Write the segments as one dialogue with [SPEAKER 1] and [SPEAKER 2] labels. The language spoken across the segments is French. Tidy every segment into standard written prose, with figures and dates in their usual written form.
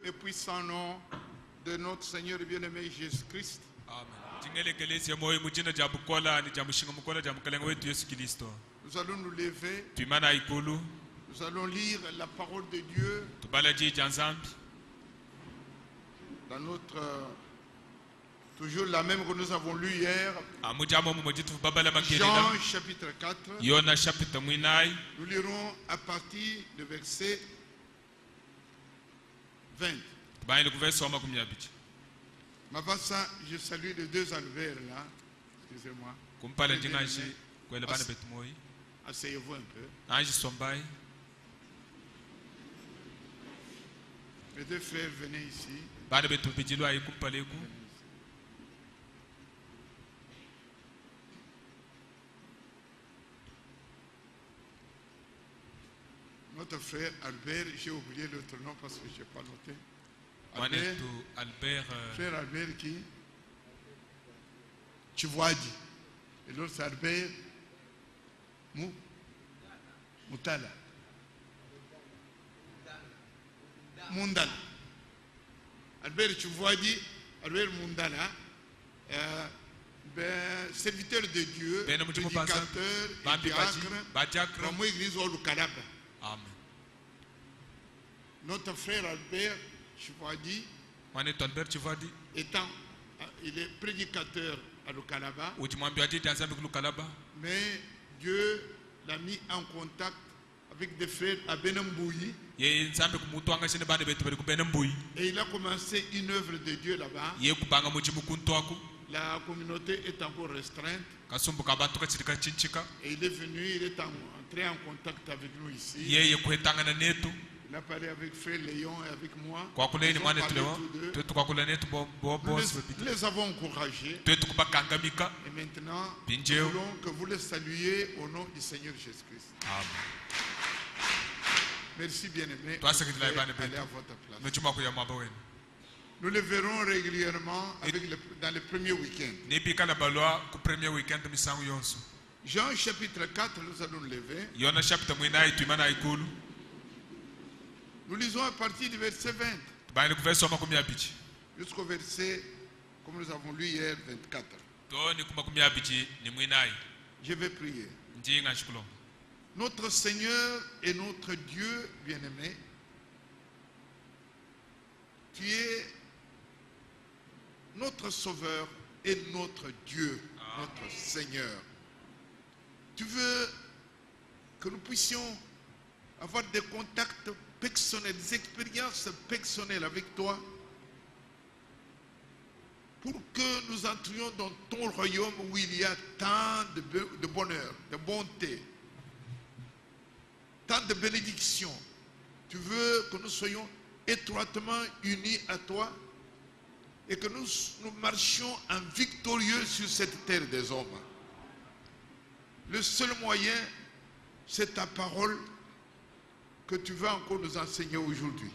[SPEAKER 1] Le puissant nom de notre Seigneur et bien-aimé Jésus-Christ. Nous allons nous lever. Nous allons lire la parole de Dieu dans notre... toujours la même que nous avons lu hier. Jean chapitre 4. Nous lirons à partir du verset 20. Mavassa, je salue les deux Albert là. Excusez-moi. Asseyez-vous un peu. Les deux frères, venez ici. Notre frère Albert, j'ai oublié l'autre nom parce que je n'ai pas noté. Frère Albert qui? Chivwadi. Et l'autre c'est Albert Moutala. Mundala. Albert Chivwadi, Albert Mundala, serviteur de Dieu, prédicateur, diacre, dans mon église au Lukalaba.
[SPEAKER 2] Amen.
[SPEAKER 1] Notre frère Albert Chivwadi, étant, il est prédicateur à Lukalaba, mais Dieu l'a mis en contact avec des frères à Benambouyi. Et il a commencé une œuvre de Dieu là-bas. La communauté est encore restreinte. Et il est venu, il est entré en contact avec nous ici. Il a parlé avec frère Léon et avec moi. Nous les avons encouragés. Et maintenant, nous voulons que vous les saluiez au nom du Seigneur Jésus-Christ. Merci bien-aimés. Allez à votre place. Nous le verrons régulièrement dans le premier week-end. Jean chapitre 4, nous allons le lever. Nous lisons à partir du verset 20. Jusqu'au verset, comme nous avons lu hier, 24. Je vais prier. Notre Seigneur et notre Dieu bien-aimé, tu es notre Sauveur et notre Dieu, notre Seigneur. Tu veux que nous puissions avoir des contacts personnels, des expériences personnelles avec toi, pour que nous entrions dans ton royaume où il y a tant de bonheur, de bonté, tant de bénédictions. Tu veux que nous soyons étroitement unis à toi et que nous marchions en victorieux sur cette terre des hommes. Le seul moyen, c'est ta parole que tu vas encore nous enseigner aujourd'hui.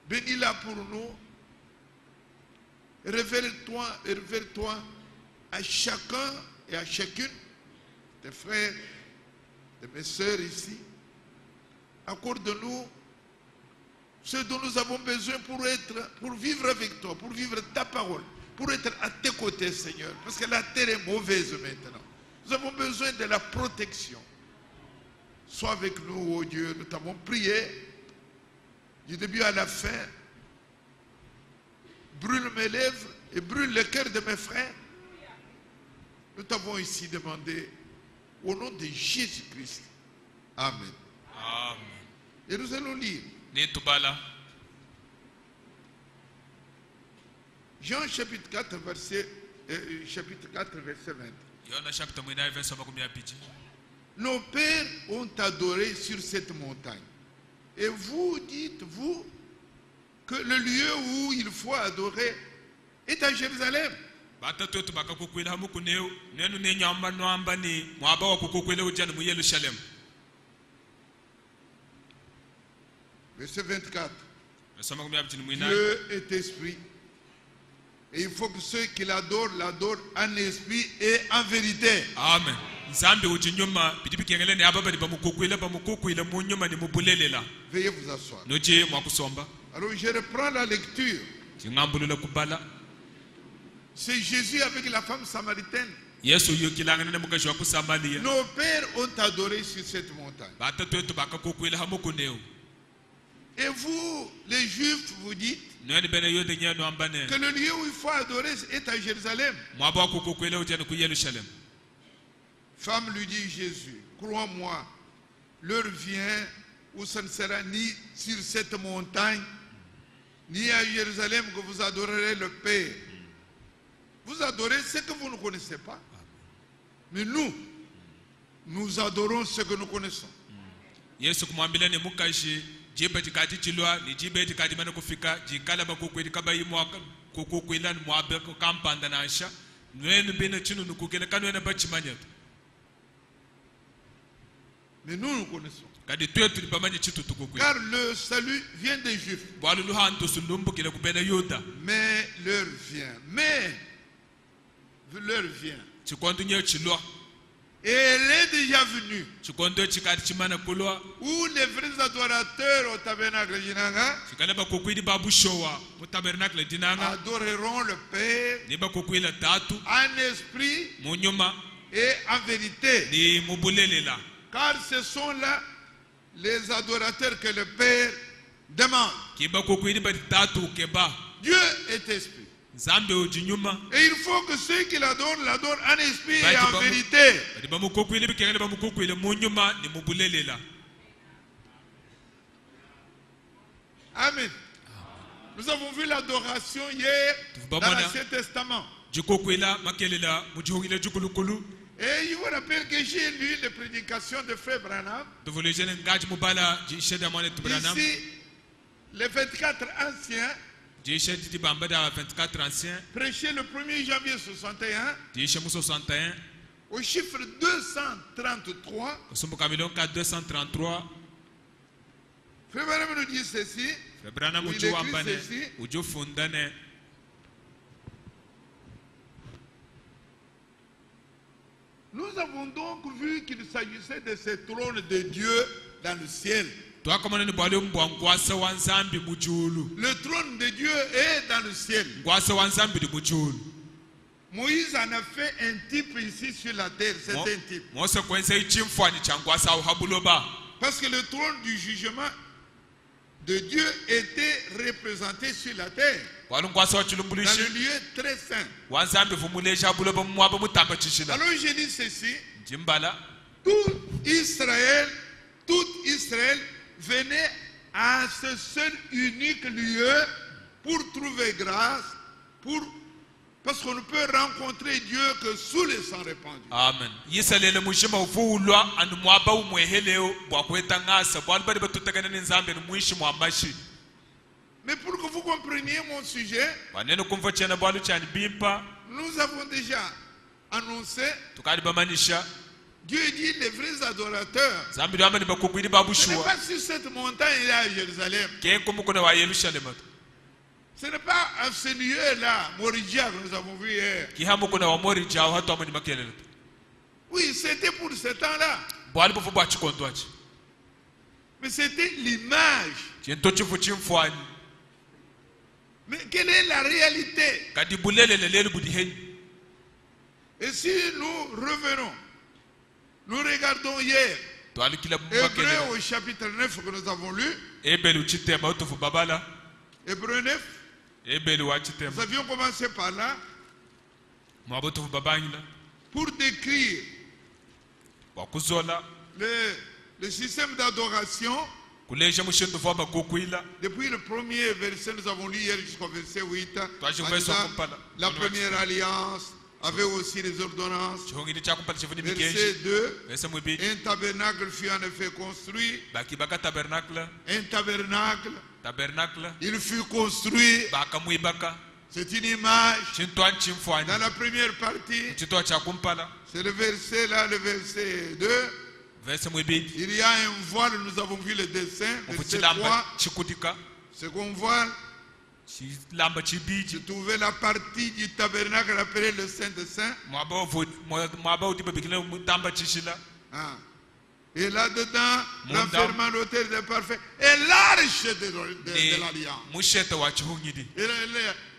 [SPEAKER 1] Bénis-la pour nous. Révèle-toi à chacun et à chacune des frères, de mes sœurs ici. Accorde-nous ce dont nous avons besoin pour vivre avec toi, pour vivre ta parole, pour être à tes côtés, Seigneur. Parce que la terre est mauvaise maintenant. Nous avons besoin de la protection. Sois avec nous, oh Dieu. Nous t'avons prié du début à la fin. Brûle mes lèvres et brûle le cœur de mes frères. Nous t'avons ici demandé au nom de Jésus-Christ. Amen.
[SPEAKER 2] Amen.
[SPEAKER 1] Et nous allons lire Jean chapitre 4, verset 20. Nos pères ont adoré sur cette montagne. Et vous dites-vous que le lieu où il faut adorer est à Jérusalem. Verset 24. Dieu est esprit. Et il faut que ceux qui l'adorent en esprit et en vérité.
[SPEAKER 2] Amen.
[SPEAKER 1] Veuillez vous asseoir. Alors je reprends la lecture. C'est Jésus avec la femme samaritaine. Nos pères ont adoré sur cette montagne. Et vous, les Juifs, vous dites que le lieu où il faut adorer est à Jérusalem. Femme lui dit Jésus, crois-moi, l'heure vient où ce ne sera ni sur cette montagne, ni à Jérusalem que vous adorerez le Père. Vous adorez ce que vous ne connaissez pas. Mais nous adorons ce que nous connaissons. Mais nous connaissons. Car le salut vient des Juifs. Mais l'heure vient. L'heure vient. Et elle est déjà venue. Où les vrais adorateurs au tabernacle adoreront le Père en esprit et en vérité. Car ce sont là les adorateurs que le Père demande. Dieu est esprit. Et il faut que ceux qui l'adorent en esprit et en vérité. Amen. Nous avons vu l'adoration hier dans l'Ancien Testament. Et je vous rappelle que j'ai lu les prédications de Frère Branham. Ici, les 24 anciens prêchaient le 1er janvier 61 au chiffre 233. Frère Branham nous dit ceci. Il écrit ceci. Nous avons donc vu qu'il s'agissait de ce trône de Dieu dans le ciel. Le trône de Dieu est dans le ciel. Moïse en a fait un type ici sur la terre. C'est un type. Parce que le trône du jugement de Dieu était représenté sur la terre. Dans le lieu très saint. Alors je dis ceci. Tout Israël venait à ce seul unique lieu pour trouver grâce, parce qu'on ne peut rencontrer Dieu que sous le sang répandu. Amen. Mais pour que vous compreniez mon sujet, nous avons déjà annoncé. Dieu dit les vrais adorateurs. Ce n'est pas sur cette montagne là à Jérusalem. Ce n'est pas à ce lieu-là, Moridia, que nous avons vu hier. Oui, c'était pour ce temps-là. Mais c'était l'image. Mais quelle est la réalité? Et si nous revenons, nous regardons hier Hébreux au chapitre 9 que nous avons lu. Hébreux 9. Nous avions commencé par là pour décrire le système d'adoration. Depuis le premier verset, nous avons lu hier jusqu'au verset 8. La première alliance avait aussi les ordonnances. Verset 2. Un tabernacle fut en effet construit. Un tabernacle. Il fut construit. C'est une image. Dans la première partie, c'est le verset là, le verset 2. Il y a un voile, nous avons vu le dessin. Verset 3. Second voile. Se trouvait la partie du tabernacle appelée le Saint des Saints. Et là-dedans, l'enfermement de l'autel des parfaits et l'arche de l'alliance. Et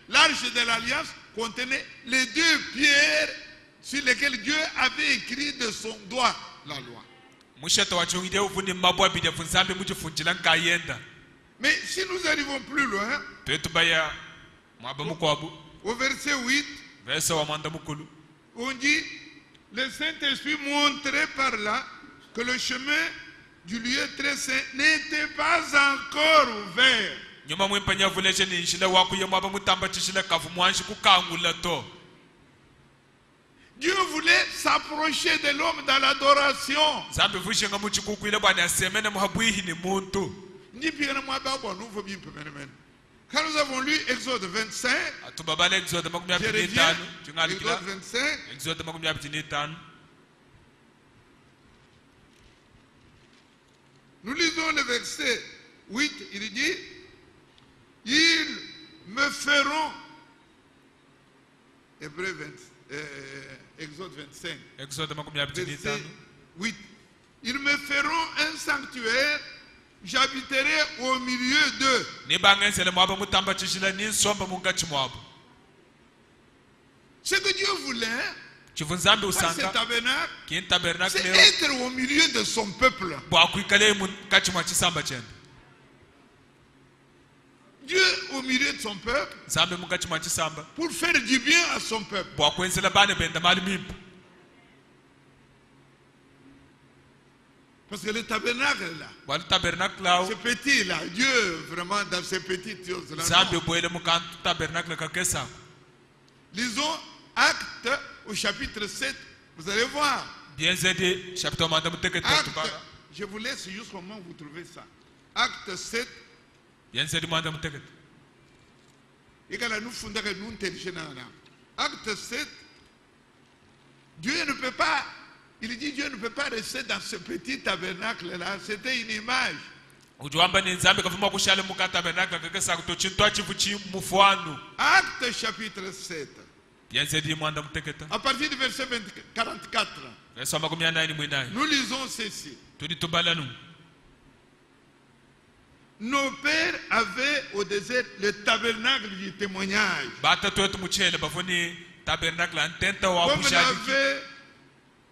[SPEAKER 1] l'arche de l'alliance contenait les deux pierres sur lesquelles Dieu avait écrit de son doigt la loi. Mais si nous arrivons plus loin, au verset 8, on dit, le Saint-Esprit montrait par là que le chemin du lieu très saint n'était pas encore ouvert. Dieu voulait s'approcher de l'homme dans l'adoration. Quand nous avons lu Exode 25, Exode 25, nous lisons le verset 8, il dit, ils me feront, Exode 25, verset 8, ils me feront un sanctuaire, j'habiterai au milieu d'eux. Ce que Dieu voulait, par ce tabernacle, c'est être au milieu de son peuple. Dieu au milieu de son peuple pour faire du bien à son peuple. Parce que le tabernacle là, c'est petit là, Dieu vraiment dans ces petites choses là. Lisons Actes au chapitre 7, vous allez voir. Actes, je vous laisse jusqu'au moment où vous trouvez ça. Acte 7. Acte 7. Dieu ne peut pas, il dit Dieu ne peut pas rester dans ce petit tabernacle là, c'était une image. Acte chapitre 7. À partir du verset 44, nous lisons ceci. Nos pères avaient au désert le tabernacle du témoignage. Comme l'avait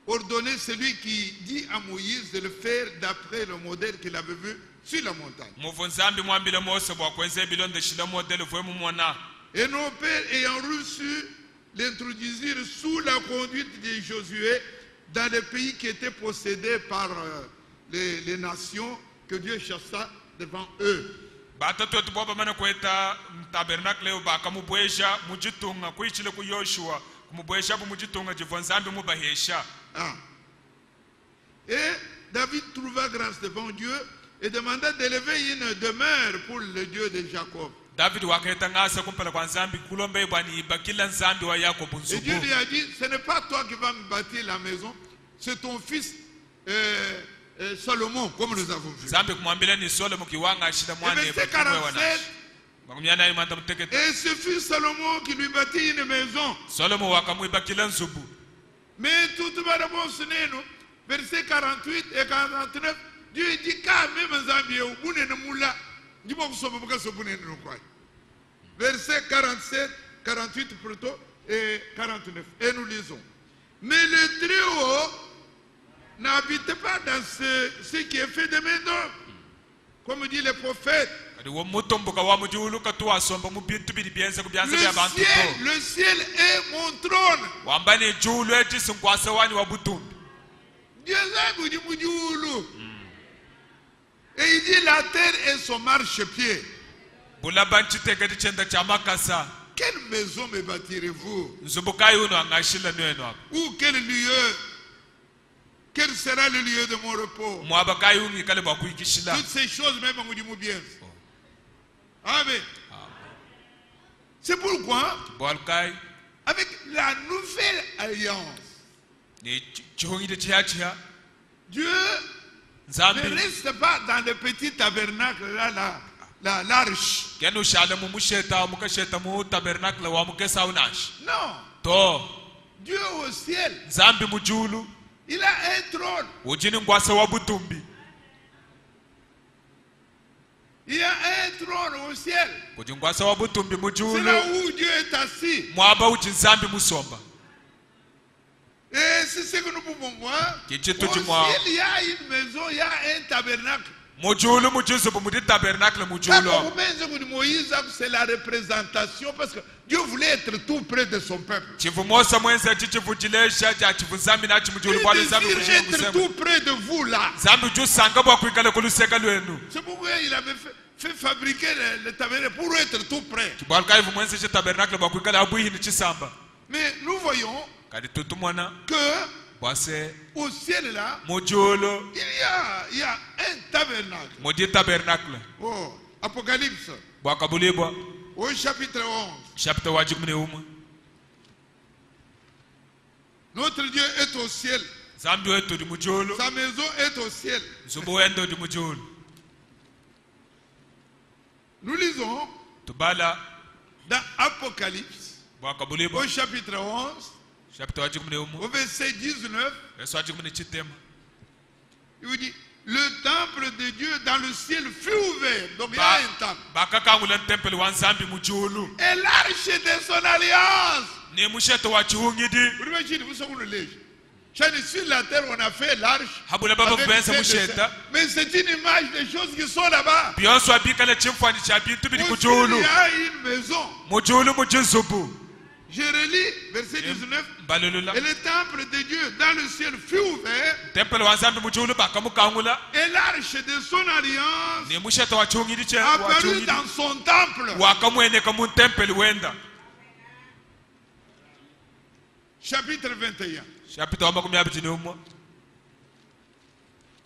[SPEAKER 1] ordonné celui qui dit à Moïse de le faire d'après le modèle qu'il avait vu sur la montagne. Et nos pères ayant reçu l'introduisirent sous la conduite de Josué dans le pays qui était possédé par les nations que Dieu chassa devant eux. Et David trouva grâce devant Dieu et demanda d'élever une demeure pour le Dieu de Jacob. Et Dieu lui a dit, ce n'est pas toi qui vas me bâtir la maison, c'est ton fils Salomon, comme nous avons vu. Et verset 47, et ce fut Salomon qui lui bâtit une maison. Mais tout d'abord, verset 48 et 49, Dieu dit quand même verset 47, 48 plutôt et 49. Et nous lisons. Mais le Très-Haut n'habite pas dans ce qui est fait de main d'homme. Comme dit le prophète. Le ciel est mon trône. Dieu et il dit la terre est son marchepied. Quelle maison me bâtirez-vous? Ou quel lieu? Quel sera le lieu de mon repos? Toutes ces choses même on dit bien. Amen. C'est pourquoi avec la nouvelle alliance, Dieu ne reste pas dans le petit tabernacle là. l'arche. Non. Dieu au ciel, il a un trône. Il y a un trône au ciel. C'est là où Dieu est assis. Et c'est ce que nous pouvons voir. Au ciel, il y a une maison, il y a un tabernacle. Moïse, c'est la représentation parce que Dieu voulait être tout près de son peuple. Il désire être tout près de vous là. C'est pourquoi il avait fait fabriquer le tabernacle pour être tout près. Mais nous voyons que au ciel là, il y a un tabernacle. Oh, Apocalypse. Au chapitre 11. Notre Dieu est au ciel. Sa maison est au ciel. Nous lisons dans Apocalypse au chapitre 11. Au verset 19, il vous dit, le temple de Dieu dans le ciel fut ouvert. Donc il y a un temple. Et l'arche de son alliance. Sur la terre, on a fait l'arche. Mais c'est une image des choses qui sont là-bas. Il y a une maison. Je relis verset 19. Et le temple de Dieu dans le ciel fut ouvert. Et l'arche de son alliance apparut dans son temple. Chapitre 21.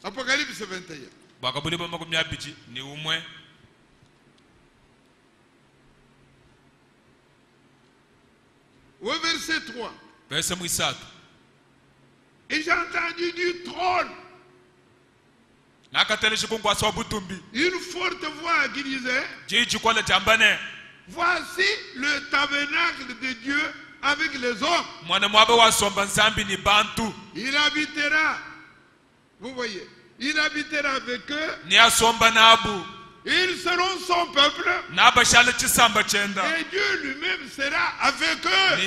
[SPEAKER 1] Apocalypse 21. Au verset 3. Et j'ai entendu du trône une forte voix qui disait, voici le tabernacle de Dieu avec les hommes. Il habitera, vous voyez, il habitera avec eux. Ils seront son peuple. Et Dieu lui-même sera avec eux.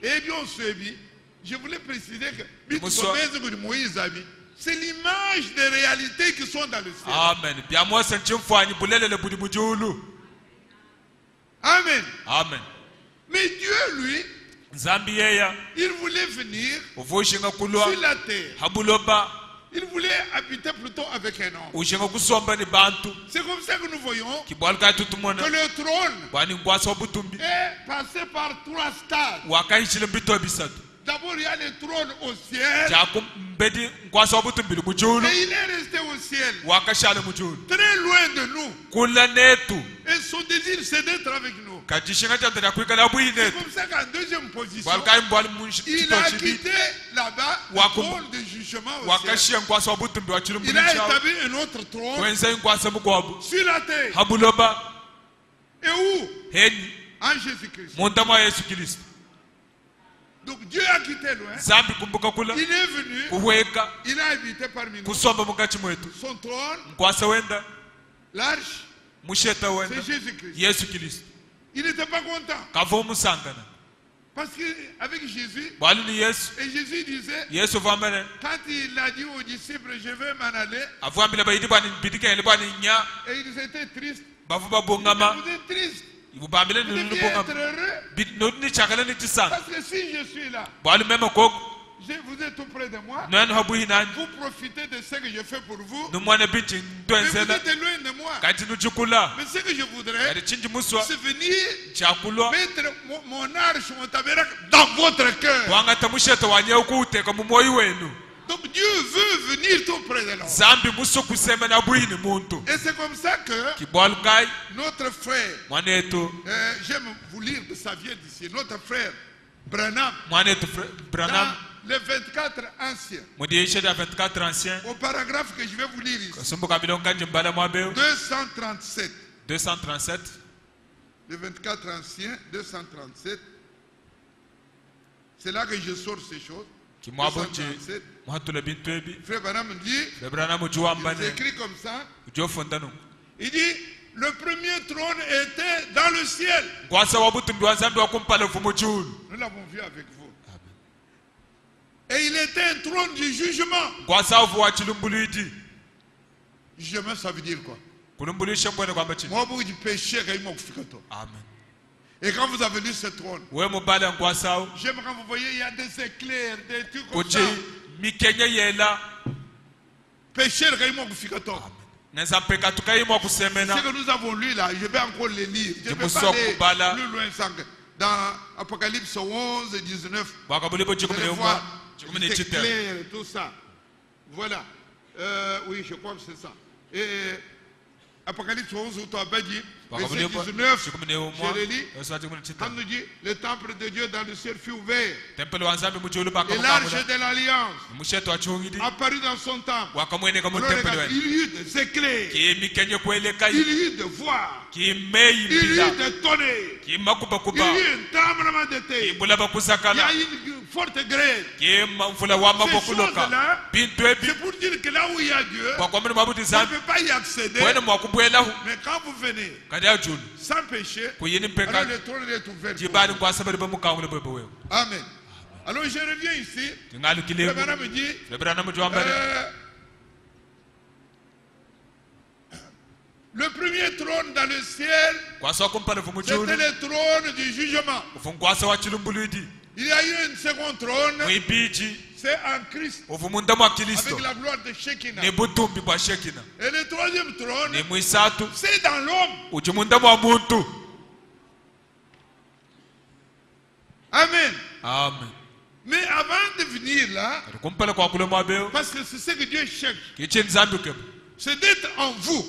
[SPEAKER 1] Et bien suivi, je voulais préciser que c'est l'image des réalités qui sont dans le ciel.
[SPEAKER 2] Amen.
[SPEAKER 1] Amen.
[SPEAKER 2] Amen.
[SPEAKER 1] Mais Dieu, lui, il voulait venir sur la terre. Il voulait habiter plutôt avec un homme. C'est comme ça que nous voyons que le trône est passé par 3 stades. D'abord, il y a le trône au ciel. Et il est resté au ciel, très loin de nous. Et son désir, c'est d'être avec nous. C'est comme ça qu'en deuxième position, il a quitté là-bas le trône de jugement au ciel. Il a établi un autre trône sur la terre. Et où? En Jésus-Christ. Donc Dieu a quitté loin. Il est venu. Il a habité parmi nous. Son trône, l'arche, c'est Jésus-Christ. Il n'était pas content. Parce qu'avec Jésus, et Jésus disait, quand il a dit aux disciples, je vais m'en aller, et ils étaient tristes. Vous êtes tristes. Vous devez être heureux. Parce que si je suis là, vous êtes tout près de moi, vous profitez de ce que je fais pour vous, mais vous êtes loin de moi. Mais ce que je voudrais, c'est venir mettre mon arche, mon tabernacle dans votre cœur. Donc Dieu veut venir tout près de l'homme. Et c'est comme ça que notre frère, j'aime vous lire, ça vient d'ici, notre frère Branham, dans les 24 anciens.
[SPEAKER 2] Mudiyesheda 24 anciens.
[SPEAKER 1] Au paragraphe que je vais vous lire ici.
[SPEAKER 2] Kasumbuka bilonga njimbala mwabeo.
[SPEAKER 1] 237.
[SPEAKER 2] 237.
[SPEAKER 1] Les 24 anciens, 237. C'est là que je sors ces choses. 237. Frère Branham dit, il écrit comme ça. Il dit, le premier trône était dans le ciel. Nous l'avons vu avec vous. Et il était un trône du jugement. Jugement, ça veut dire quoi? Moi, du péché, amen. Et quand vous avez lu ce trône, j'aimerais que vous voyez, il y a des éclairs, des trucs comme ça. Péché, ce que nous avons lu là, je vais encore les lire. Je ne vais pas aller plus loin. Dans Apocalypse 11 et 19, vous allez voir les éclairs et tout ça. Voilà. Oui, je crois que c'est ça. Et Apocalypse 11, où tu as dit, verset 19, je le lis. On nous dit, le temple de Dieu dans le ciel fut ouvert. Et l'arche de l'alliance apparut dans son temple. Alors, regarde, il y eut des éclairs, il y eut des voix, il y eut des tonnerres, il y eut un tremblement de terre, il y a une forte grêle. Ces choses-là, c'est pour dire que là où il y a Dieu, on ne peut pas y accéder. Mais quand vous venez sans péché, alors le trône est ouvert pour vous. Amen. Alors je reviens ici. Le Branham me dit, le premier trône dans le ciel, c'était le trône du jugement. Il y a eu un second trône, c'est en Christ, avec la gloire de Shekinah. Et le troisième trône, c'est dans l'homme. Amen.
[SPEAKER 2] Amen.
[SPEAKER 1] Mais avant de venir là, parce que c'est ce que Dieu cherche, c'est d'être en vous.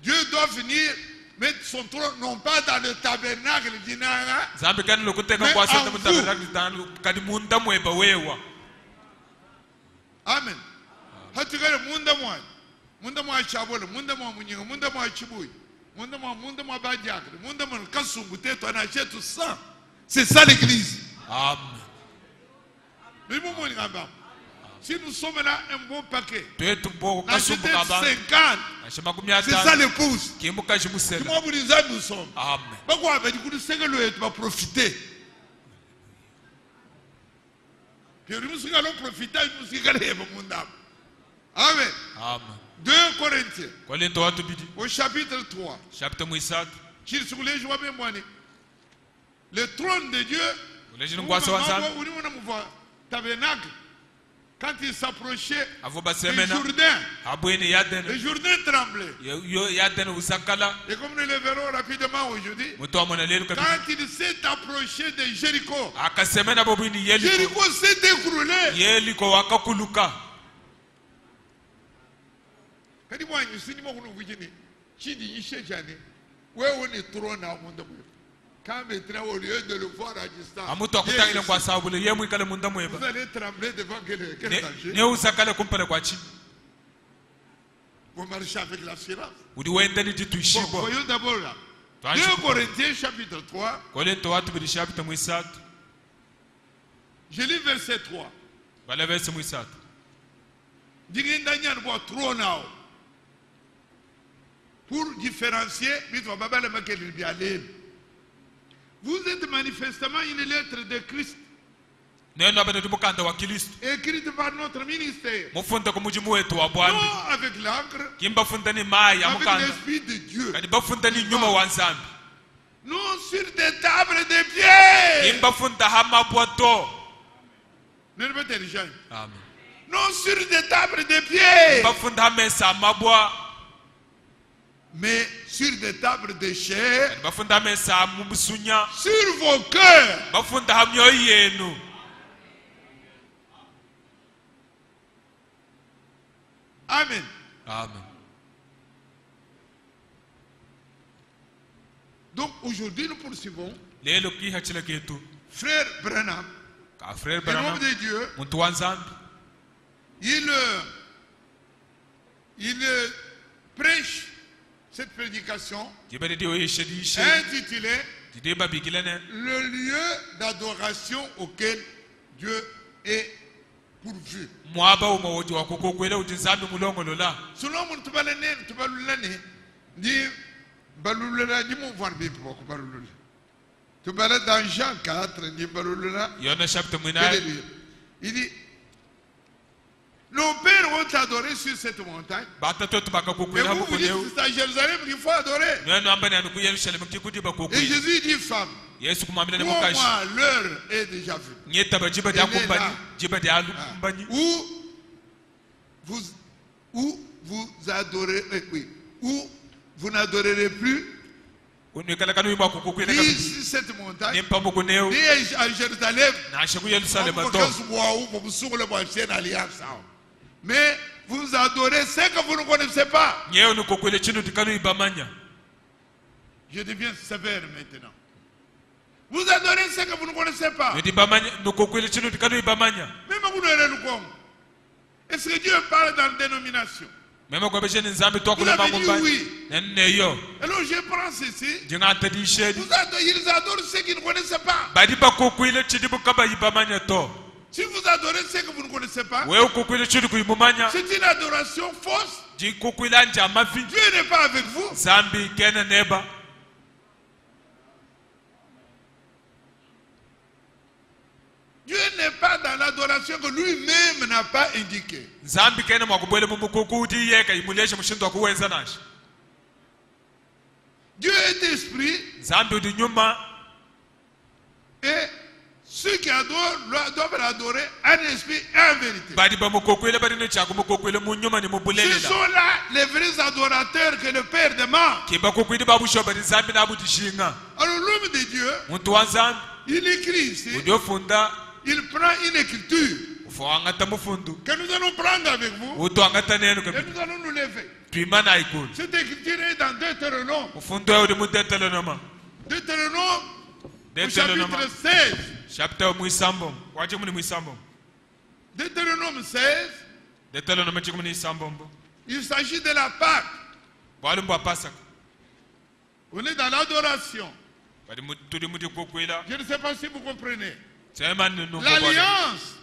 [SPEAKER 1] Dieu doit venir mettre son trône non pas dans le tabernacle d'Inara, mais en vous. Amen. C'est ça l'église.
[SPEAKER 2] Amen.
[SPEAKER 1] Si nous sommes là un bon paquet, acheter 50, c'est ça l'épouse. Comment vous disons nous sommes? Pourquoi vous va profiter? Amen. 2 Corinthiens, au chapitre 3, le trône de Dieu, tabernacle, quand il s'approchait du Jourdain, le Jourdain tremblait. Et comme nous le verrons rapidement aujourd'hui, quand il s'est approché de Jéricho, Jéricho s'est écroulé. Quand maintenant, au lieu de le voir à distance, vous allez trembler devant quel danger? Vous marchez avec l'assurance. Voyons d'abord là. 2 Corinthiens chapitre 3. Je lis verset 3. Pour différencier, vous êtes manifestement une lettre de Christ, écrite par notre ministère, non avec l'encre, avec l'Esprit de Dieu, non sur des tables de pierre. Non sur des tables de pierre, mais sur des tables de chair, sur vos cœurs. Amen.
[SPEAKER 2] Amen.
[SPEAKER 1] Donc aujourd'hui nous poursuivons
[SPEAKER 2] lelo kihachila ketu
[SPEAKER 1] Frère Branham,
[SPEAKER 2] ka frère
[SPEAKER 1] un homme
[SPEAKER 2] Branham
[SPEAKER 1] de Dieu,
[SPEAKER 2] muntu wa nzambi
[SPEAKER 1] il prêche cette prédication
[SPEAKER 2] jibade dio yeshedishe
[SPEAKER 1] intitulée
[SPEAKER 2] dideba bigilene
[SPEAKER 1] le lieu d'adoration auquel Dieu est pourvu.
[SPEAKER 2] mwaba umawoji wa kukokwela uti nzambi mulongolola
[SPEAKER 1] Selon mon tubalulane, ni balulula ni mon voir bien pour balulula. Tu balades dans Jean 4, ni balulula.
[SPEAKER 2] Yona chapitre mwinaye
[SPEAKER 1] Il dit, nos pères ont adoré sur cette montagne.
[SPEAKER 2] batatu
[SPEAKER 1] Mais
[SPEAKER 2] bakakokwela
[SPEAKER 1] vous, vous dites
[SPEAKER 2] bukuneu
[SPEAKER 1] que c'est à Jérusalem qu'il faut adorer.
[SPEAKER 2] neno ambani anuku Yerusalemu kikudi
[SPEAKER 1] Et
[SPEAKER 2] bakokwela
[SPEAKER 1] Jésus dit, femme,
[SPEAKER 2] Yesu kumwambia
[SPEAKER 1] pour
[SPEAKER 2] mukashi
[SPEAKER 1] moi, l'heure est déjà venue.
[SPEAKER 2] nyeta bajiba
[SPEAKER 1] Elle est
[SPEAKER 2] kumbani
[SPEAKER 1] là.
[SPEAKER 2] jiba dia kumbani
[SPEAKER 1] Où vous adorez, oui, où vous n'adorerez plus,
[SPEAKER 2] unikala kanu imwa kukokwela
[SPEAKER 1] ni
[SPEAKER 2] kabidi
[SPEAKER 1] sur cette montagne,
[SPEAKER 2] nimpambo kuneu
[SPEAKER 1] ni à Jérusalem.
[SPEAKER 2] na shaku Yerusalemu to
[SPEAKER 1] Mais vous adorez ce que vous ne connaissez pas.
[SPEAKER 2] nyeo nukokwela chinu tikanu ibamanya
[SPEAKER 1] Je deviens sévère maintenant. Vous adorez ce que vous ne connaissez pas.
[SPEAKER 2] ndibamanya nukokwela chinu tikanu ibamanya
[SPEAKER 1] Même vous ne le connaissez. Est-ce que Dieu parle dans la dénomination?
[SPEAKER 2] mema kwa besheni nzambi to
[SPEAKER 1] Vous
[SPEAKER 2] kula
[SPEAKER 1] avez dit
[SPEAKER 2] mangomba
[SPEAKER 1] oui.
[SPEAKER 2] neyo
[SPEAKER 1] Alors je prends ceci.
[SPEAKER 2] jinga tadishedi
[SPEAKER 1] Ils adorent ce qu'ils ne connaissent pas.
[SPEAKER 2] badi bakokwela chidi bukaba ibamanya to
[SPEAKER 1] Si vous adorez ce que vous ne connaissez pas,
[SPEAKER 2] wewe ukokwela chidi kuimumanya
[SPEAKER 1] c'est une adoration fausse.
[SPEAKER 2] jikokwela nje amavi
[SPEAKER 1] Dieu n'est pas avec vous.
[SPEAKER 2] zambi kena neba
[SPEAKER 1] Dieu n'est pas dans l'adoration que lui-même n'a pas indiqué.
[SPEAKER 2] zambi kena mwakubwele mumukukuti yeka imuleshe mushindo akuwenza nashi
[SPEAKER 1] Dieu est esprit
[SPEAKER 2] zambi udi nyuma
[SPEAKER 1] et ceux qui adorent doivent l'adorer en esprit et en vérité.
[SPEAKER 2] badi bamukokwele badi nechaku mukokwele munyuma ni
[SPEAKER 1] Ce
[SPEAKER 2] mubulelela
[SPEAKER 1] sont là les vrais adorateurs que le Père demande.
[SPEAKER 2] kibakokwidi babusho badi zambi nabuti shinga
[SPEAKER 1] Alors l'homme de Dieu,
[SPEAKER 2] muntu wa nzambi
[SPEAKER 1] il écrit ici,
[SPEAKER 2] udiofunda
[SPEAKER 1] il prend une écriture
[SPEAKER 2] ufoangata mufundu
[SPEAKER 1] que nous allons prendre avec vous
[SPEAKER 2] utuangata nenu
[SPEAKER 1] et
[SPEAKER 2] kabidi
[SPEAKER 1] nous allons nous lever.
[SPEAKER 2] twimana ikulu
[SPEAKER 1] Cette écriture est dans Deutéronome.
[SPEAKER 2] ufundu udi mudetelonoma
[SPEAKER 1] Deutéronome au
[SPEAKER 2] Deutéronome
[SPEAKER 1] chapitre 16.
[SPEAKER 2] chapter mwisambo wache muni mwisambo
[SPEAKER 1] Deutéronome 16,
[SPEAKER 2] Deutéronome chikumuni sambombo
[SPEAKER 1] il s'agit de la Pâque.
[SPEAKER 2] walumbu apasaka
[SPEAKER 1] On est dans l'adoration.
[SPEAKER 2] badi tudi muti kokwela
[SPEAKER 1] Je ne sais pas si vous comprenez.
[SPEAKER 2] sema nunu
[SPEAKER 1] L'alliance.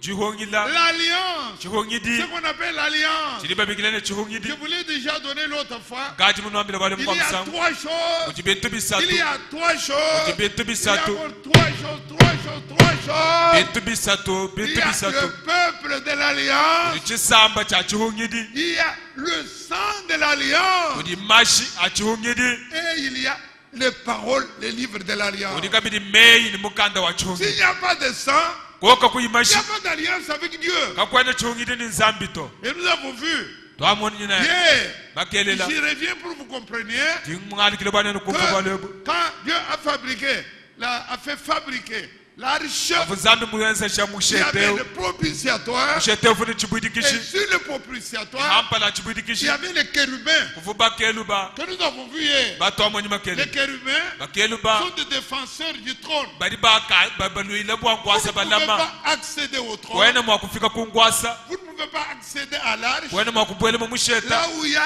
[SPEAKER 2] jihongila
[SPEAKER 1] L'alliance.
[SPEAKER 2] jihongidi
[SPEAKER 1] Ce qu'on appelle l'alliance.
[SPEAKER 2] chidi babigilene jihongidi
[SPEAKER 1] Je vous l'ai déjà donné l'autre fois.
[SPEAKER 2] gaji munu ambile wale
[SPEAKER 1] Il
[SPEAKER 2] mkwa
[SPEAKER 1] y a
[SPEAKER 2] msango
[SPEAKER 1] trois choses.
[SPEAKER 2] ujibetu bisatu
[SPEAKER 1] Il y a trois choses.
[SPEAKER 2] ujibetu
[SPEAKER 1] Il y a
[SPEAKER 2] bisatu
[SPEAKER 1] encore trois choses, trois choses, trois choses.
[SPEAKER 2] betu bisatu
[SPEAKER 1] Il
[SPEAKER 2] betu
[SPEAKER 1] y a
[SPEAKER 2] bisatu
[SPEAKER 1] le peuple de l'alliance.
[SPEAKER 2] chisamba cha jihongidi
[SPEAKER 1] Il y a le sang de l'alliance.
[SPEAKER 2] udi mashi a jihongidi
[SPEAKER 1] Et il y a les paroles, les livres de l'alliance.
[SPEAKER 2] udi kabidi meyi ni mukanda wa jihongidi
[SPEAKER 1] S'il n'y a pas de sang,
[SPEAKER 2] koka
[SPEAKER 1] il
[SPEAKER 2] kuyimashi
[SPEAKER 1] n'y a pas d'alliance avec Dieu.
[SPEAKER 2] kakwena jihongidi ni nzambi to
[SPEAKER 1] Et nous avons vu.
[SPEAKER 2] twamoni nyina
[SPEAKER 1] Hier,
[SPEAKER 2] bakelela
[SPEAKER 1] j'y reviens pour vous compreniez
[SPEAKER 2] jingmngalikile bwana nukumva
[SPEAKER 1] que
[SPEAKER 2] balebo
[SPEAKER 1] quand Dieu a fait fabriquer l'arche,
[SPEAKER 2] afu nzambi muyenza cha
[SPEAKER 1] il y avait
[SPEAKER 2] musheteo
[SPEAKER 1] le propitiatoire.
[SPEAKER 2] musheteo funi
[SPEAKER 1] Et
[SPEAKER 2] chibudikishi
[SPEAKER 1] sur le propitiatoire,
[SPEAKER 2] hampa la
[SPEAKER 1] il
[SPEAKER 2] chibudikishi
[SPEAKER 1] y avait les chérubins
[SPEAKER 2] kuvuba keluba
[SPEAKER 1] que nous avons vus hier.
[SPEAKER 2] batwamoni
[SPEAKER 1] Les
[SPEAKER 2] makele
[SPEAKER 1] chérubins
[SPEAKER 2] bakeluba
[SPEAKER 1] sont des défenseurs du trône.
[SPEAKER 2] bali baluile
[SPEAKER 1] Vous
[SPEAKER 2] bwangwasa
[SPEAKER 1] ne pouvez
[SPEAKER 2] balama
[SPEAKER 1] pas accéder au trône.
[SPEAKER 2] wena mwakufika kungwasa
[SPEAKER 1] Vous ne pouvez pas accéder à l'arche.
[SPEAKER 2] wena mwakubwele mumusheta
[SPEAKER 1] Là où il y a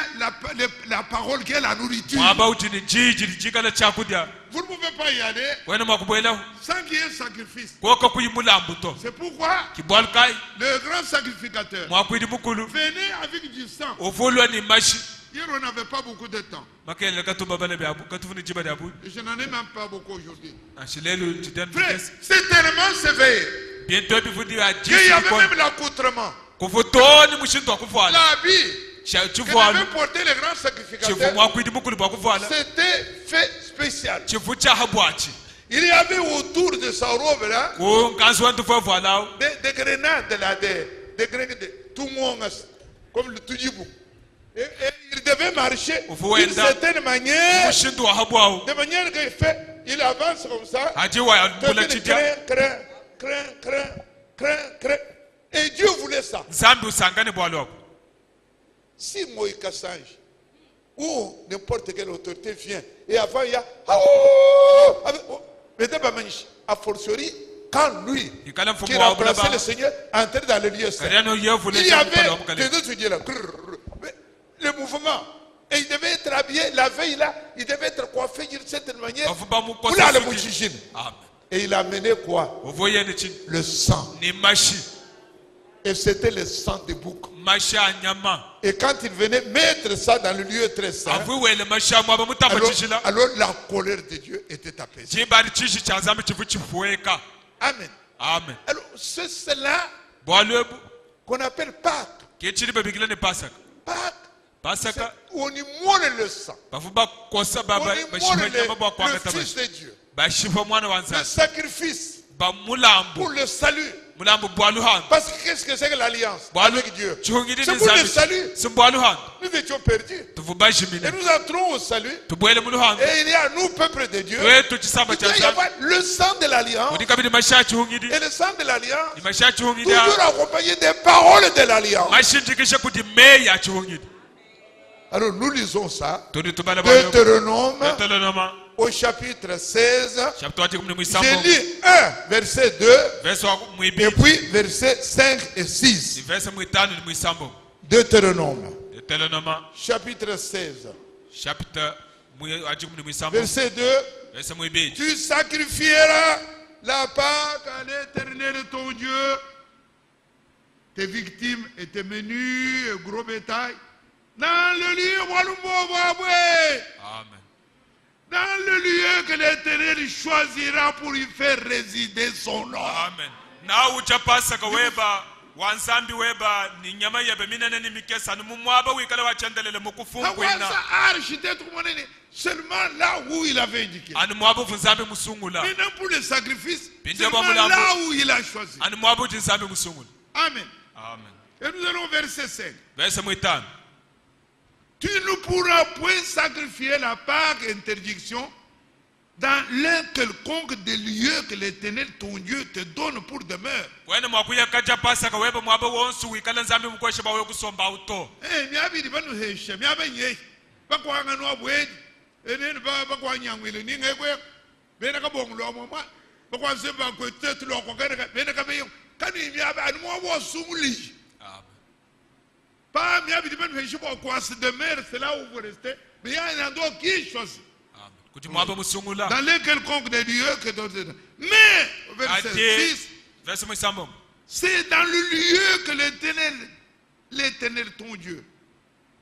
[SPEAKER 1] la parole qui est la nourriture.
[SPEAKER 2] mwaba uti ni jiji lijikala chakudya
[SPEAKER 1] Vous ne pouvez pas y aller
[SPEAKER 2] wena mwakubwele
[SPEAKER 1] sans qu'il y ait un sacrifice.
[SPEAKER 2] koka kuyimulambu to
[SPEAKER 1] C'est pourquoi
[SPEAKER 2] kibwalukai
[SPEAKER 1] le grand sacrificateur
[SPEAKER 2] mwakwidi mukulu
[SPEAKER 1] venait avec du sang.
[SPEAKER 2] uvulwa ni mashi
[SPEAKER 1] Hier, on n'avait pas beaucoup de temps.
[SPEAKER 2] makele katumba bale byabu katufuni jiba dyabu
[SPEAKER 1] Et je n'en ai même pas beaucoup aujourd'hui.
[SPEAKER 2] ashilelu jiden
[SPEAKER 1] Frère, c'est tellement sévère
[SPEAKER 2] bientôt bifudi ya
[SPEAKER 1] qu'il y
[SPEAKER 2] jisi
[SPEAKER 1] avait
[SPEAKER 2] kon
[SPEAKER 1] même l'accoutrement.
[SPEAKER 2] kufutoni mushinto akuvala
[SPEAKER 1] L'habit que
[SPEAKER 2] chivualu
[SPEAKER 1] devait porter les grands
[SPEAKER 2] chivu
[SPEAKER 1] sacrificateurs,
[SPEAKER 2] mwakwidi mukulu bwakuvala
[SPEAKER 1] c'était fait spécial.
[SPEAKER 2] chivu chahabwachi
[SPEAKER 1] Il y avait autour de sa robe là
[SPEAKER 2] kunkansi wantufu avalao
[SPEAKER 1] des grenades là, des grenades, de tungongas, comme le tujibou. Et il devait marcher d'une certaine manière,
[SPEAKER 2] mushinto wahabwao
[SPEAKER 1] de manière qu'il fait, il avance comme ça.
[SPEAKER 2] haji wayambula chidya
[SPEAKER 1] Et Dieu voulait ça.
[SPEAKER 2] nzambi usangane bwalwako
[SPEAKER 1] Si Moïse Kassange où n'importe quelle autorité vient. Et avant, il y a... A fortiori, quand lui, qui remplaçait le Seigneur, entrait dans le lieu saint, il y avait des autres dieux là. Le mouvement. Et il devait être habillé, la veille là, il devait être coiffé d'une certaine manière. Et il a amené quoi? Le sang. Et c'était le sang de bouc. Et quand il venait mettre ça dans le lieu très saint, alors la colère de Dieu était apaisée. Amen.
[SPEAKER 2] Amen.
[SPEAKER 1] Alors c'est cela qu'on appelle Pâques. Pâques, on y moule le sang. On y moule le Fils de Dieu. Le sacrifice pour le salut. Parce que qu'est-ce que c'est que l'alliance avec Dieu? C'est pour le salut. Nous étions perdus. Et nous entrons au salut. Et il y a nous, peuple de Dieu, il doit y avoir le sang de l'alliance. Et le sang de l'alliance, toujours accompagné des paroles de l'alliance. Alors nous lisons ça. Deutéronome au chapitre 16. J'ai lu 1, verset 2. Et puis verset 5 et 6. Deutéronome. Chapitre 16. Verset 2. Tu sacrifieras la Pâque à l'Éternel ton Dieu. Tes victimes et tes menus et gros bétail. Dans le lieu,
[SPEAKER 2] Amen.
[SPEAKER 1] Dans le lieu que l'Éternel choisira pour y faire résider son nom.
[SPEAKER 2] Amen. Na ucha pasaka weba wansambi weba ni nyama yebe minene ni mikesa ni mumwaba wikala wachendelele mukufungu ina.
[SPEAKER 1] Architecte seulement là où il avait indiqué.
[SPEAKER 2] Ani mwaba vunzambi musungula.
[SPEAKER 1] Maintenant pour le sacrifice, seulement là où il a choisi.
[SPEAKER 2] Ani mwaba vunzambi musungula.
[SPEAKER 1] Amen.
[SPEAKER 2] Amen.
[SPEAKER 1] Et nous allons au verset 5.
[SPEAKER 2] Verset 5.
[SPEAKER 1] Tu ne pourras point sacrifier la Pâque interdiction dans l'un quelconque des lieux que l'Éternel ton Dieu te donne pour demeure. Pas de mer, c'est là où vous restez. Mais il y a un endroit qui est choisi. Dans les quelconque des lieux que d'autres. Mais, verset 6, c'est dans le lieu que l'Éternel ton Dieu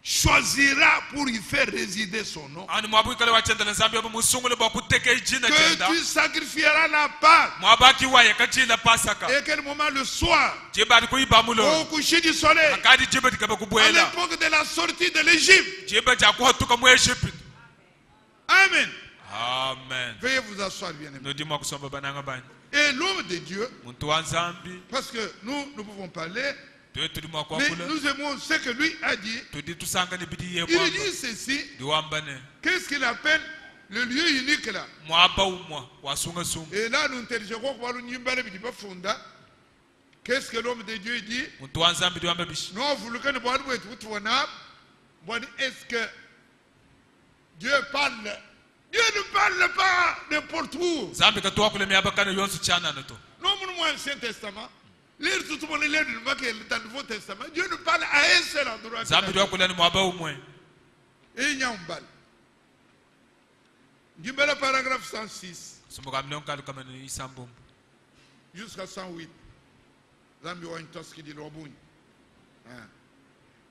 [SPEAKER 1] choisira pour y faire résider son nom. Que tu sacrifieras la Pâque. Et à quel moment? Le soir, au coucher du soleil, à l'époque de la sortie de l'Égypte. Amen.
[SPEAKER 2] Amen.
[SPEAKER 1] Veuillez vous asseoir, bien-aimés. Et l'homme de Dieu, parce que nous pouvons parler, mais nous aimons ce que lui a dit. Il dit ceci. Qu'est-ce qu'il appelle le lieu unique là? Et là, nous interrogeons qu'est-ce que l'homme de Dieu dit? Non, vous le connaissez, est-ce que Dieu parle? Dieu ne parle pas n'importe où. Non, mon Ancien Testament. Lire tout le monde, lire dans le Nouveau Testament. Dieu ne parle à un seul endroit. Et il y a un bal. Du paragraphe 106 jusqu'à 108.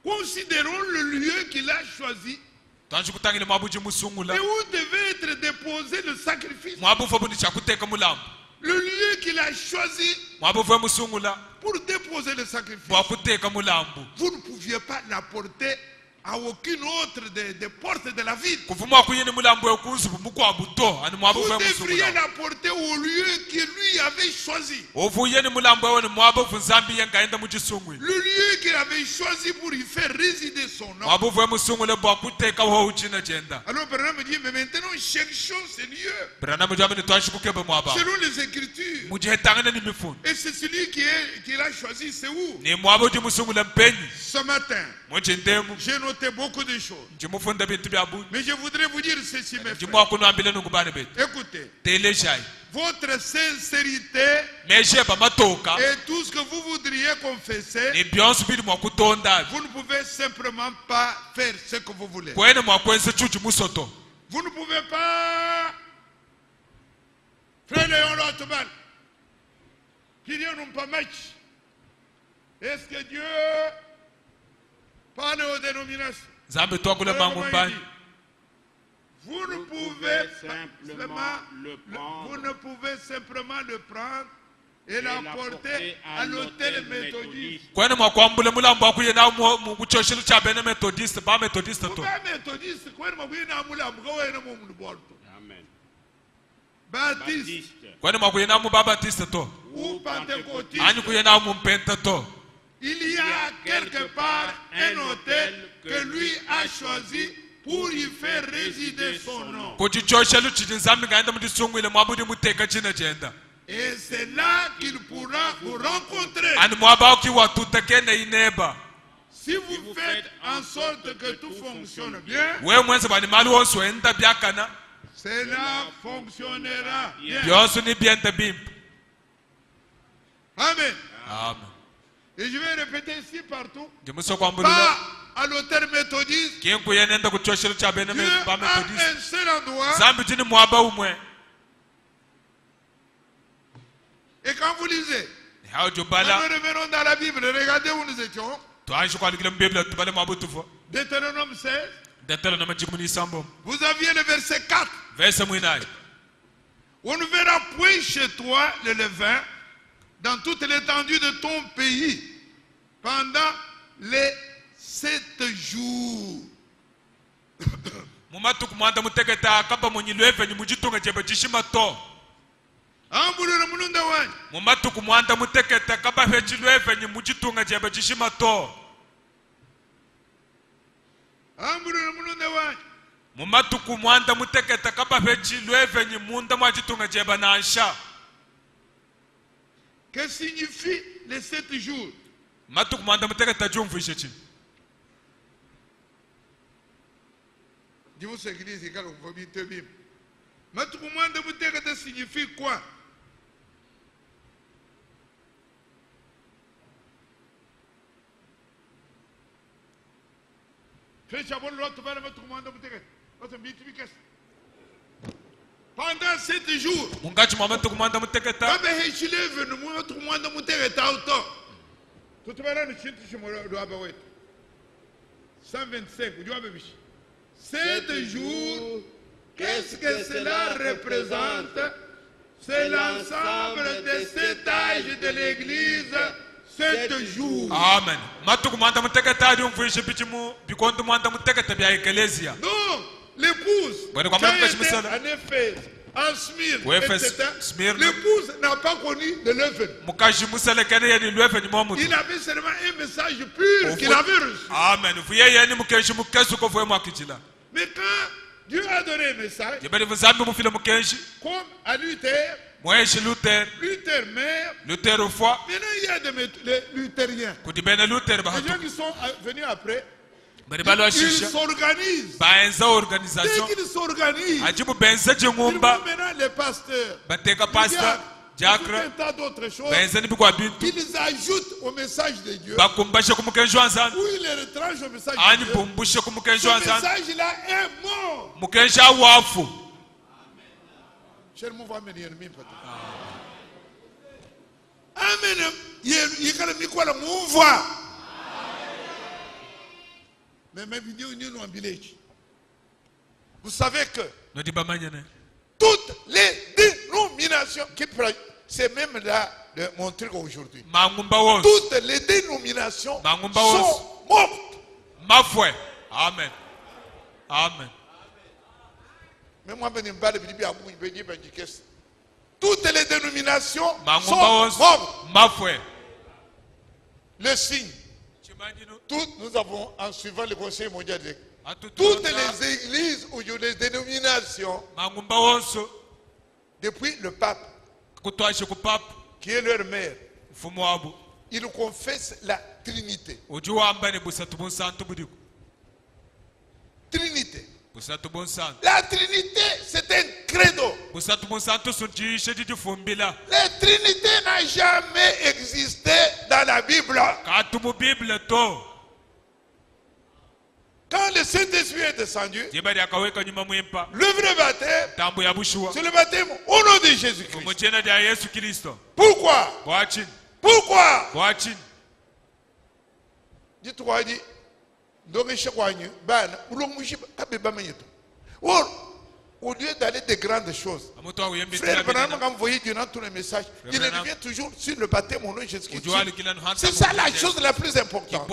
[SPEAKER 1] Considérons le lieu qu'il a choisi et où devait être déposé le sacrifice. Le lieu qu'il a choisi pour déposer le sacrifice, vous ne pouviez pas l'apporter à aucune autre des portes de la ville. Vous devriez l'apporter au lieu que lui avait choisi. Le lieu qu'il avait choisi pour y faire résider son nom. Alors Branham dit, mais maintenant cherchons ces lieux selon les Écritures. Et c'est celui qu'il a choisi, c'est où? Ce matin, j'ai noté noté beaucoup de choses.
[SPEAKER 2] njimufunda bintu bya buntu
[SPEAKER 1] Mais je voudrais vous dire ceci, mes frères.
[SPEAKER 2] njimwakunwambile nungubani betu
[SPEAKER 1] Écoutez,
[SPEAKER 2] telejai
[SPEAKER 1] votre sincérité
[SPEAKER 2] meshe bamatoka
[SPEAKER 1] et tout ce que vous voudriez confesser,
[SPEAKER 2] ni byonso bili mwakutonda
[SPEAKER 1] vous ne pouvez simplement pas faire ce que vous voulez.
[SPEAKER 2] kwene mwakwense chuchi musoto
[SPEAKER 1] Vous ne pouvez pas. Frère Léon Lotman, qui Dieu n'ont pas match. Est-ce que Dieu parle aux dénominations?
[SPEAKER 2] zambe twakula
[SPEAKER 1] Voilà
[SPEAKER 2] mangu
[SPEAKER 1] comment il
[SPEAKER 2] mbani
[SPEAKER 1] dit. Vous ne pouvez simplement le prendre et l'apporter à l'hôtel méthodiste.
[SPEAKER 2] kwene mwakwambula mulambo akuye na mukuchoshelo cha bene methodist ba methodist to
[SPEAKER 1] Pourquoi méthodiste? Kwani mwakuye na mulambo kwa na mundu bolto.
[SPEAKER 3] Amen.
[SPEAKER 1] Baptiste
[SPEAKER 2] kwene mwakuye na mu baptiste to
[SPEAKER 1] ou pentecôtiste.
[SPEAKER 2] anyi kuye na mu mpenta to
[SPEAKER 1] Il y a quelque part un hôtel que lui a choisi pour y faire résider son nom.
[SPEAKER 2] kuchichoshelo chiti nzambi ngaenda mutisungwile mwabudi muteka china jenda
[SPEAKER 1] Et c'est là qu'il pourra vous rencontrer.
[SPEAKER 2] ani mwaba ukiwa tutekene ineba
[SPEAKER 1] Si vous faites en sorte que tout fonctionne bien,
[SPEAKER 2] we mwense bani mali wonso enda byakana
[SPEAKER 1] cela fonctionnera bien.
[SPEAKER 2] byonso ni byente bimpi
[SPEAKER 1] Amen.
[SPEAKER 2] amen
[SPEAKER 1] Et je vais répéter ici partout.
[SPEAKER 2] ndimuso kwambulula
[SPEAKER 1] Pas à l'hôtel méthodiste.
[SPEAKER 2] kinkuye nenda kuchoshelo cha bene
[SPEAKER 1] Dieu
[SPEAKER 2] ba
[SPEAKER 1] a
[SPEAKER 2] methodist
[SPEAKER 1] un seul endroit.
[SPEAKER 2] zambi tini mwaba umwe
[SPEAKER 1] Et quand vous lisez,
[SPEAKER 2] hao
[SPEAKER 1] quand
[SPEAKER 2] jubala
[SPEAKER 1] nous revenons dans la Bible, regardez où nous étions.
[SPEAKER 2] twanshi kwalikile mbiblia tubale mwabutufo
[SPEAKER 1] Deutéronome 16.
[SPEAKER 2] detelo na majibu ni sambo
[SPEAKER 1] Vous aviez le verset 4.
[SPEAKER 2] verse mwinaji
[SPEAKER 1] On ne verra point chez toi le levain dans toute l'étendue de ton pays pendant les 7 jours.
[SPEAKER 2] mumatuku mwanda muteketa akaba munyilweve ni mujitunga jebe jishima to
[SPEAKER 1] Ambulula mulunda wanyu.
[SPEAKER 2] mumatuku mwanda muteketa kaba hechilweve ni mujitunga jebe jishima to
[SPEAKER 1] Ambulula mulunda wanyu.
[SPEAKER 2] mumatuku mwanda muteketa kaba hechilweve ni munda mwajitunga jebe nansha
[SPEAKER 1] Que signifie les 7 jours?
[SPEAKER 2] matuku mwanda muteketa jumvu ishechi
[SPEAKER 1] Dis-vous ce qu'il dit, c'est quand vous voyez te bim. Matukumanda mutekata signifie quoi? Pendant 7 jours.
[SPEAKER 2] mungachi mwamatuku mwanda muteketa
[SPEAKER 1] Kabe hechileve no matukumanda mutekata auto. Tutubara no chintu chimoro do abawetu. 125 ujua bebishi. 7 jours, qu'est-ce que cela représente? C'est l'ensemble des 7 âges de l'église, 7 jours.
[SPEAKER 2] amen matuku mwanda muteketa jumvu ishe bichimu bikondu mwanda muteketa bya ekelesia
[SPEAKER 1] Donc, l'épouse
[SPEAKER 2] Bueno,
[SPEAKER 1] qui
[SPEAKER 2] comment
[SPEAKER 1] a
[SPEAKER 2] est-ce
[SPEAKER 1] été
[SPEAKER 2] que c'est ça?
[SPEAKER 1] en Éphèse, en Smyrne,
[SPEAKER 2] Oui, Éphèse,
[SPEAKER 1] etc.,
[SPEAKER 2] Smyrne.
[SPEAKER 1] l'épouse n'a pas connu de levain.
[SPEAKER 2] mukaji muselekene yeni lweve ni mwamutu
[SPEAKER 1] Il avait seulement un message pur
[SPEAKER 2] Au
[SPEAKER 1] qu'il
[SPEAKER 2] fond-
[SPEAKER 1] avait reçu.
[SPEAKER 2] amen vuye yeni mukenshi mukesu ko vuye mwakijila
[SPEAKER 1] Mais quand Dieu a donné un message,
[SPEAKER 2] yebeni vuzambi mufile mukenshi
[SPEAKER 1] comme à Luther,
[SPEAKER 2] mweshi Luther
[SPEAKER 1] Luther mère,
[SPEAKER 2] Luther ufwa
[SPEAKER 1] maintenant il y a des luthériens.
[SPEAKER 2] kuti bene Luther
[SPEAKER 1] Les gens
[SPEAKER 2] bahatu
[SPEAKER 1] qui sont venus après,
[SPEAKER 2] bani balo
[SPEAKER 1] ils
[SPEAKER 2] shisha
[SPEAKER 1] s'organisent.
[SPEAKER 2] baenza organisation
[SPEAKER 1] Dès qu'ils s'organisent,
[SPEAKER 2] ajibu benza
[SPEAKER 1] ils
[SPEAKER 2] jingumba
[SPEAKER 1] vont maintenant les pasteurs,
[SPEAKER 2] bateka
[SPEAKER 1] les
[SPEAKER 2] pastor
[SPEAKER 1] diacres, tout
[SPEAKER 2] jakra
[SPEAKER 1] un tas d'autres choses.
[SPEAKER 2] benza ni bikwa bintu
[SPEAKER 1] Ils ajoutent au message de Dieu,
[SPEAKER 2] bakumbashe kumukenshi wanzana
[SPEAKER 1] ou ils les retranchent au message de
[SPEAKER 2] ani
[SPEAKER 1] Dieu.
[SPEAKER 2] bumbushe kumukenshi
[SPEAKER 1] Ce
[SPEAKER 2] wanzana
[SPEAKER 1] message-là est mort.
[SPEAKER 2] mukenshi awafu
[SPEAKER 1] Cher mouvement ennemi peut-être. Amen. Il y a le micro là, mouvoir. Mais même nous en village. Vous savez que
[SPEAKER 2] nodi bamanyene
[SPEAKER 1] toutes les dénominations qui c'est même là de mon truc aujourd'hui.
[SPEAKER 2] mangumba wose
[SPEAKER 1] Toutes les dénominations
[SPEAKER 2] Mangumba
[SPEAKER 1] sont mortes.
[SPEAKER 2] mafwe amen amen
[SPEAKER 1] Mais moi, je ne parle pas de toutes les dénominations
[SPEAKER 2] mangumba
[SPEAKER 1] sont
[SPEAKER 2] wose
[SPEAKER 1] mortes.
[SPEAKER 2] mafwe
[SPEAKER 1] Le signe.
[SPEAKER 2] chimanyino
[SPEAKER 1] Toutes, nous avons, en suivant le Conseil mondial, toutes
[SPEAKER 2] atututa
[SPEAKER 1] les églises ou les dénominations,
[SPEAKER 2] mangumba wonso
[SPEAKER 1] depuis le pape,
[SPEAKER 2] kutwashe ku papa
[SPEAKER 1] qui est leur maire,
[SPEAKER 2] mfumo wabo
[SPEAKER 1] ils confessent la Trinité.
[SPEAKER 2] ujuwamba ni busatu bunsantu budiku
[SPEAKER 1] La Trinité, c'est un credo. La Trinité n'a jamais existé dans la Bible. Quand le Saint-Esprit est descendu, le vrai baptême, c'est le baptême au nom de Jésus-Christ. Pourquoi? Pourquoi? Dites-moi, dit, au lieu d'aller de grandes choses, frère Branham, quand vous voyez durant tous les messages, il revient toujours sur le baptême au nom de Jésus-Christ. C'est ça la chose la plus importante.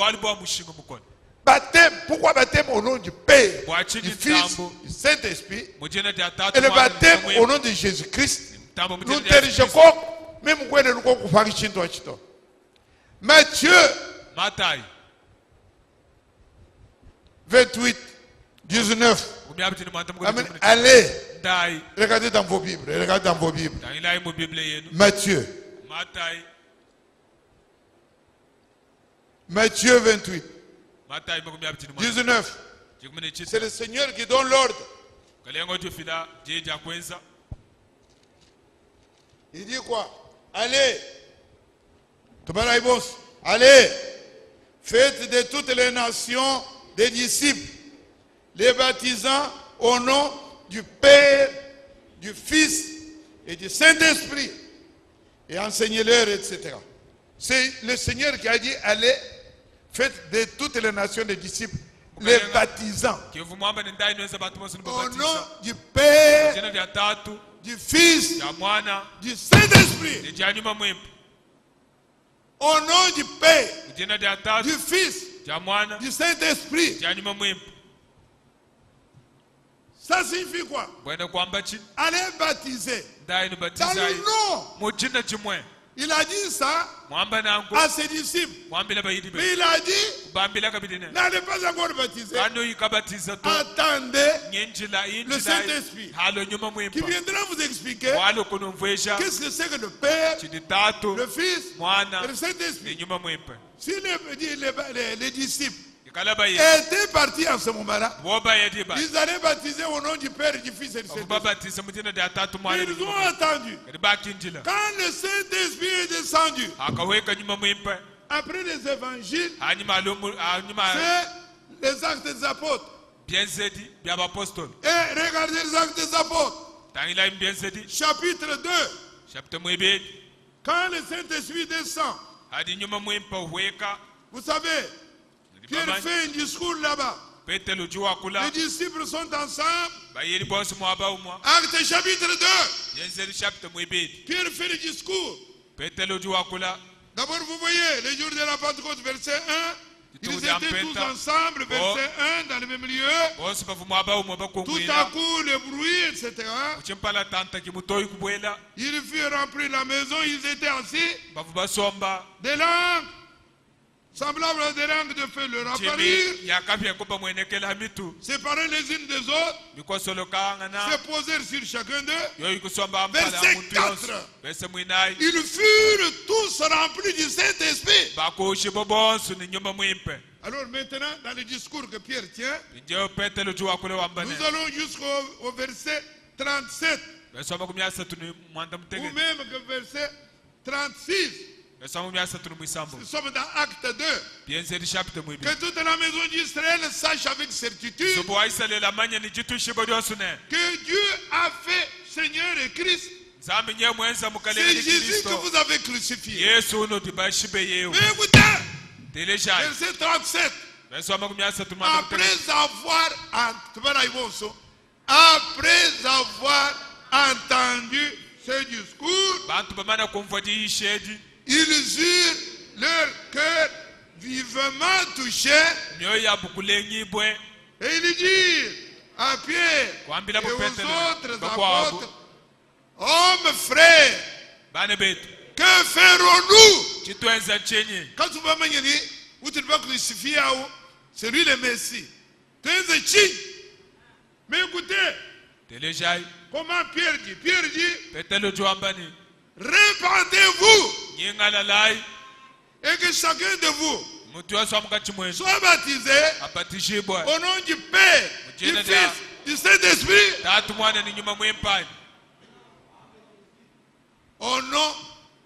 [SPEAKER 1] Baptême, pourquoi baptême au nom du Père, du Fils, du Saint-Esprit, et le baptême au nom de Jésus-Christ. Nous téléchéons, même quand nous avons fait Matthieu 28, 19. Amen. Allez, regardez dans vos Bibles. Regardez dans vos Bibles. Matthieu 28. 19. C'est le Seigneur qui donne l'ordre. Il dit quoi? Allez. Allez. Faites de toutes les nations des disciples, les baptisant au nom du Père, du Fils et du Saint-Esprit. Et enseignez-leur, etc. C'est le Seigneur qui a dit, allez. Faites de toutes les nations des disciples, les baptisants. Au nom du Père, du Fils, du Saint-Esprit. Au nom du Père, du Fils, du Saint-Esprit. Ça signifie quoi? Allez baptiser. Dans le nom. Il a dit ça à ses disciples. Mais il a dit, n'allez pas encore baptiser. Attendez le Saint-Esprit qui viendra vous expliquer qu'est-ce que c'est que le Père, le Fils et le Saint-Esprit. Si les disciples étaient partis en ce moment-là, ils allaient baptiser au nom du Père, du Fils et du Saint-Esprit. Mais ils ont attendu. Quand le Saint-Esprit est descendu, après les évangiles, c'est les actes des apôtres. Et regardez les actes des apôtres. Chapitre 2. Quand le Saint-Esprit descend, vous savez, Pierre fait un discours là-bas. Les disciples sont ensemble. Acte chapitre 2. Pierre fait le discours. D'abord, vous voyez, le jour de la Pentecôte, verset 1. Ils étaient tous ensemble, verset 1, dans le même lieu. Tout à coup, le bruit, etc. Ils furent remplis la maison, ils étaient assis. Des langues semblables à des langues de feu leur apparurent, séparés les unes des autres, se posèrent sur chacun d'eux. Verset 4. Ils furent tous remplis du Saint-Esprit. Alors maintenant, dans le discours que Pierre tient, nous allons jusqu'au verset 37. Ou même que verset 36. Nous sommes dans Acte 2. Que toute la maison d'Israël sache avec certitude que Dieu a fait Seigneur et Christ. C'est Jésus que vous avez crucifié. Mais écoutez, verset 37. Après avoir entendu ce discours, ils eurent leur cœur vivement touché. Et ils dirent à Pierre et aux autres apôtres, hommes frères, que ferons-nous? Quand tu vas m'engager, où tu vas crucifier, c'est lui le Messie. Mais écoutez, comment Pierre dit? Pierre dit, répandez-vous et que chacun de vous soit baptisé au nom du Père, du Fils du Saint-Esprit.
[SPEAKER 2] tatu mwana ni nyuma mwempani.
[SPEAKER 1] Au nom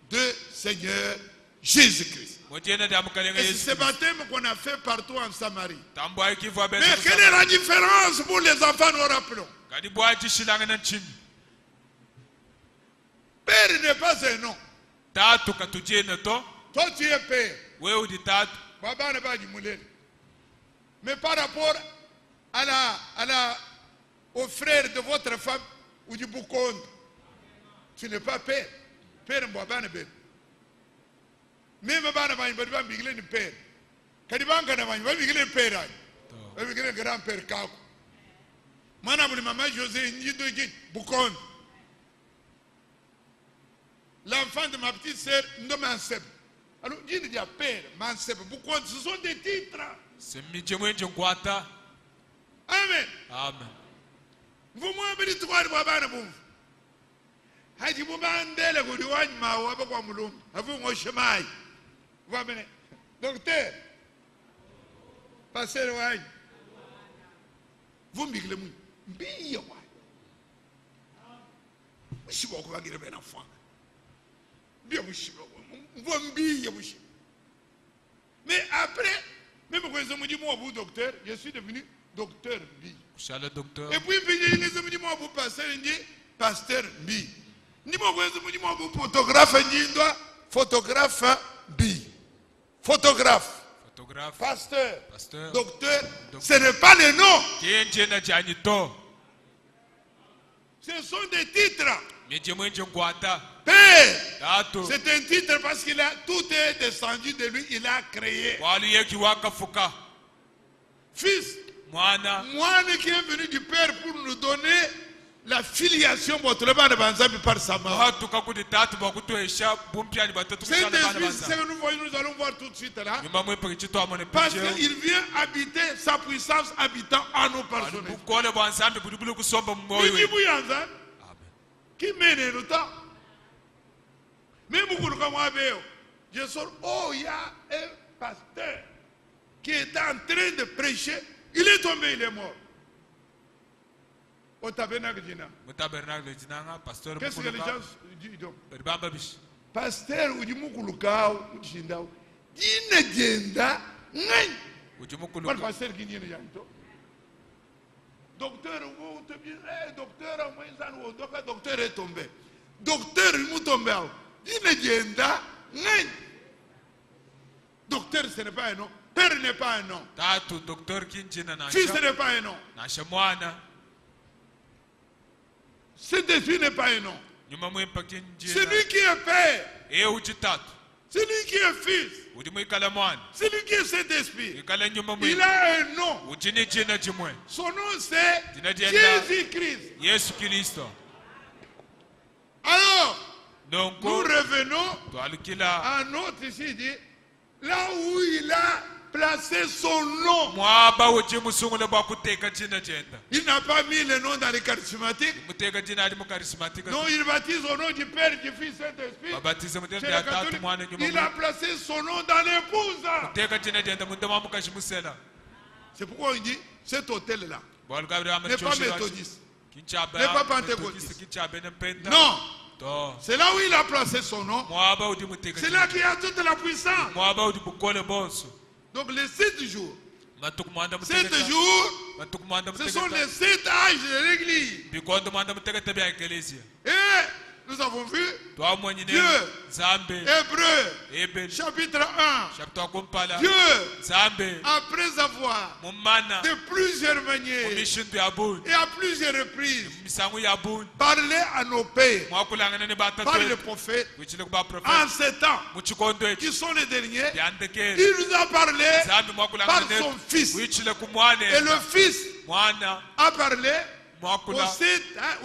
[SPEAKER 1] de Seigneur Jésus-Christ.
[SPEAKER 2] Mojena damu kalenga
[SPEAKER 1] Et c'est
[SPEAKER 2] Yesu.
[SPEAKER 1] ce baptême qu'on a fait partout en Samarie.
[SPEAKER 2] Tambwa ikivu abeza.
[SPEAKER 1] Mais quelle est la différence pour les enfants nous rappelons?
[SPEAKER 2] Kadi bwaji shilanga na chini.
[SPEAKER 1] Père n'est pas un nom.
[SPEAKER 2] Tatu katujene to.
[SPEAKER 1] Toi tu es père.
[SPEAKER 2] Wewe di tatu.
[SPEAKER 1] Baba n'est pas du moulin. Mais par rapport au frère de votre femme ou du boucon, tu n'es pas père. Père Mbaba n'est pas. Même Baba n'est pas un père. Kadibanga n'a pas un père. Un grand-père Kako. Manabuli maman José Ndido Boucon. L'enfant de ma petite sœur Ndomanseb. Alors, Dieu dit à père, Manseb, Boucon, ce sont des titres.
[SPEAKER 2] C'est Midjemwenje Ngwata.
[SPEAKER 1] Amen.
[SPEAKER 2] Amen.
[SPEAKER 1] Vous m'avez dit quoi de Babana Boum? Haji Boubandele, vous dites, ma ou avec Wamoulum, avez-vous mon chemin? Vous avez docteur, passez le wine. Vous m'ignorez, bien, je suis beaucoup à dire un enfant. Bien, mais après, même quand je me dis, moi, vous, docteur, je suis devenu docteur B.
[SPEAKER 2] Docteur.
[SPEAKER 1] Et puis, je me dis, moi, vous, pasteur, je dis, pasteur B. Ni moi, je me dis, moi, vous, photographe, je dis, photographe B. Photographe.
[SPEAKER 2] Photographe.
[SPEAKER 1] Pasteur.
[SPEAKER 2] Pasteur.
[SPEAKER 1] Docteur. Ce n'est pas le nom. Ce sont des titres. Père, c'est un titre parce qu'il a tout est descendu de lui, il a créé. Fils, moi qui est venu du Père pour nous donner la filiation par sa mort. Saint-Esprit, c'est ce que nous allons voir tout de suite là. Parce qu'il vient habiter sa puissance habitant en nos personnes. Qui mène le temps? Même beaucoup de moi, je sors, oh, il y a un pasteur qui est en train de prêcher. Il est tombé, il est mort. Au tabernacle d'Ina. Qu'est-ce que les gens disent donc? Pasteur, ou du Moukoulukao, ou du Shindao. Dina Djenda, Nan. Quel pasteur qui dit docteur, docteur est tombé. Docteur, il est tombé. Il est tombé. Docteur, ce n'est pas un nom. Père n'est pas un nom. Fils n'est pas un nom. Saint-Esprit n'est pas un nom. C'est lui qui est Père. C'est lui qui est Fils. C'est lui qui est Saint-Esprit. Il a un nom. Son nom c'est Jésus-Christ. Alors, nous revenons à notre ici, dit, là où il a placé son nom. Il n'a pas mis le nom dans les charismatiques. Non, il baptise au nom du Père, du Fils et du Saint-Esprit. Il a placé son nom dans l'épouse. C'est pourquoi il dit, cet hôtel-là n'est pas méthodiste, n'est pas pentecôtiste. Non. C'est là où il a placé son nom. C'est là qu'il y a toute la puissance. Donc les 7 jours. 7 jours, ce sont les 7 âges de l'église. Et nous avons vu Dieu, Hébreu, chapitre 1. Dieu, après avoir de plusieurs manières et à plusieurs reprises parlé à nos pères par les prophètes en ces temps qui sont les derniers, il nous a parlé par son Fils. Et le Fils a parlé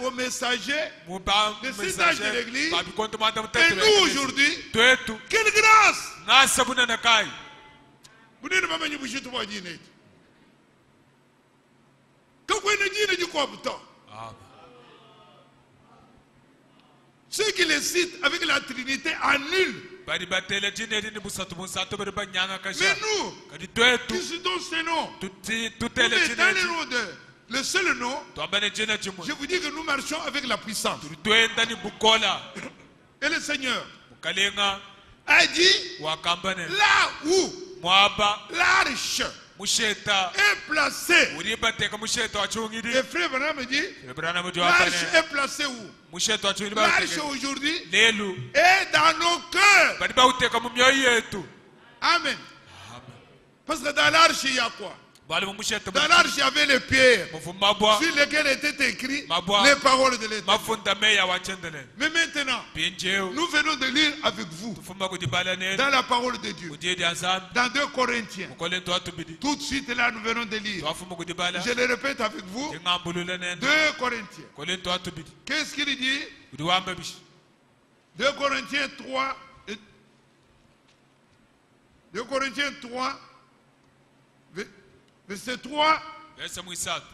[SPEAKER 1] au messager de cet âge de l'église. Et nous aujourd'hui, quelle grâce! Vous n'êtes pas venu bouger tout le monde. Quand vous êtes du corps, ceux qui les citent avec la Trinité annulent. Mais nous, qui citons ces noms, dans les noms le seul nom,
[SPEAKER 2] twambane jina
[SPEAKER 1] je
[SPEAKER 2] chimwe
[SPEAKER 1] vous dis que nous marchons avec la puissance.
[SPEAKER 2] twenda ni bukola
[SPEAKER 1] Et le Seigneur
[SPEAKER 2] mukalenga
[SPEAKER 1] a dit,
[SPEAKER 2] wakambane
[SPEAKER 1] là où
[SPEAKER 2] mwaba
[SPEAKER 1] l'arche
[SPEAKER 2] musheta
[SPEAKER 1] est placée.
[SPEAKER 2] ulibateka musheta wachungidi
[SPEAKER 1] Et frère Branham me dit,
[SPEAKER 2] Brana
[SPEAKER 1] l'arche
[SPEAKER 2] mujwapane
[SPEAKER 1] est placée où?
[SPEAKER 2] musheta wachungidi
[SPEAKER 1] L'arche
[SPEAKER 2] bateka
[SPEAKER 1] aujourd'hui
[SPEAKER 2] lelu
[SPEAKER 1] est dans nos cœurs.
[SPEAKER 2] bali bauteka mu myoyo yetu.
[SPEAKER 1] Amen. Parce que dans l'arche, il y a quoi?
[SPEAKER 2] Bali mu musheta
[SPEAKER 1] Dans l'arche, il y avait les pierres
[SPEAKER 2] mufumabwa
[SPEAKER 1] sur lesquelles étaient écrites
[SPEAKER 2] Mabwa.
[SPEAKER 1] les paroles de l'Éternel.
[SPEAKER 2] mafunda meya wachendele
[SPEAKER 1] Mais maintenant,
[SPEAKER 2] pinjeu
[SPEAKER 1] nous venons de lire avec vous
[SPEAKER 2] tufuma kudibala nene
[SPEAKER 1] dans la parole de Dieu,
[SPEAKER 2] ujedi anzambi
[SPEAKER 1] dans 2 Corinthiens.
[SPEAKER 2] mukolento atubidi
[SPEAKER 1] Tout de suite là, nous venons de lire.
[SPEAKER 2] twafuma kudibala
[SPEAKER 1] Je le répète avec vous,
[SPEAKER 2] ngambulule nene
[SPEAKER 1] 2 Corinthiens.
[SPEAKER 2] kolento atubidi
[SPEAKER 1] Qu'est-ce qu'il dit?
[SPEAKER 2] udiwamba bishi
[SPEAKER 1] 2 Corinthiens 3. 2 Corinthiens 3, verset 3.
[SPEAKER 2] verse mwisatu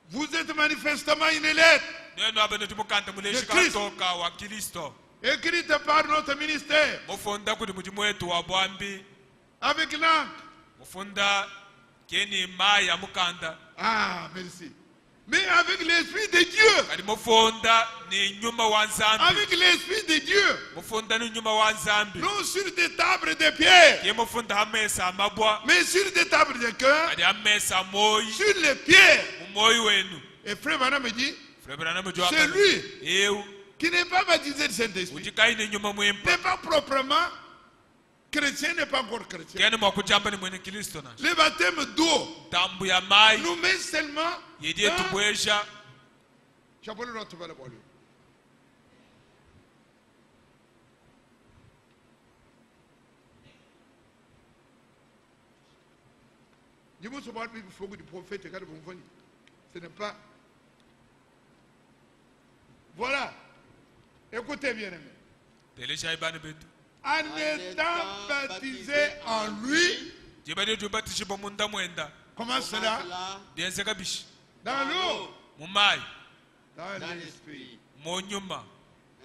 [SPEAKER 1] Vous êtes manifestement une lettre
[SPEAKER 2] neno abene timukanta muleshi
[SPEAKER 1] Kristo.
[SPEAKER 2] katoka wa Kristo
[SPEAKER 1] écrite par notre ministère
[SPEAKER 2] mufunda kuti mujimu wetu wa bwambi
[SPEAKER 1] avec l'encre.
[SPEAKER 2] mufunda keni maya mukanda
[SPEAKER 1] Ah, merci. Mais avec l'Esprit de Dieu.
[SPEAKER 2] kali mufunda ni nyuma wa nzambi
[SPEAKER 1] Avec l'Esprit de Dieu.
[SPEAKER 2] mufunda ni nyuma wa nzambi
[SPEAKER 1] Non sur des tables de pierre,
[SPEAKER 2] ye mufunda hamesa amabwa
[SPEAKER 1] mais sur des tables de cœur,
[SPEAKER 2] kali hamesa moyi
[SPEAKER 1] sur les pierres.
[SPEAKER 2] mumoyi wenu.
[SPEAKER 1] Et frère Branham me dit,
[SPEAKER 2] Frère
[SPEAKER 1] c'est lui
[SPEAKER 2] eu
[SPEAKER 1] qui n'est pas baptisé de Saint-Esprit,
[SPEAKER 2] ujikaine nyuma mwimpa
[SPEAKER 1] n'est pas proprement chrétien, n'est pas encore chrétien.
[SPEAKER 2] kene mwakujamba ni mwene Kristo na
[SPEAKER 1] Le baptême d'eau
[SPEAKER 2] tambu ya mai
[SPEAKER 1] nous met seulement
[SPEAKER 2] yediye
[SPEAKER 1] dans...
[SPEAKER 2] tubwesha
[SPEAKER 1] Chapeau notre valeur pour lui. Dis-moi ce qu'il faut que du prophète et ce n'est pas. Voilà. Écoutez bien, aimé.
[SPEAKER 2] telesha ibani betu
[SPEAKER 1] En étant baptisé en lui,
[SPEAKER 2] jibani tubatishi bomunda mwenda
[SPEAKER 1] comment cela?
[SPEAKER 2] dienze kabishi
[SPEAKER 1] Dans l'eau,
[SPEAKER 2] mumai
[SPEAKER 1] dans l'esprit.
[SPEAKER 2] monyuma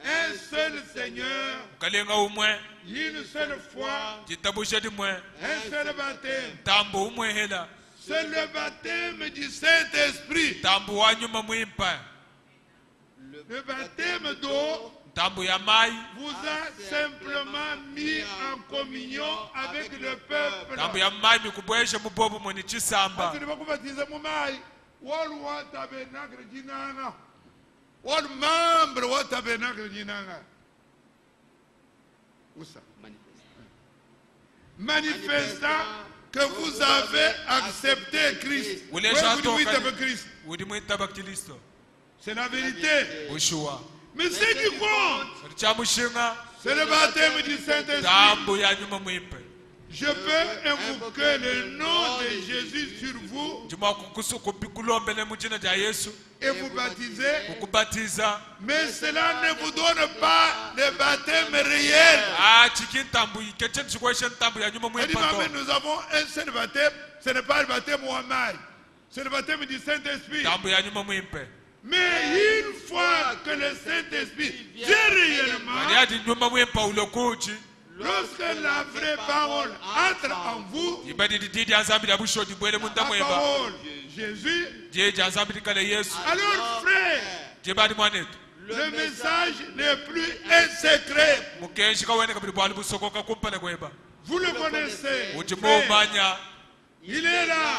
[SPEAKER 1] Un seul Seigneur,
[SPEAKER 2] kalenga umwe
[SPEAKER 1] une seule foi,
[SPEAKER 2] jitabusha dimwe
[SPEAKER 1] un seul baptême.
[SPEAKER 2] tambu umwe hela
[SPEAKER 1] C'est le baptême du Saint-Esprit.
[SPEAKER 2] tambu wa nyuma mwimpa
[SPEAKER 1] Le baptême d'eau
[SPEAKER 2] tambu ya mai
[SPEAKER 1] vous a simplement mis en communion avec le peuple.
[SPEAKER 2] tambu ya mai mikubwesha mubobo mwene chisamba
[SPEAKER 1] Parce que vous baptisez mon maï. Wall wa tabernacle jinanga. Wall membre wa tabernacle jinanga. Où ça? Manifestant que vous avez accepté Christ.
[SPEAKER 2] Vous
[SPEAKER 1] Oui,
[SPEAKER 2] les gens
[SPEAKER 1] vous dites
[SPEAKER 2] toquent.
[SPEAKER 1] avec Christ.
[SPEAKER 2] udi mwitaba Kristo
[SPEAKER 1] C'est la vérité.
[SPEAKER 2] ushua
[SPEAKER 1] Mais ce qui compte,
[SPEAKER 2] chamushinga
[SPEAKER 1] c'est le baptême du Saint-Esprit.
[SPEAKER 2] tambu ya nyuma mwimpe
[SPEAKER 1] Je peux invoquer le nom de Jésus sur vous
[SPEAKER 2] juma kulombele mujina ja Yesu
[SPEAKER 1] et vous baptiser,
[SPEAKER 2] kukubatiza
[SPEAKER 1] mais cela ne vous donne pas le baptême réel.
[SPEAKER 2] chiki tambu ikeche chikweshe tambu ya nyuma
[SPEAKER 1] Elle dit,
[SPEAKER 2] mwimpa
[SPEAKER 1] mais nous avons un seul baptême, ce n'est pas le baptème Mohamed, c'est le baptême du Saint-Esprit.
[SPEAKER 2] tambu ya nyuma mwimpe
[SPEAKER 1] Mais une fois que le Saint-Esprit vient réellement,
[SPEAKER 2] yadi nyuma mwimpa ulokuji
[SPEAKER 1] lorsque la vraie parole entre en vous,
[SPEAKER 2] ibadi didi anzambi ya busho dibwele munda
[SPEAKER 1] la
[SPEAKER 2] mweba
[SPEAKER 1] parole Jésus,
[SPEAKER 2] je janzambi kale Yesu
[SPEAKER 1] alors frère,
[SPEAKER 2] je badi mwanetu
[SPEAKER 1] le message n'est plus un secret.
[SPEAKER 2] mukenshi kawene kabili bwali busokoka kumpale kweba
[SPEAKER 1] Vous le connaissez.
[SPEAKER 2] ujimo
[SPEAKER 1] Frère,
[SPEAKER 2] manya
[SPEAKER 1] il est là,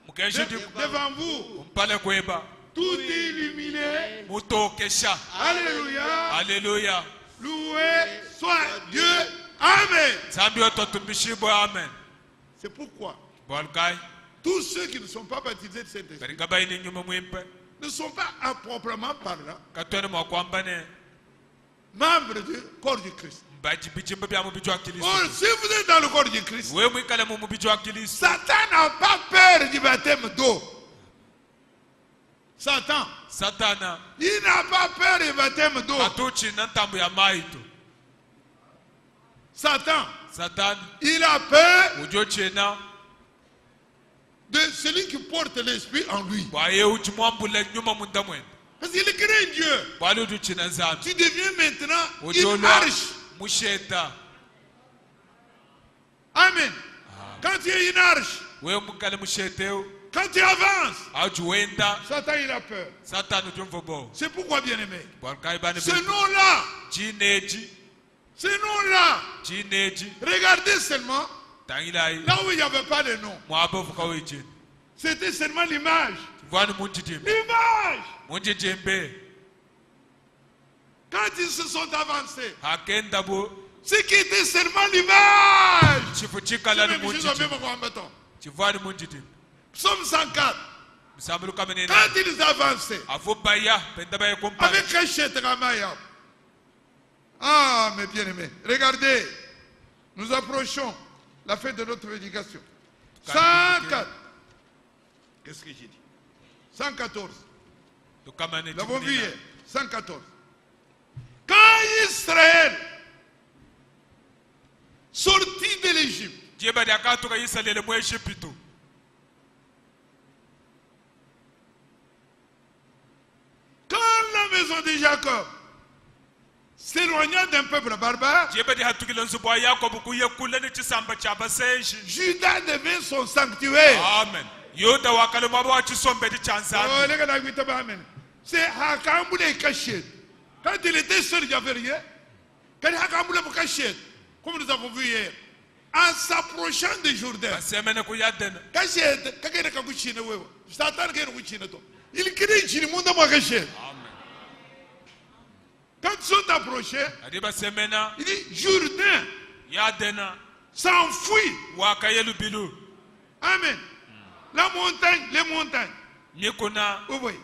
[SPEAKER 2] mukenshi
[SPEAKER 1] devant vous,
[SPEAKER 2] kumpale kweba
[SPEAKER 1] tout illuminé.
[SPEAKER 2] mutokesha
[SPEAKER 1] Alléluia.
[SPEAKER 2] haleluya
[SPEAKER 1] Loué soit Dieu. Amen.
[SPEAKER 2] zambi wetu atumbishibwe amen
[SPEAKER 1] C'est pourquoi
[SPEAKER 2] bwalkai
[SPEAKER 1] tous ceux qui ne sont pas baptisés de Saint-Esprit
[SPEAKER 2] karinga baini nyuma mwimpe
[SPEAKER 1] ne sont pas à proprement parlant
[SPEAKER 2] katwene mwakwambane
[SPEAKER 1] membres du corps du Christ.
[SPEAKER 2] mbaji bichimba bya mubijwa Kristo
[SPEAKER 1] Or, si vous êtes dans le corps du Christ,
[SPEAKER 2] we mwikale mu mubijwa Kristo
[SPEAKER 1] Satan n'a pas peur du baptême d'eau. Satan,
[SPEAKER 2] satana
[SPEAKER 1] il n'a pas peur du baptême d'eau.
[SPEAKER 2] atuchi na ntambu ya maitu
[SPEAKER 1] Satan,
[SPEAKER 2] satani
[SPEAKER 1] il a peur
[SPEAKER 2] ujochena
[SPEAKER 1] de celui qui porte l'esprit en lui.
[SPEAKER 2] bwaye uchimwambule nyuma munda mwene
[SPEAKER 1] Parce qu'il craint Dieu.
[SPEAKER 2] bwali ujuchina nzambi
[SPEAKER 1] Tu deviens maintenant une
[SPEAKER 2] ujolwa
[SPEAKER 1] arche.
[SPEAKER 2] musheta
[SPEAKER 1] Amen. Quand tu es une arche,
[SPEAKER 2] we mukale musheteu
[SPEAKER 1] Quand tu avances,
[SPEAKER 2] ajuenda
[SPEAKER 1] Satan il a peur.
[SPEAKER 2] satani tumvobo
[SPEAKER 1] C'est pourquoi, bien-aimé,
[SPEAKER 2] bwankaibane
[SPEAKER 1] ce nom-là,
[SPEAKER 2] chineji
[SPEAKER 1] ce nom-là,
[SPEAKER 2] chineji
[SPEAKER 1] regardez seulement
[SPEAKER 2] tangilai
[SPEAKER 1] là où il n'y avait pas de nom.
[SPEAKER 2] mwabovu kawichin
[SPEAKER 1] C'était seulement l'image.
[SPEAKER 2] vanu munjijimbe
[SPEAKER 1] L'image.
[SPEAKER 2] munjijimbe
[SPEAKER 1] Quand ils se sont avancés,
[SPEAKER 2] hakenda bu
[SPEAKER 1] ce qui était seulement l'image.
[SPEAKER 2] chifu
[SPEAKER 1] C'est
[SPEAKER 2] chikala ni
[SPEAKER 1] même chose au
[SPEAKER 2] munjijimbe
[SPEAKER 1] même combattant.
[SPEAKER 2] chivani munjijimbe
[SPEAKER 1] Psaume 104.
[SPEAKER 2] msamulu kamenena
[SPEAKER 1] Quand ils avançaient,
[SPEAKER 2] avubaya pendabaye kumpa
[SPEAKER 1] avec cachette Ramaya. Ah, mes bien-aimés, regardez, nous approchons la fin de notre prédication. 104. Qu'est-ce que j'ai dit? 114.
[SPEAKER 2] tukamane
[SPEAKER 1] Nous l'avons vu
[SPEAKER 2] chimunina
[SPEAKER 1] hier. 114. Quand Israël sortit de l'Égypte,
[SPEAKER 2] jebadi akatuka yisalele mu Egypto
[SPEAKER 1] quand la maison de Jacob s'éloigna d'un peuple barbare,
[SPEAKER 2] jebadi hatukile nzubo yakobo kuye kule ni chisamba cha basenji
[SPEAKER 1] Judas devint son sanctuaire.
[SPEAKER 2] amen yuda wakale mwabo wa chisombe di
[SPEAKER 1] Oh,
[SPEAKER 2] chanzambi
[SPEAKER 1] les gars, oui, tabac, amen. C'est Hakamboulé caché. Quand il était seul, il n'y avait rien. Quand Hakamboulé caché, comme nous avons vu hier, en s'approchant de Jourdain,
[SPEAKER 2] basemene kuyadena
[SPEAKER 1] caché, kakere kakuchine wewe. Satan kere kuchine to. Il crie chine monde moi caché.
[SPEAKER 2] amen
[SPEAKER 1] Quand ils sont approchés,
[SPEAKER 2] adi basemena
[SPEAKER 1] il dit Jourdain
[SPEAKER 2] yadena
[SPEAKER 1] s'enfuit.
[SPEAKER 2] wakayelu bilu
[SPEAKER 1] Amen. La montagne, les montagnes.
[SPEAKER 2] mikuna
[SPEAKER 1] Vous voyez.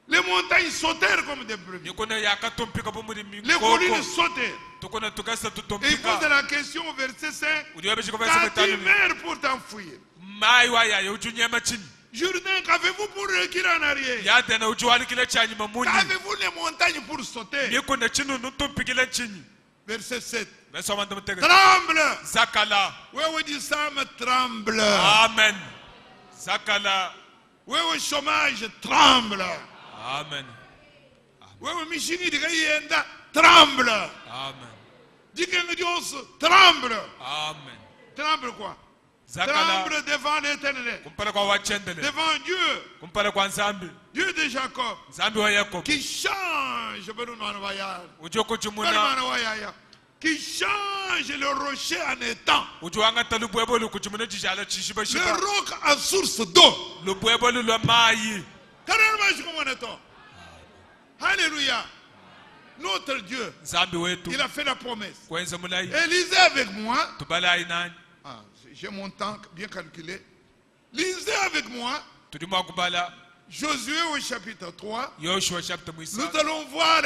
[SPEAKER 1] Les montagnes sautèrent comme des brebis.
[SPEAKER 2] mikuna yakatumpika pomuri
[SPEAKER 1] Les collines
[SPEAKER 2] mikoko
[SPEAKER 1] sautèrent.
[SPEAKER 2] tukuna tukasa
[SPEAKER 1] Et il pose
[SPEAKER 2] tutumpika
[SPEAKER 1] la question au verset 5.
[SPEAKER 2] udiwe bishiko
[SPEAKER 1] Quand tu
[SPEAKER 2] basemeta
[SPEAKER 1] meurs pour t'enfuir,
[SPEAKER 2] mai waya ujunyema chini
[SPEAKER 1] Jourdain, qu'avez-vous pour reculer en arrière?
[SPEAKER 2] yadena ujuwalikile chanyuma munyi
[SPEAKER 1] Qu'avez-vous les montagnes pour sauter?
[SPEAKER 2] mikuna chinu nutumpikile chini
[SPEAKER 1] Verset 7.
[SPEAKER 2] besomanda mutege
[SPEAKER 1] Tremble!
[SPEAKER 2] zakala
[SPEAKER 1] Wewe dit ça, me tremble.
[SPEAKER 2] amen zakala
[SPEAKER 1] Wewe chômage, tremble.
[SPEAKER 2] amen
[SPEAKER 1] Wewe mishini diga yenda, tremble.
[SPEAKER 2] amen
[SPEAKER 1] Diga Dios, tremble.
[SPEAKER 2] amen
[SPEAKER 1] Tremble quoi?
[SPEAKER 2] zakala
[SPEAKER 1] Tremble devant l'Éternel.
[SPEAKER 2] kumpala kwa wachendele
[SPEAKER 1] Devant Dieu,
[SPEAKER 2] kumpala kwa nzambi
[SPEAKER 1] Dieu de Jacob,
[SPEAKER 2] nzambi wa yakobo
[SPEAKER 1] qui change, qui change le rocher en étang,
[SPEAKER 2] ujuwangata lubwebolu kuchumuna jijala chishiba
[SPEAKER 1] le
[SPEAKER 2] shiba
[SPEAKER 1] roc en source d'eau.
[SPEAKER 2] lubwebolu lwa mayi
[SPEAKER 1] Alléluia. Notre Dieu,
[SPEAKER 2] nzambi wetu
[SPEAKER 1] il a fait la promesse.
[SPEAKER 2] kwenza mulayi
[SPEAKER 1] Et lisez avec moi.
[SPEAKER 2] tubalayi nani
[SPEAKER 1] Ah, j'ai mon temps bien calculé. Lisez avec moi
[SPEAKER 2] tulimo akubala
[SPEAKER 1] Josué au chapitre 3.
[SPEAKER 2] yoshua chapter
[SPEAKER 1] Nous
[SPEAKER 2] mwisa
[SPEAKER 1] allons voir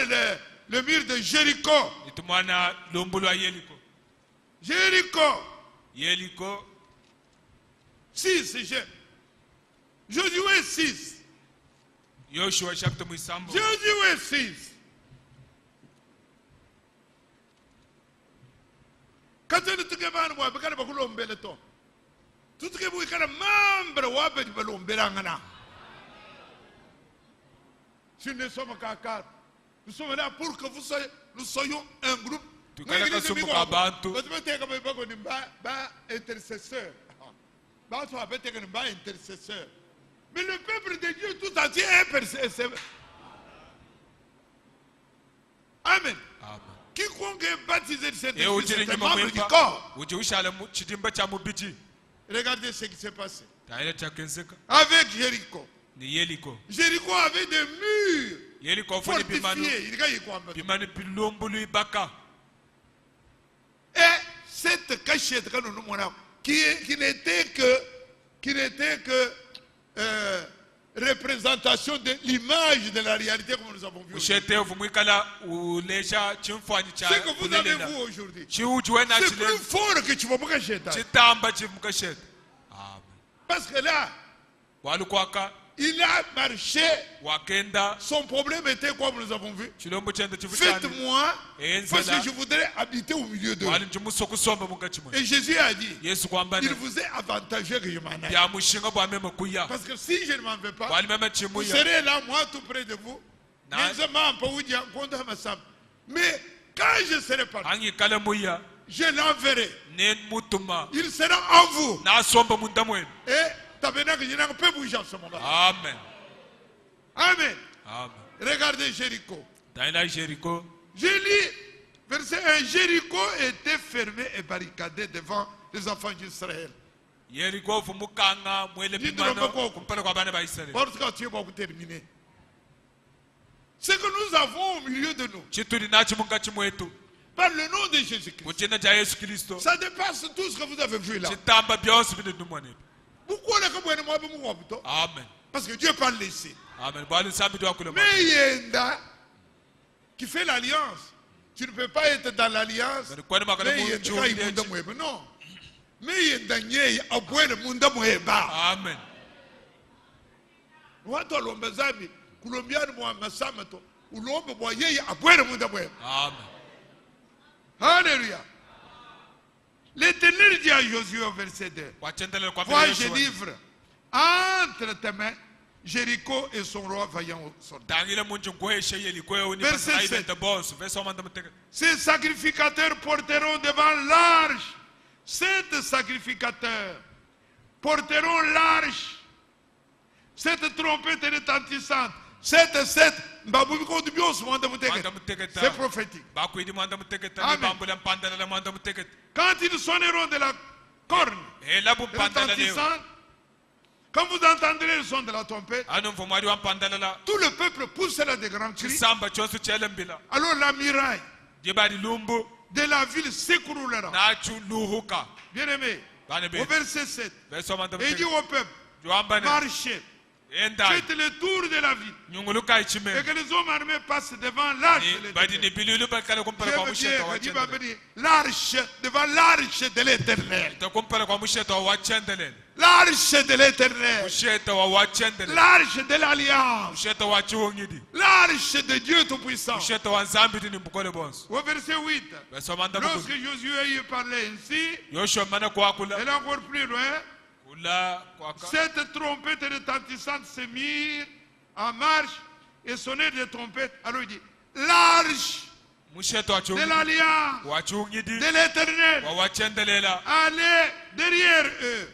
[SPEAKER 1] le mur de Jéricho.
[SPEAKER 2] itumwana lumbu lwa yeliko
[SPEAKER 1] Jéricho 6. Josué 6.
[SPEAKER 2] yoshua chapter mwisambo
[SPEAKER 1] Josué 6. Quand tu te vas voir, tu vas voir to. Tu te vas voir membre wa be balombelangana. Si nous sommes qu'à 4, nous sommes là pour que nous soyons un groupe. Intercesseur. Intercesseur. Mais le peuple de Dieu tout entier est intercesseur. Amen. Quiconque est baptisé de cet esprit, c'est un membre du corps. Regardez ce qui s'est passé avec Jéricho. Jéricho avait des murs fortifiés. Et cette cachette que nous voyons, qui n'était que représentation de l'image de la réalité comme nous avons vu. Ce que vous avez vu aujourd'hui, c'est plus fort que tu vas me cacher. Parce que là, il a marché. Son problème était comme nous avons vu. Faites-moi, parce que je voudrais habiter au milieu d'eux. Et Jésus a dit, il vous est avantageux que je m'en aille. Parce que si je ne m'en vais pas, vous serez là, moi, tout près de vous. Mais quand je serai parti, je l'enverrai. Il sera en vous. Et tabernacle, je n'en peux bouger en ce moment.
[SPEAKER 2] Amen.
[SPEAKER 1] Amen.
[SPEAKER 2] Amen.
[SPEAKER 1] Regardez Jéricho.
[SPEAKER 2] Dans la Jéricho,
[SPEAKER 1] Je lis verset 1. Jéricho était fermé et barricadé devant les enfants d'Israël.
[SPEAKER 2] Jéricho fumukanga mwele bimano kumpele kwa bana ba Israël.
[SPEAKER 1] Parce que tu es pour terminer. Ce que nous avons au milieu de nous,
[SPEAKER 2] Chituli nachi mungachi mwetu.
[SPEAKER 1] par le nom de Jésus-Christ,
[SPEAKER 2] Mujina ja Yesu Kristo.
[SPEAKER 1] ça dépasse tout ce que vous avez vu là.
[SPEAKER 2] Chitamba byose bine numwane.
[SPEAKER 1] Pourquoi les gens moi beaucoup?
[SPEAKER 2] Amen.
[SPEAKER 1] Parce que Dieu parle ici.
[SPEAKER 2] Amen. Bali sambi do akule.
[SPEAKER 1] Mais Yenda qui fait l'alliance, tu ne peux pas être dans l'alliance. Mais Yenda non. Mais Yenda nyei abwele munda mweba.
[SPEAKER 2] Amen.
[SPEAKER 1] Watu walombezabi kulombiani mwa masamato ulombe mwa yeye abwele munda mweba.
[SPEAKER 2] Amen.
[SPEAKER 1] Alléluia. L'Éternel dit à Josué au verset 2. Vois, je livre entre tes mains Jéricho et son roi vaillant au soldat. Verset 7. Ces sacrificateurs porteront devant l'arche. 7 sacrificateurs porteront l'arche. 7 trompettes retentissante. 7. C'est prophétique. Amen. Quand ils sonneront de la corne retentissante, quand vous entendrez le son de la trompette, tout le peuple poussera des grands cris. Alors la muraille de la ville s'écroulera. Bien aimé, au verset 7, il dit au peuple, marchez, faites le tour de la ville, et que les hommes armés passent devant l'arche de l'Éternel. L'arche, devant l'arche de l'Éternel. L'arche de l'Éternel. L'arche de l'Alliance. L'arche de Dieu Tout-Puissant. Au verset 8. Lorsque Josué parlait ainsi, et là encore plus loin, 7 trompettes retentissantes se mirent en marche et sonnèrent des trompettes. Alors il dit, l'arche de l'Alliance de l'Éternel allez derrière eux.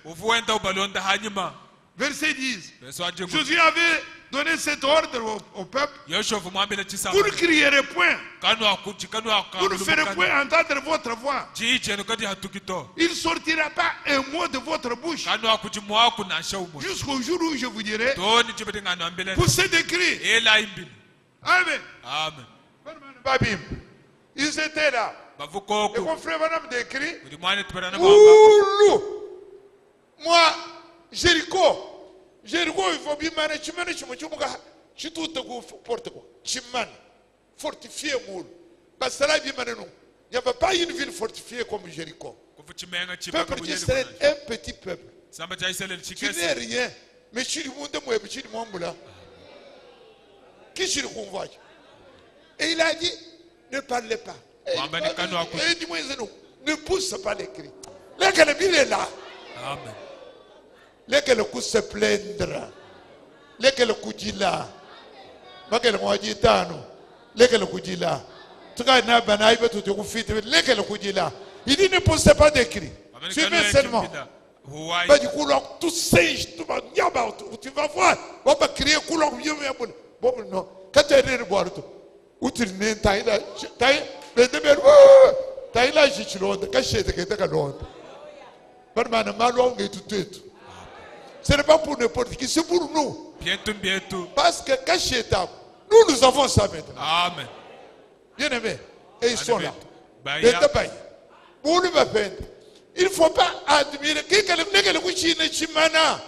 [SPEAKER 1] Verset 10. Josué avait donné cet ordre au peuple. Vous ne crierez point. Vous ne ferez point entendre votre voix. Il ne sortira pas un mot de votre bouche jusqu'au jour où je vous dirai poussez des cris. Amen. Amen. Ils étaient là. Et mon frère Vanam décrit, Oulou, moi, Jéricho, il faut bien maner, tu tout porte quoi, tu manes, fortifié moule. Parce que là, il n'y avait pas une ville fortifiée comme Jéricho. Le peuple d'Israël est un petit peuple. Tu n'es rien, mais tu es là. Qui tu le convoites? Et il a dit, ne parlez pas. Et dis-moi, ne pousse pas les cris. Lesquels il est là.
[SPEAKER 2] Amen.
[SPEAKER 1] Lesquels coups se plaindre. Lesquels coups dit là. Lesquels coups dit là. Lesquels coups dit là. Lesquels coups dit là. Il dit ne pousse pas des cris. Suivez seulement. Du coup, tout singe, tu vas voir. On va crier. Non. Quand tu es boire tout. Où tu n'es pas là, je suis là, ce n'est pas pour n'importe qui, c'est pour nous. Parce que nous avons ça maintenant.
[SPEAKER 2] Amen.
[SPEAKER 1] Bien aimé, et ils sont là. Il ne faut pas admirer. Lesquels kuchina chimana.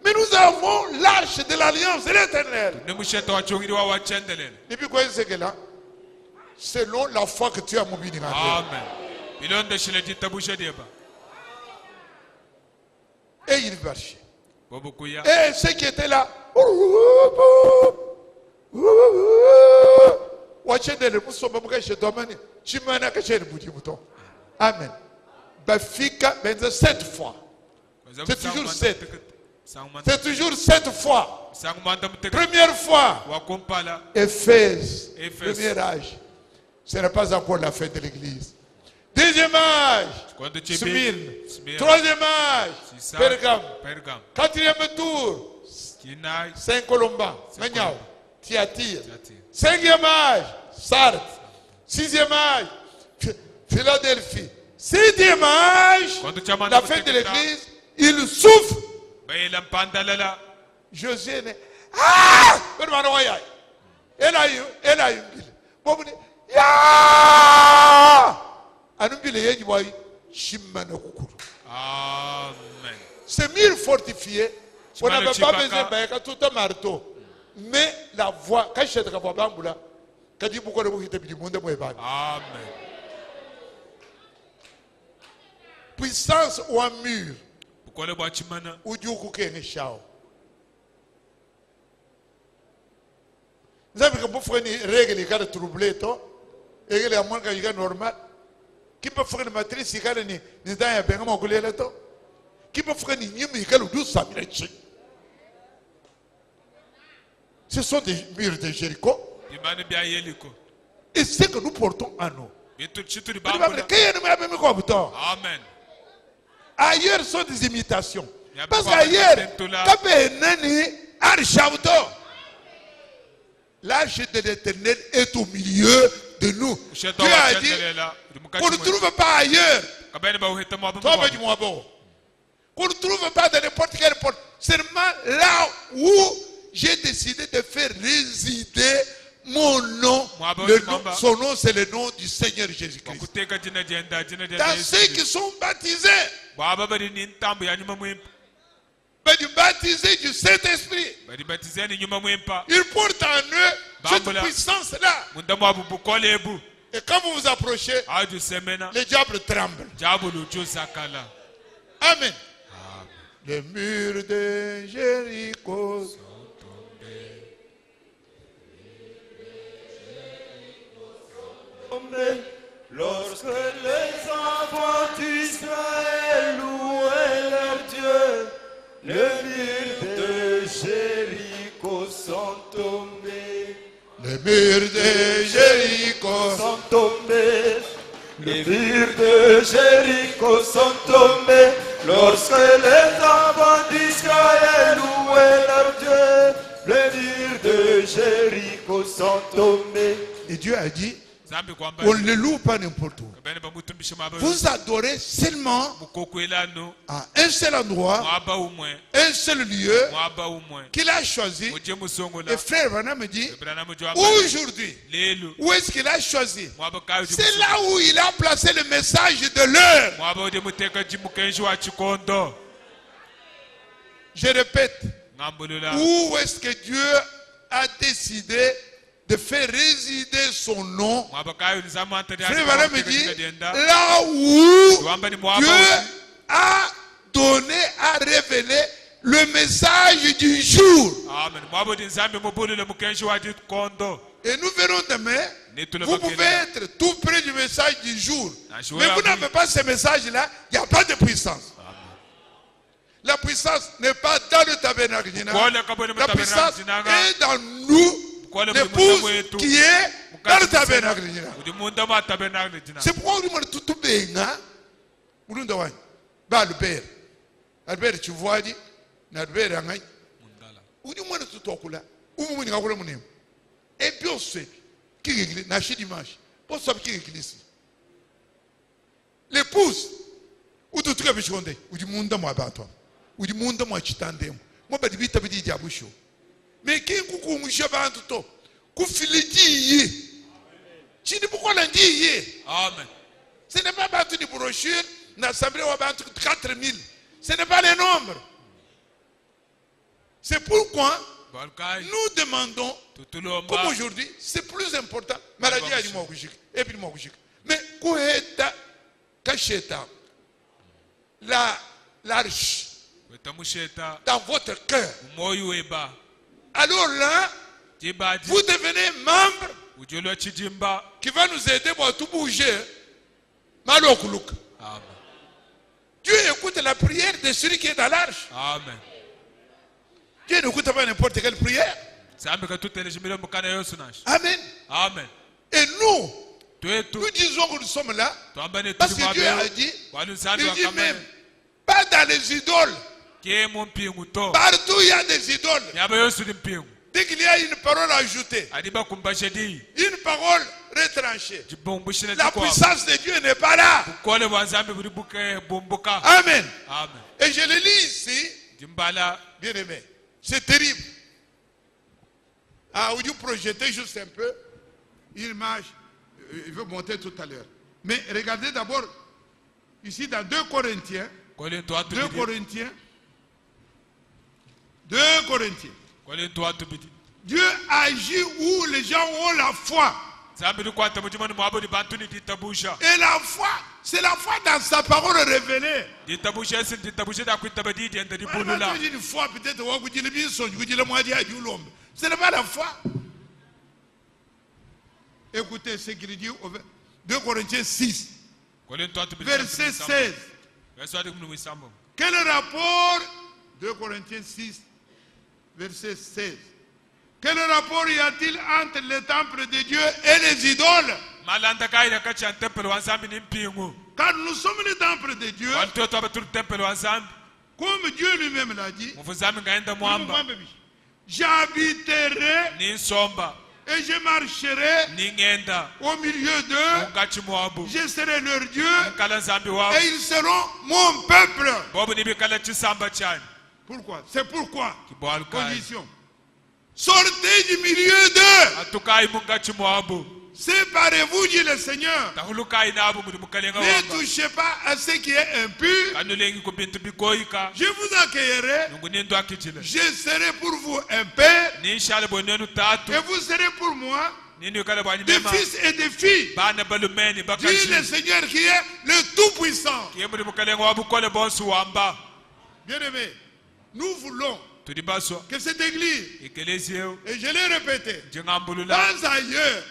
[SPEAKER 1] Mais nous avons l'arche de l'alliance de l'Éternel. Depuis quoi c'est que là? Selon la foi que tu as mobilisée.
[SPEAKER 2] Amen.
[SPEAKER 1] Et il marchait. Et ceux qui étaient là. Amen. Bafika 7 fois. C'est toujours 7. C'est toujours 7 fois. Première fois, Éphèse, premier âge. Ce n'est pas encore la fin de l'église. Deuxième âge, Smyrne. Troisième âge, Pergame. Quatrième tour, Saint-Colomban, Thyatire. Cinquième âge, Sardes. Sixième âge, Philadelphie. Septième âge, la fin de l'église, il souffre. Josué ne c'est mur fortifié. On n'avait pas besoin de tout un marteau. Mais la voix, quand je suis à Bambula, quand je dis Amen. Puissance ou un mur. Ou du coup, qu'il chao. Vous savez que vous faites une règle qui est troublée, et que la moins est normale. Qui peut faire une matrice qui est ni dans un bien mangolé là, qui peut faire une nuit qui est douce à Mirechi. Ce sont des murs de Jéricho. Et ce que nous portons en nous.
[SPEAKER 2] Amen.
[SPEAKER 1] Ailleurs sont des imitations. Parce qu'ailleurs, l'arche de l'Éternel est au milieu de nous. Dieu a dit qu'on ne trouve pas ailleurs. Qu'on ne trouve pas dans n'importe quelle porte. Seulement là où j'ai décidé de faire résider mon nom. Son nom, c'est le nom du Seigneur Jésus-Christ. Dans ceux qui sont baptisés, baptisés du Saint-Esprit, ils portent en eux cette puissance-là. Et quand vous vous approchez, le diable tremble. Amen. Les murs de Jéricho sont
[SPEAKER 3] tombés. Lorsque les enfants d'Israël louaient leur Dieu, les murs de Jéricho sont tombés.
[SPEAKER 1] Les murs de Jéricho
[SPEAKER 3] sont tombés. Les murs de Jéricho sont tombés. Lorsque les enfants d'Israël louaient leur Dieu, les murs de Jéricho sont tombés.
[SPEAKER 1] Et Dieu a dit, on ne loue pas n'importe où. Vous adorez seulement à un seul endroit, un seul lieu qu'il a choisi. Et frère Branham me dit, aujourd'hui, où est-ce qu'il a choisi? C'est là où il a placé le message de l'heure. Je répète, où est-ce que Dieu a décidé de faire résider son nom? Frère Branham me dit, là où Dieu a donné, a révélé le message du jour. Et nous verrons demain, vous pouvez être tout près du message du jour. Mais vous n'avez pas ce message-là, il n'y a pas de puissance. La puissance n'est pas dans le tabernacle. La puissance est dans nous. L'épouse qui est dans le tabernacle. C'est pourquoi on dit tout bien. Albert. Albert, tu vois, dit Albert, on dit tout là. Et puis on sait qui est n'a pas d'image. On sait qui est l'église. L'épouse, ou tout cas, ou du monde moi toi. Ou du monde moi chitandem. Moi, pas de vite, pas de diaboucho. Mais qui est coucou, monsieur Bantuto? Koufilidi, tu ne pourquoi l'en dire?
[SPEAKER 2] Amen.
[SPEAKER 1] Ce n'est pas battu de brochure, l'assemblée a battu 4000. Ce n'est pas le nombre. C'est pourquoi nous demandons, comme aujourd'hui, c'est plus important. Maladie a dit moi, et puis moi, mais Kouheta, Kacheta, l'arche, dans votre cœur. Alors là, vous devenez membre qui va nous aider pour tout bouger. Dieu écoute la prière de celui qui est dans l'arche.
[SPEAKER 2] Amen.
[SPEAKER 1] Dieu n'écoute pas n'importe quelle prière. Amen.
[SPEAKER 2] Amen.
[SPEAKER 1] Et nous disons que nous sommes là parce que Dieu a dit, il dit même, pas dans les idoles. Partout il y a des idoles. Dès qu'il y a une parole ajoutée, une parole retranchée, la puissance de Dieu n'est pas là. Amen. Et je le lis ici, bien aimé. C'est terrible. Ah, vous projetez juste un peu une image. Il veut monter tout à l'heure. Mais regardez d'abord ici dans 2 Corinthiens. 2 Corinthiens. 2 Corinthiens. Dieu agit où les gens ont la foi. Et la foi, c'est la foi dans sa parole révélée. Une foi peut-être, ce n'est pas la foi. Écoutez ce qu'il dit au 2 Corinthiens 6, verset 16. Quel rapport, 2 Corinthiens 6, verset 16. Quel rapport y a-t-il entre le temple de Dieu et les idoles? Car nous sommes le temple de Dieu, comme Dieu lui-même l'a dit. J'habiterai et je marcherai au milieu d'eux. Je serai leur Dieu et ils seront mon peuple. Pourquoi? C'est pourquoi. Condition. Sortez du milieu d'eux. Séparez-vous, dit le Seigneur. Ne touchez pas à ce qui est impur. Je vous accueillerai. Je serai pour vous un père. Et vous serez pour moi des fils et des filles. Dit le Seigneur qui est le Tout-Puissant. Bien aimé, nous voulons que cette église, et je l'ai répété, pas ailleurs.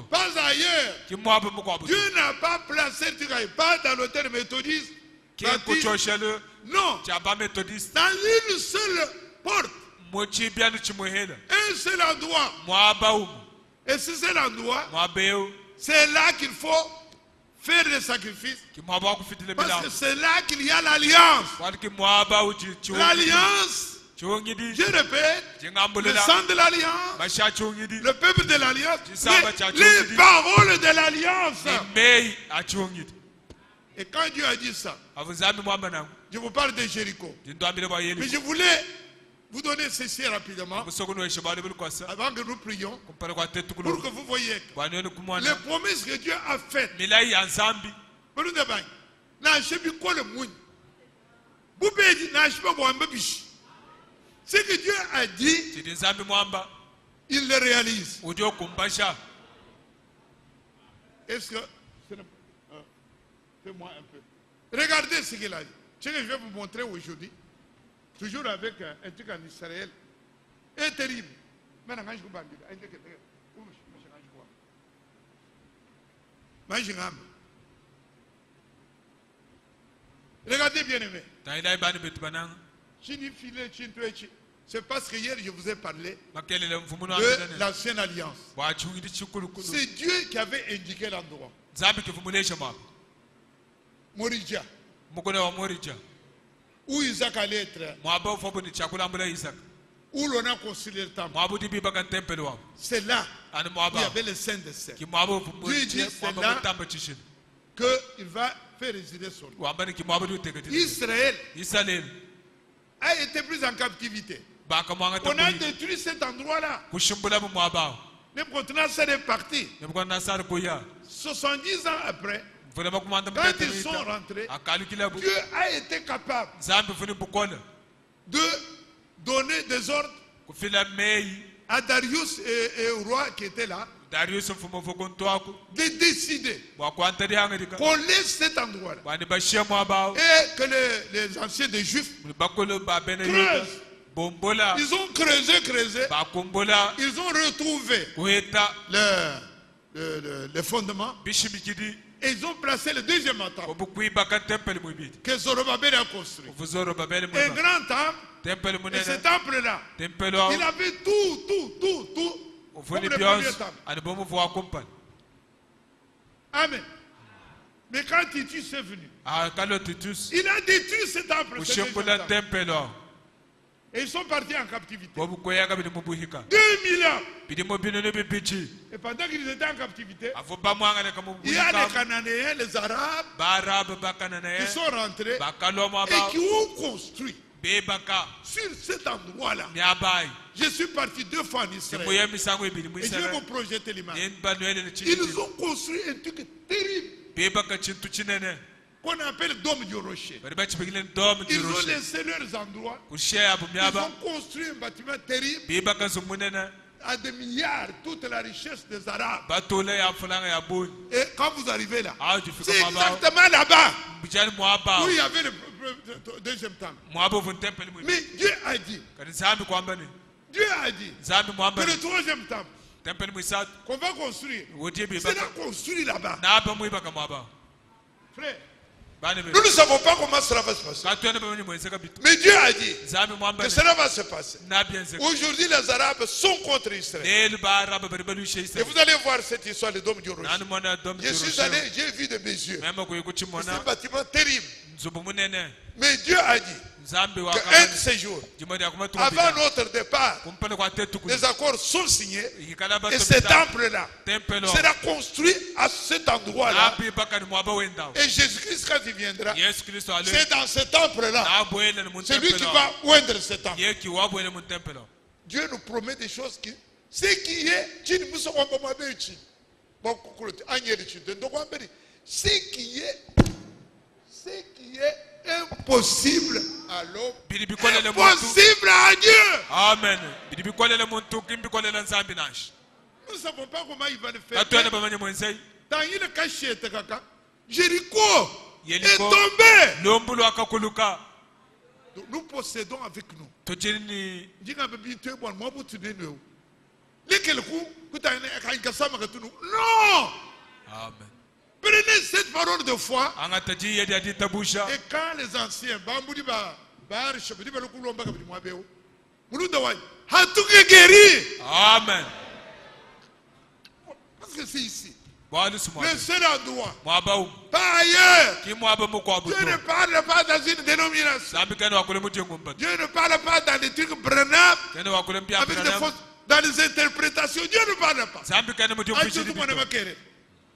[SPEAKER 1] Pas ailleurs. Dieu n'a pas placé le travail, pas dans l'hôtel méthodiste. Non. Dans une seule porte. Un seul endroit. Et ce seul endroit, c'est là qu'il faut faire des sacrifices. Parce que c'est là qu'il y a l'alliance. L'alliance. Je répète, le sang de l'alliance, le peuple de l'alliance, les paroles de l'alliance. Et quand Dieu a dit ça, je vous parle de Jéricho. Mais je voulais vous donner ceci rapidement, avant que nous prions, pour que vous voyez les promesses que Dieu a faites. Ce que Dieu a dit, il le réalise. Est-ce que... Fais-moi un peu. Regardez ce qu'il a dit. Ce que je vais vous montrer aujourd'hui, toujours avec un truc en Israël, est terrible. Regardez bien aimé. C'est parce que hier je vous ai parlé de l'ancienne alliance. C'est Dieu qui avait indiqué l'endroit. Moridja. Où Isaac allait être. Où l'on a construit le temple. C'est là où il y avait le Saint des Saints. Dieu dit c'est là qu'il va faire résider son nom. Israël a été pris en captivité. On a détruit cet endroit-là. Nebuchadnezzar est parti. 70 ans après, quand ils sont rentrés, Dieu a été capable de donner des ordres à Darius et au roi qui était là, de décider qu'on laisse cet endroit-là et que les anciens des Juifs creusent. Ils ont creusé. Ils ont retrouvé le fondement. Et ils ont placé le deuxième temple
[SPEAKER 2] obukwibaka tempele mwibili
[SPEAKER 1] que Zorobabel a construit.
[SPEAKER 2] ubuzorobabeli
[SPEAKER 1] Un
[SPEAKER 2] mwiba
[SPEAKER 1] grand temple.
[SPEAKER 2] tempele
[SPEAKER 1] Et ce
[SPEAKER 2] munene
[SPEAKER 1] temple-là,
[SPEAKER 2] tempele wawo
[SPEAKER 1] il avait tout. Comme
[SPEAKER 2] uvuni
[SPEAKER 1] le premier
[SPEAKER 2] byonsi
[SPEAKER 1] temple.
[SPEAKER 2] ani bomuvu wakumpani
[SPEAKER 1] Amen. Mais quand Titus est venu,
[SPEAKER 2] akalo titus
[SPEAKER 1] il a détruit ce temple. ce deuxième
[SPEAKER 2] ushembula
[SPEAKER 1] temple.
[SPEAKER 2] tempele wawo
[SPEAKER 1] Et ils sont partis en captivité.
[SPEAKER 2] bobukweyaka bili mubuhika
[SPEAKER 1] 2000 ans.
[SPEAKER 2] bilimo binene bibici
[SPEAKER 1] Et pendant qu'ils étaient en captivité,
[SPEAKER 2] avo bamwangaleka
[SPEAKER 1] il y a les
[SPEAKER 2] mubuhika
[SPEAKER 1] Cananéens, les Arabes,
[SPEAKER 2] barabe
[SPEAKER 1] qui
[SPEAKER 2] bakananaye
[SPEAKER 1] sont rentrés
[SPEAKER 2] bakalomo
[SPEAKER 1] et qui
[SPEAKER 2] aba
[SPEAKER 1] ont construit
[SPEAKER 2] bebaka
[SPEAKER 1] sur cet endroit-là.
[SPEAKER 2] myabayi
[SPEAKER 1] Je suis parti 2 fois en Israël.
[SPEAKER 2] simuye emisango ibili
[SPEAKER 1] Et Dieu
[SPEAKER 2] muisrael
[SPEAKER 1] m'a projeté l'image.
[SPEAKER 2] yenbanwelele
[SPEAKER 1] Ils
[SPEAKER 2] chintu
[SPEAKER 1] ont construit un truc terrible
[SPEAKER 2] bebaka chintu chinene
[SPEAKER 1] qu'on appelle Dôme du Rocher.
[SPEAKER 2] bari bachibigile ndomo
[SPEAKER 1] Ils ont
[SPEAKER 2] jirushe
[SPEAKER 1] laissé leurs endroits.
[SPEAKER 2] kusheya
[SPEAKER 1] Ils
[SPEAKER 2] bumyaba
[SPEAKER 1] ont construit un bâtiment terrible
[SPEAKER 2] bebaka zumunene
[SPEAKER 1] à des milliards, toute la richesse des Arabes.
[SPEAKER 2] batole ya fulanga ya buni
[SPEAKER 1] Et quand vous arrivez là,
[SPEAKER 2] aho jifika
[SPEAKER 1] c'est
[SPEAKER 2] mwaba
[SPEAKER 1] exactement là-bas
[SPEAKER 2] bijani mwaba
[SPEAKER 1] où il y avait le deuxième temple.
[SPEAKER 2] mwaba vun tempele mwi
[SPEAKER 1] Mais Dieu a dit,
[SPEAKER 2] kani zambi kwambani
[SPEAKER 1] Dieu a dit
[SPEAKER 2] zambi
[SPEAKER 1] que
[SPEAKER 2] mwambani
[SPEAKER 1] le troisième temple
[SPEAKER 2] tempele mwisatu
[SPEAKER 1] qu'on va construire
[SPEAKER 2] wodi
[SPEAKER 1] sera
[SPEAKER 2] bebaka
[SPEAKER 1] construit là-bas.
[SPEAKER 2] naba mwibaka mwaba
[SPEAKER 1] Frère,
[SPEAKER 2] bani
[SPEAKER 1] nous
[SPEAKER 2] be
[SPEAKER 1] ne savons pas comment cela va se passer.
[SPEAKER 2] katwene bamwe mwenzeka bitu
[SPEAKER 1] Mais Dieu a dit
[SPEAKER 2] zambi
[SPEAKER 1] que
[SPEAKER 2] mwambani
[SPEAKER 1] cela va se passer.
[SPEAKER 2] nabienzeka
[SPEAKER 1] Aujourd'hui, les Arabes sont contre Israël.
[SPEAKER 2] lelo baraba bari balushe
[SPEAKER 1] Et
[SPEAKER 2] isa
[SPEAKER 1] vous allez voir cette histoire, le dôme du rocher.
[SPEAKER 2] nani mwana dom
[SPEAKER 1] Je suis allé, j'ai vu de mes yeux.
[SPEAKER 2] mema kuyi
[SPEAKER 1] C'est un
[SPEAKER 2] kuchimona
[SPEAKER 1] bâtiment terrible.
[SPEAKER 2] nzubu munene
[SPEAKER 1] Mais Dieu a dit
[SPEAKER 2] zambi
[SPEAKER 1] qu'un de
[SPEAKER 2] wakamani
[SPEAKER 1] ces jours,
[SPEAKER 2] jimodi
[SPEAKER 1] avant
[SPEAKER 2] akumatubila
[SPEAKER 1] notre départ,
[SPEAKER 2] kumpele kwa tetu kuli
[SPEAKER 1] les accords sont signés.
[SPEAKER 2] ikala
[SPEAKER 1] Et ce
[SPEAKER 2] bato
[SPEAKER 1] temple-là
[SPEAKER 2] tempelo
[SPEAKER 1] sera construit à cet endroit-là.
[SPEAKER 2] nabi bakani mwaba wendao
[SPEAKER 1] Et Jésus-Christ, quand il viendra,
[SPEAKER 2] yesu kristo ale
[SPEAKER 1] c'est dans ce temple-là.
[SPEAKER 2] nabwele mun
[SPEAKER 1] C'est lui qui
[SPEAKER 2] tempelo
[SPEAKER 1] va oindre ce temple.
[SPEAKER 2] yeki wabwele mun tempelo
[SPEAKER 1] Dieu nous promet des choses qui. Ce qui est, ce qui est impossible à l'homme,
[SPEAKER 2] bili bikolele muntu
[SPEAKER 1] impossible à Dieu.
[SPEAKER 2] amen bili bikolele muntu kimbikolele nzambi nashi
[SPEAKER 1] Nous ne savons pas comment il va le faire.
[SPEAKER 2] atwene bamanye mwenzei
[SPEAKER 1] Dans une cachette, Jéricho est
[SPEAKER 2] Yeriko.
[SPEAKER 1] tombé.
[SPEAKER 2] lombulu akakuluka
[SPEAKER 1] Donc, nous possédons avec nous.
[SPEAKER 2] tojini
[SPEAKER 1] Non!
[SPEAKER 2] amen
[SPEAKER 1] Prenez cette parole de foi.
[SPEAKER 2] anga taji yedi adi tabusha
[SPEAKER 1] Et quand les anciens, guéri.
[SPEAKER 2] amen
[SPEAKER 1] Parce que c'est ici.
[SPEAKER 2] bwali
[SPEAKER 1] Le
[SPEAKER 2] sumwa
[SPEAKER 1] seul endroit.
[SPEAKER 2] mwaba
[SPEAKER 1] Pas ailleurs.
[SPEAKER 2] kimwaba mukwa
[SPEAKER 1] Dieu ne
[SPEAKER 2] buto
[SPEAKER 1] parle pas dans une dénomination.
[SPEAKER 2] zambi kene wakule mujengo mbati
[SPEAKER 1] Dieu ne parle pas dans des trucs Branham,
[SPEAKER 2] kene wakule mpya
[SPEAKER 1] avec des
[SPEAKER 2] branam
[SPEAKER 1] fausses, dans les interprétations. Dieu ne parle pas.
[SPEAKER 2] zambi kene mujengo
[SPEAKER 1] Ah,
[SPEAKER 2] bichini
[SPEAKER 1] surtout mon
[SPEAKER 2] bito
[SPEAKER 1] Makere.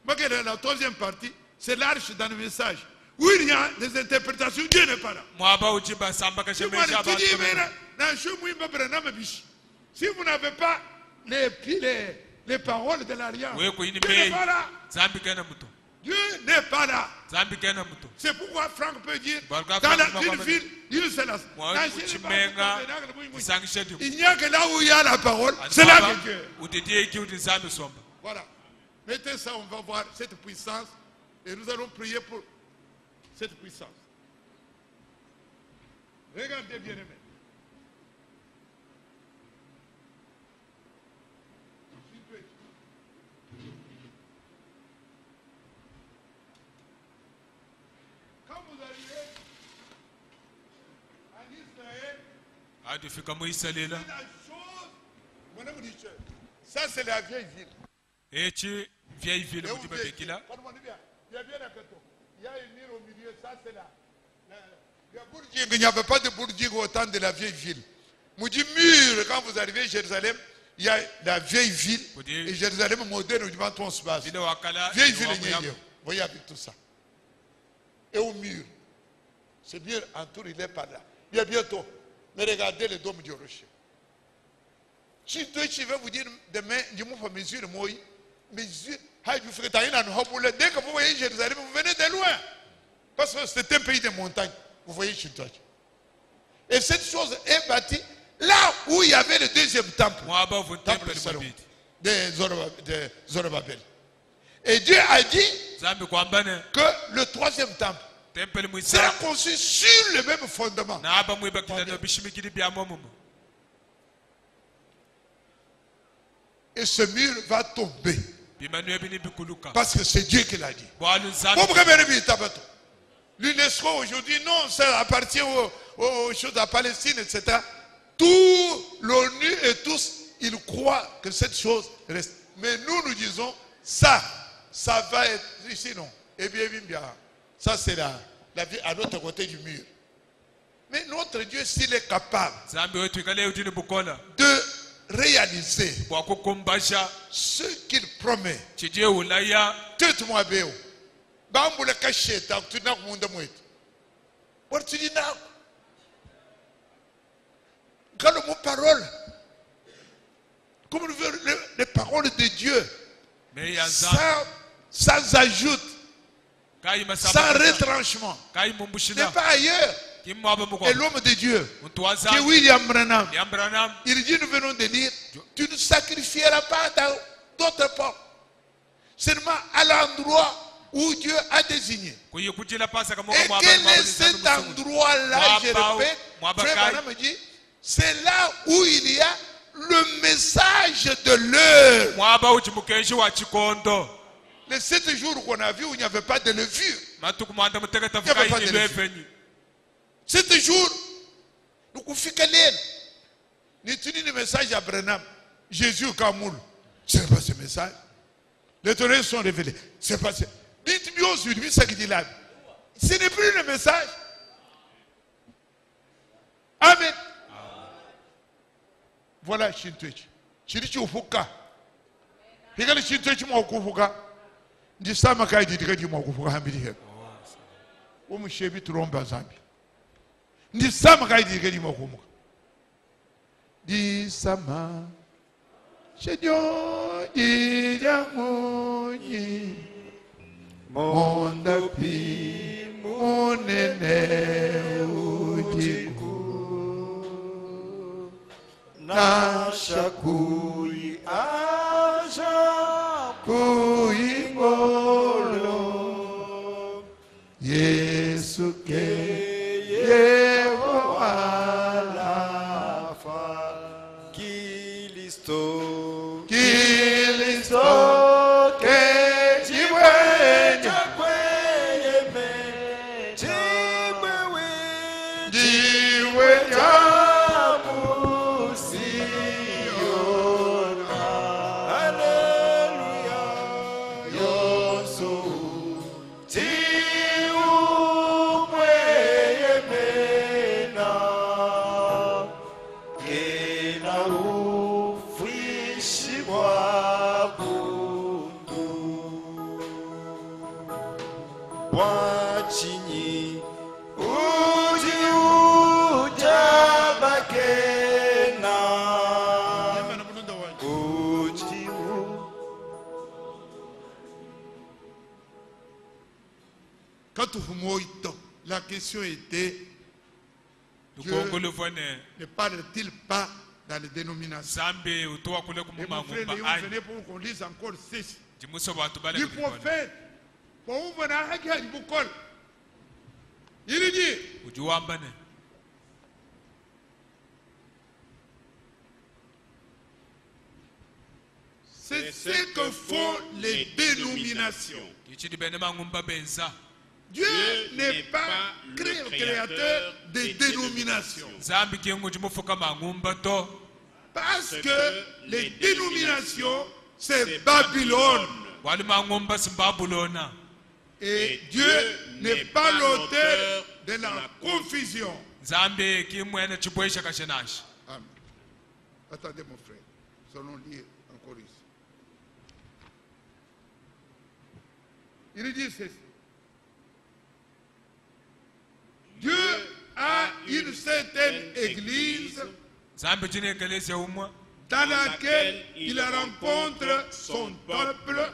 [SPEAKER 1] Makere, la troisième partie, c'est l'arche dans le message. Où il y a des interprétations, Dieu n'est pas là.
[SPEAKER 2] mwaba ujiba samba
[SPEAKER 1] Si
[SPEAKER 2] kashemesha abantu
[SPEAKER 1] vous n'avez pas les paroles de l'Alliance,
[SPEAKER 2] we kuyini
[SPEAKER 1] Dieu n'est
[SPEAKER 2] mei
[SPEAKER 1] pas là.
[SPEAKER 2] zambi kene muto
[SPEAKER 1] Dieu n'est pas là.
[SPEAKER 2] zambi kene muto
[SPEAKER 1] C'est pourquoi Franck peut dire,
[SPEAKER 2] Barka
[SPEAKER 1] dans
[SPEAKER 2] Franck
[SPEAKER 1] une
[SPEAKER 2] Makamani.
[SPEAKER 1] ville, il se lasse.
[SPEAKER 2] chimenga isangishe dimu
[SPEAKER 1] Il n'y a que là où il y a la parole, c'est là que Dieu est.
[SPEAKER 2] udidie iki uti zambi somba
[SPEAKER 1] Voilà. Mettez ça, on va voir cette puissance. Et nous allons prier pour cette puissance. Regardez bien, aimé. Quand vous arrivez en Israël,
[SPEAKER 2] adifika muisalela
[SPEAKER 1] la chose, mon ami dit, ça c'est la vieille ville.
[SPEAKER 2] eki vieille ville
[SPEAKER 1] Et où
[SPEAKER 2] muti
[SPEAKER 1] vieille ville?
[SPEAKER 2] babekila
[SPEAKER 1] Pardonnez bien. Il y a bien la photo. Il y a une mur au milieu, ça c'est là. Il n'y avait pas de bourdigue au temps de la vieille ville. Vous dites mur, quand vous arrivez à Jérusalem, il y a la vieille ville et Jérusalem moderne devant ton espace.
[SPEAKER 2] ile wakala
[SPEAKER 1] Vieille
[SPEAKER 2] ile
[SPEAKER 1] ville,
[SPEAKER 2] wamuyama.
[SPEAKER 1] vous voyez avec tout ça. Et au mur, ce mur entouré, il est par là. Bien bientôt, mais regardez le dôme du rocher. Si tu veux vous dire demain, je me fais mesure, moi, mesure, dès que vous voyez Jérusalem, vous venez de loin. Parce que c'est un pays de montagne. Vous voyez chez toi. Et cette chose est bâtie là où il y avait le deuxième temple.
[SPEAKER 2] mwaba vu
[SPEAKER 1] Temple
[SPEAKER 2] temple
[SPEAKER 1] de Salomon.
[SPEAKER 2] mabiti
[SPEAKER 1] De Zorobabel. Et Dieu a dit
[SPEAKER 2] zambi kwambane
[SPEAKER 1] que le troisième temple
[SPEAKER 2] temple
[SPEAKER 1] sera
[SPEAKER 2] muisa
[SPEAKER 1] construit sur le même fondement.
[SPEAKER 2] na aba mwibakila no bishimikili bya momumu
[SPEAKER 1] Et ce mur va tomber. Parce que c'est Dieu qui l'a dit. L'UNESCO aujourd'hui, non, ça appartient aux choses de la Palestine, etc. Tout l'ONU et tous, ils croient que cette chose reste. Mais nous disons, ça va être ici, non. Et bien, ça c'est la vie à l'autre côté du mur. Mais notre Dieu, s'il est capable de réaliser ce qu'il promet, tout-moi béo. Quand le mot parole, comme les paroles de Dieu, sans ajout, sans retranchement, n'est pas ailleurs. Et l'homme de Dieu, qui est William Branham, il dit, nous venons de lire, tu ne sacrifieras pas dans d'autres portes, seulement à l'endroit où Dieu a désigné. Et quel est cet endroit-là, je répète, Frère Branham dit, c'est là où il y a le message de l'heure. Les 7 jours qu'on a vus où il n'y avait pas de levure. Il n'y avait pas de levure. 7 jours, nous confions nous utilisons le message à Branham. Jésus Kamoul. Ce n'est pas ce message. Les théories sont révélées. Ce n'est pas ce. Ce n'est plus le message. Amen. Voilà Shintwich. Shirichi Ufuka. Higale Shintwich Mokufuka. Disama Kaidi Redi Mokufuka Hamidi. Umushebi Tromba Zambi. Disama Kaidi Redi Mokufuka. Disama. Seigneur, il y a mon appui, mon aîné,
[SPEAKER 3] Nasha kui aja kui ngolo
[SPEAKER 1] Yesu ke
[SPEAKER 3] Yeho alafa Kilisto ke jibwenya kweyeme jibwenya
[SPEAKER 1] La question était, Dieu ne parle-t-il pas dans les dénominations? Et mon frère Léon venait pour qu'on lise encore 6. Du prophète, pour vous venir il dit, c'est ce que font les dénominations. Dieu n'est pas créateur des dénominations. Parce que les dénominations, c'est Babylone. Et Dieu n'est pas l'auteur de la confusion. Amen. Attendez mon frère, nous allons lire encore ici. Il dit ceci. Dieu a une certaine église dans laquelle il rencontre son peuple.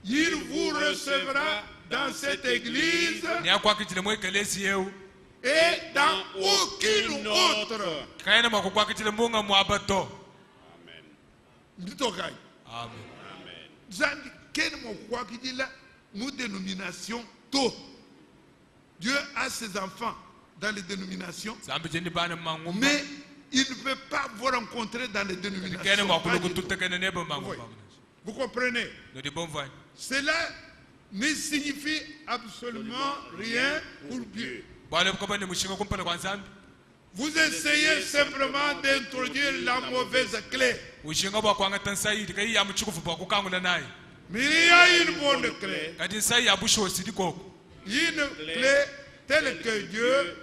[SPEAKER 1] Il vous recevra dans cette église et dans aucune autre. Amen. Nous dénominations tôt. Dieu a ses enfants dans les dénominations, mais il ne peut pas vous rencontrer dans les dénominations.
[SPEAKER 2] kene
[SPEAKER 1] Pas
[SPEAKER 2] makulu
[SPEAKER 1] du tout.
[SPEAKER 2] kututekene nebo mangu
[SPEAKER 1] Oui.
[SPEAKER 2] mangu.
[SPEAKER 1] Vous comprenez?
[SPEAKER 2] Nodi bomva.
[SPEAKER 1] Cela ne signifie absolument rien pour Dieu.
[SPEAKER 2] Bwale bukoba ni mushinga kumpala kwa nzambi.
[SPEAKER 1] Vous essayez simplement d'introduire la mauvaise clé.
[SPEAKER 2] Ushinga bwa kwanga tansaidi kai ya muchikufu bwa kukangula naye.
[SPEAKER 1] Mais il y a une bonne clé.
[SPEAKER 2] Kati nsai ya busho sidikoko.
[SPEAKER 1] Une clé telle que Dieu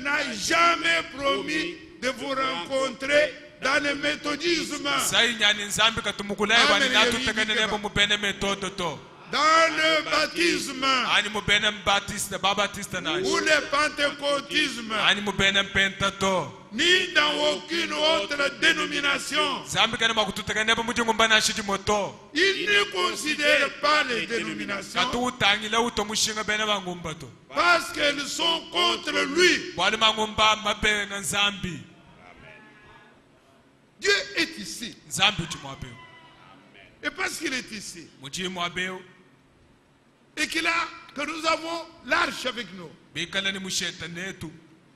[SPEAKER 1] n'a jamais promis de vous rencontrer dans le méthodisme.
[SPEAKER 2] Sai nyani nzambi katumukulaye bwani natutekene nebo mubene metodo to.
[SPEAKER 1] Dans le baptisme
[SPEAKER 2] Ani mubene mbatiste babatiste naye.
[SPEAKER 1] ou le pentecôtisme,
[SPEAKER 2] Ani mubene mpenta to.
[SPEAKER 1] ni dans aucune autre dénomination.
[SPEAKER 2] Zambi kene makututekene nebo mujingumba na shiji moto.
[SPEAKER 1] Il ne considère pas les dénominations
[SPEAKER 2] Katu utangile uto mushinga bene bangumba to.
[SPEAKER 1] parce qu'elles sont contre lui.
[SPEAKER 2] Bwali mangumba mabe nga nzambi.
[SPEAKER 1] Dieu est ici.
[SPEAKER 2] Nzambi uchimwabeo.
[SPEAKER 1] Et parce qu'il est ici,
[SPEAKER 2] Mujimwabeo.
[SPEAKER 1] et que nous avons l'arche avec nous,
[SPEAKER 2] Bikala ni musheta netu.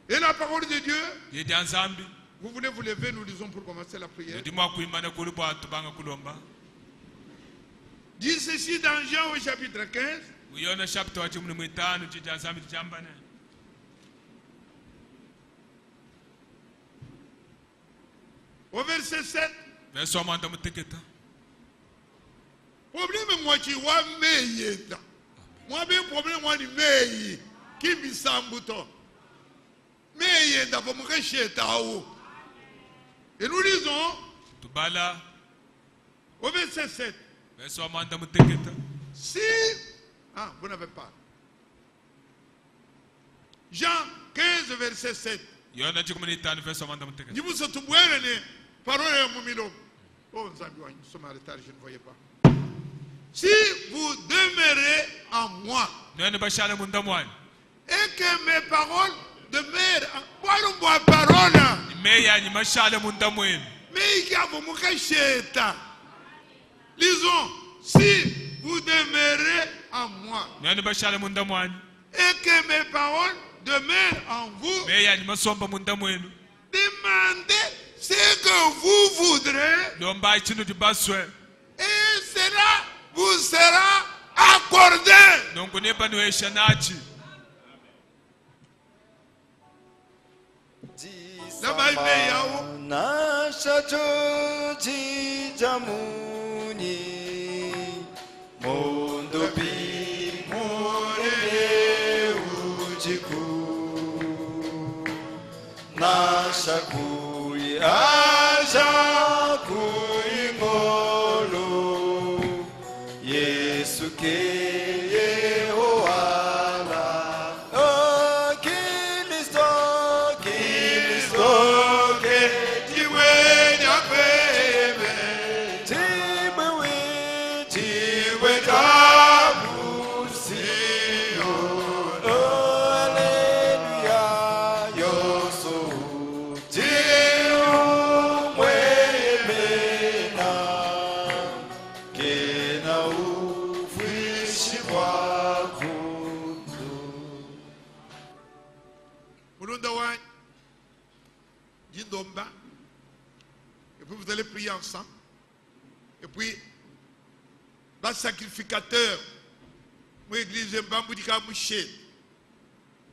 [SPEAKER 1] et la parole de Dieu,
[SPEAKER 2] Yedi nzambi.
[SPEAKER 1] vous voulez vous lever, nous lisons pour commencer la prière.
[SPEAKER 2] Yedi mwakuimana kuli bwa tubanga kulomba.
[SPEAKER 1] Dit ceci dans Jean au chapitre 15,
[SPEAKER 2] Uyona chapter wa 15 jija nzambi jambane.
[SPEAKER 1] au verset 7.
[SPEAKER 2] Verso amanda muteketa.
[SPEAKER 1] Problème moi qui wa meyeta. Moi bien problème moi ni meyi qui bisambuto. Meyeta pour me recheta ou. Et nous lisons
[SPEAKER 2] Tubala.
[SPEAKER 1] au verset 7.
[SPEAKER 2] Verso amanda muteketa.
[SPEAKER 1] Si vous n'avez pas. Jean 15 verset 7.
[SPEAKER 2] Yona 15 verso amanda muteketa.
[SPEAKER 1] Ni vous êtes bouéré parole à Moumilo. Oh, Zambi, nous sommes en retard, je ne voyais pas. Si vous demeurez en moi
[SPEAKER 2] Nene bashale mundamwani.
[SPEAKER 1] et que mes paroles demeurent en moi, parole,
[SPEAKER 2] Meya ni mashale mundamwenu.
[SPEAKER 1] mais il y a beaucoup de lisons, si vous demeurez en moi
[SPEAKER 2] Nene bashale mundamwani.
[SPEAKER 1] et que mes paroles demeurent en vous,
[SPEAKER 2] Meya ni masomba mundamwenu.
[SPEAKER 1] demandez ce que vous voudrez
[SPEAKER 2] Lomba ichinu dibaswe.
[SPEAKER 1] et cela vous sera accordé.
[SPEAKER 2] Nongo neba nuesha nachi.
[SPEAKER 3] Nasha joji jamuni Mondo bimone ujiku Nasha kui aja kui ngolo Yesu ke
[SPEAKER 1] et puis vous allez prier ensemble. Et puis, le sacrificateur, moi église Mbambudika Mouché,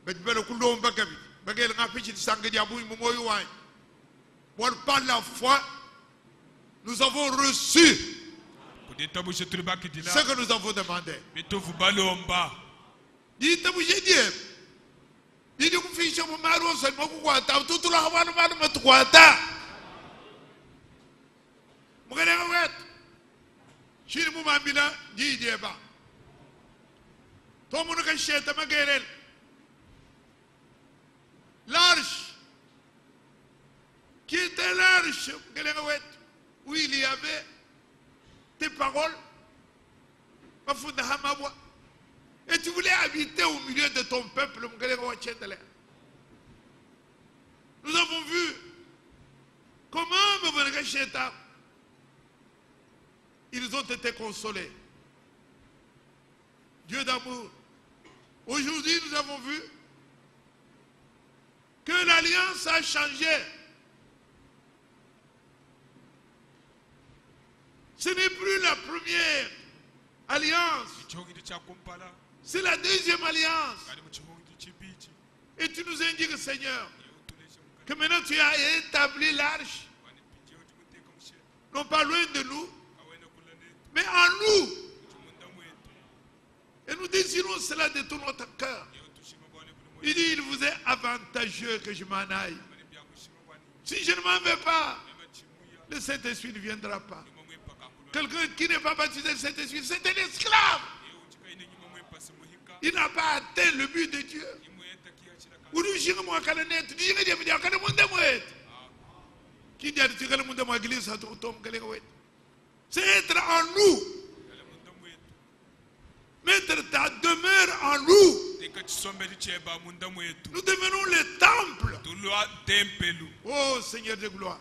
[SPEAKER 1] mais tu peux le couler en bagabi. Bagay le rapide de sang de Abou Momoyouaï. Pour par la foi, nous avons reçu ce que nous avons demandé. Dites vous j'ai dit. Il dit que vous faites un maro seulement pour quoi t'as tout le monde va nous mettre quoi t'as. Vous regardez ouais. Si le moment bina dit débat. Tout le monde qui cherche ma guerre. L'arche qui était l'arche, où il y avait tes paroles. Et tu voulais habiter au milieu de ton peuple. Nous avons vu comment ils ont été consolés. Dieu d'amour. Aujourd'hui, nous avons vu que l'alliance a changé. Ce n'est plus la première alliance. C'est la deuxième alliance. Et tu nous indiques, Seigneur, que maintenant tu as établi l'arche, non pas loin de nous, mais en nous. Et nous désirons cela de tout notre cœur. Il dit, il vous est avantageux que je m'en aille. Si je ne m'en vais pas, le Saint-Esprit ne viendra pas. Quelqu'un qui n'est pas baptisé le Saint-Esprit, c'est un esclave. Il n'a pas atteint le but de Dieu. C'est être en nous. Mettre ta demeure en nous. Nous devenons le temple. Oh Seigneur de gloire.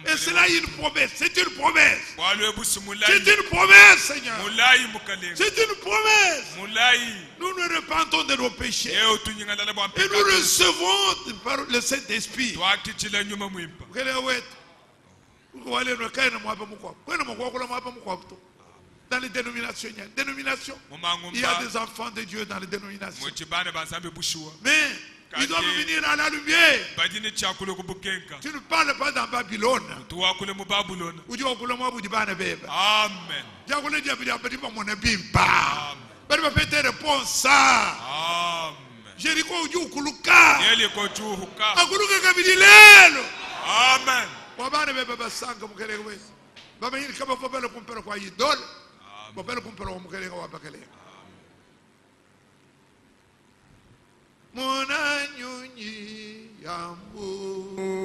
[SPEAKER 1] Et cela est une promesse. C'est une promesse. C'est une promesse, Seigneur. C'est une promesse. Nous nous repentons de nos péchés. Et nous recevons par le Saint-Esprit. Dans les dénominations, il y a des enfants de Dieu dans les dénominations. Mais ils doivent venir à la lumière. Tu ne parles pas dans Babylone. Amen. Monanyunyi yambulu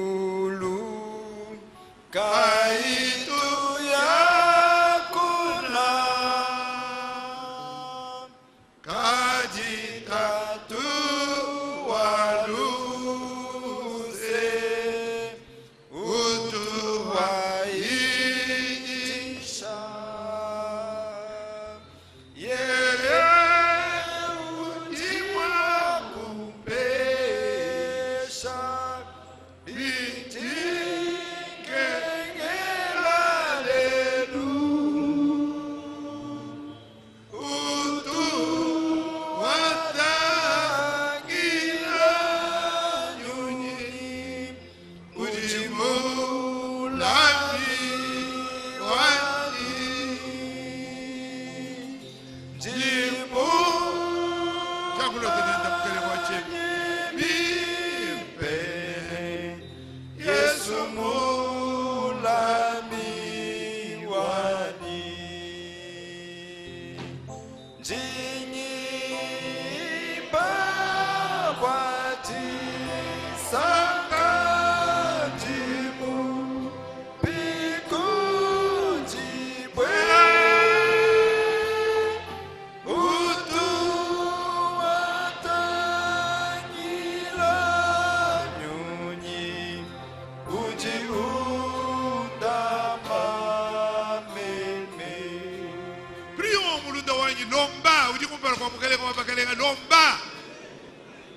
[SPEAKER 1] kaitu yakuna kajitatu waluze utuwaijisha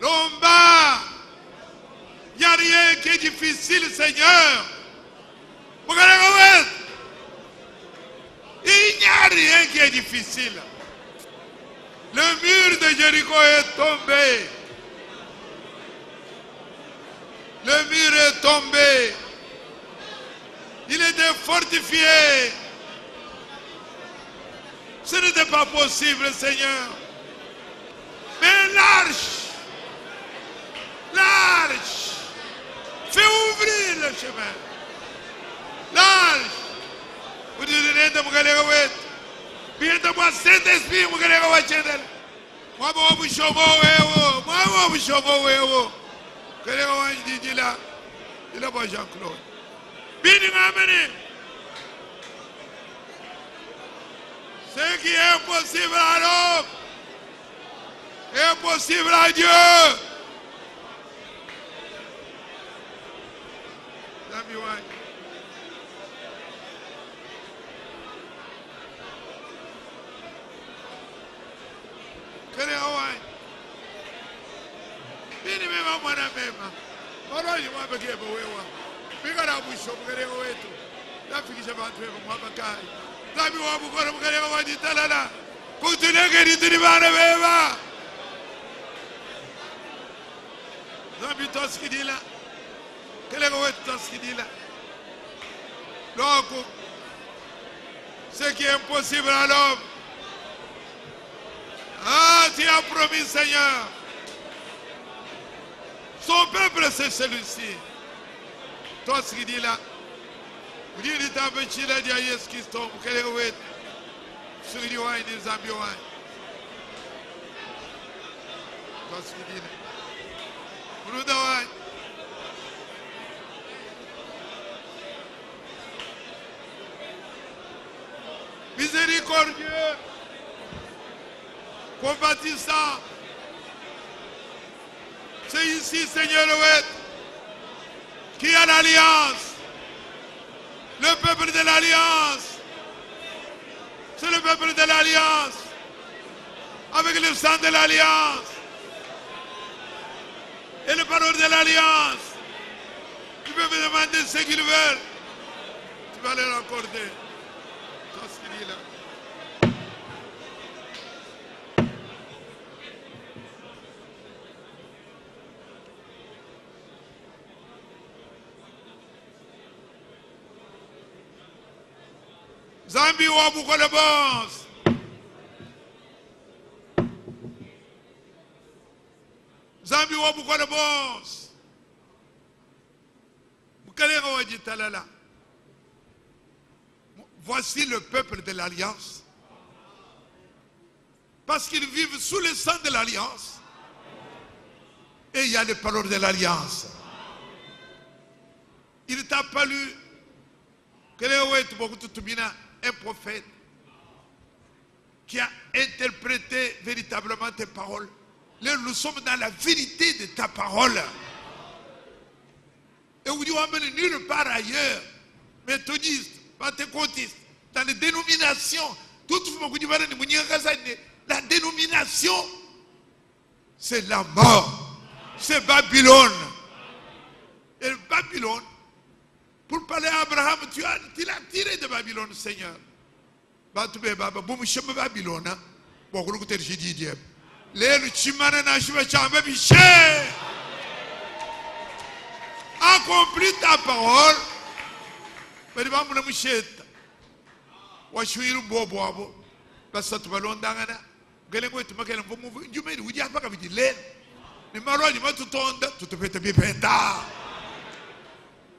[SPEAKER 1] Lomba. Il n'y a rien qui est difficile, Seigneur. Il n'y a rien qui est difficile. Le mur de Jéricho est tombé. Le mur est tombé. Il était fortifié. Ce n'était pas possible, Seigneur. Mais l'arche, fait ouvrir le chemin. L'arche, vous dites de Mougalewet. Bien de moi, Saint-Esprit, Mougalewet. Moi, je suis il a Jean-Claude. Bien amené. Ce qui est impossible à l'homme est impossible à Dieu. Bien Oroji mwabekeba wewa. Bigara busho mgerego wetu. Nafikisha bantu weko mwabakai. Zambi wabukora mgerego wajitalala. Kutunege ritulibane wewa. Zambi toskidila. Kelego wetu toskidila. Donc, ce qui est impossible à l'homme, ah, tu as promis, Seigneur. Son peuple, c'est celui-ci. Toi, ce qui dit là, vous dites, tu as petit là, tu as Yes Christo, quel est le ce qui dit, ouais, il dit, Zambio, ouais. Toi, ce qui dit là, vous nous donnez. Miséricordieux, compatissant, c'est ici, Seigneur Louet, qui a l'alliance, le peuple de l'alliance, c'est le peuple de l'alliance, avec le sang de l'alliance, et le parole de l'alliance. Tu peux me demander ce qu'ils veulent, tu vas leur accorder. Zambi wabukola boss. Zambi wabukola boss. Mukalera wajitalala. Voici le peuple de l'alliance. Parce qu'ils vivent sous le sang de l'alliance. Et il y a les paroles de l'alliance. Il t'a fallu que un prophète qui a interprété véritablement tes paroles. Là, nous sommes dans la vérité de ta parole. Et vous dites, nulle part ailleurs, méthodiste, pentecôtiste, dans les dénominations, la dénomination, c'est la mort. C'est Babylone. Et Babylone, pour parler à Abraham, tu l'as tiré de Babylone, Seigneur. Babylone, accomplis ta parole.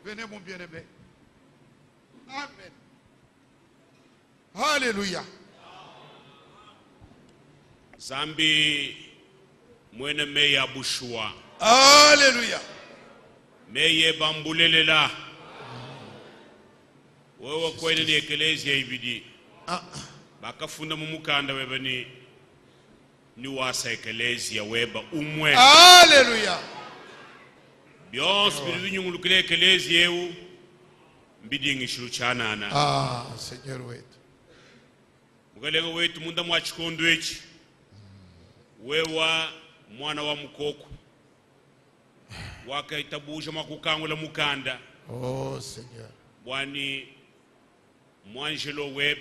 [SPEAKER 1] Venez mon bien-aimé. Amen. Alléluia.
[SPEAKER 4] Zambi mwene meya bushwa.
[SPEAKER 1] Alléluia.
[SPEAKER 4] Meye bambulelela. Wewe kweli ni ekelezia ibidi. Bakafunda mu mukanda webani ni wasa ekelezia weba umwe.
[SPEAKER 1] Alléluia.
[SPEAKER 4] Byos binyungulukile ekelezia eu mbidingi shiruchanana.
[SPEAKER 1] Ah, Seigneur wetu.
[SPEAKER 4] Mugalego wetu munda mwachikondo echi. Wewa mwana wa mukoko. Wakaitabusha makukangula mukanda.
[SPEAKER 1] Oh, Seigneur.
[SPEAKER 4] Bwani Mwangelo Web,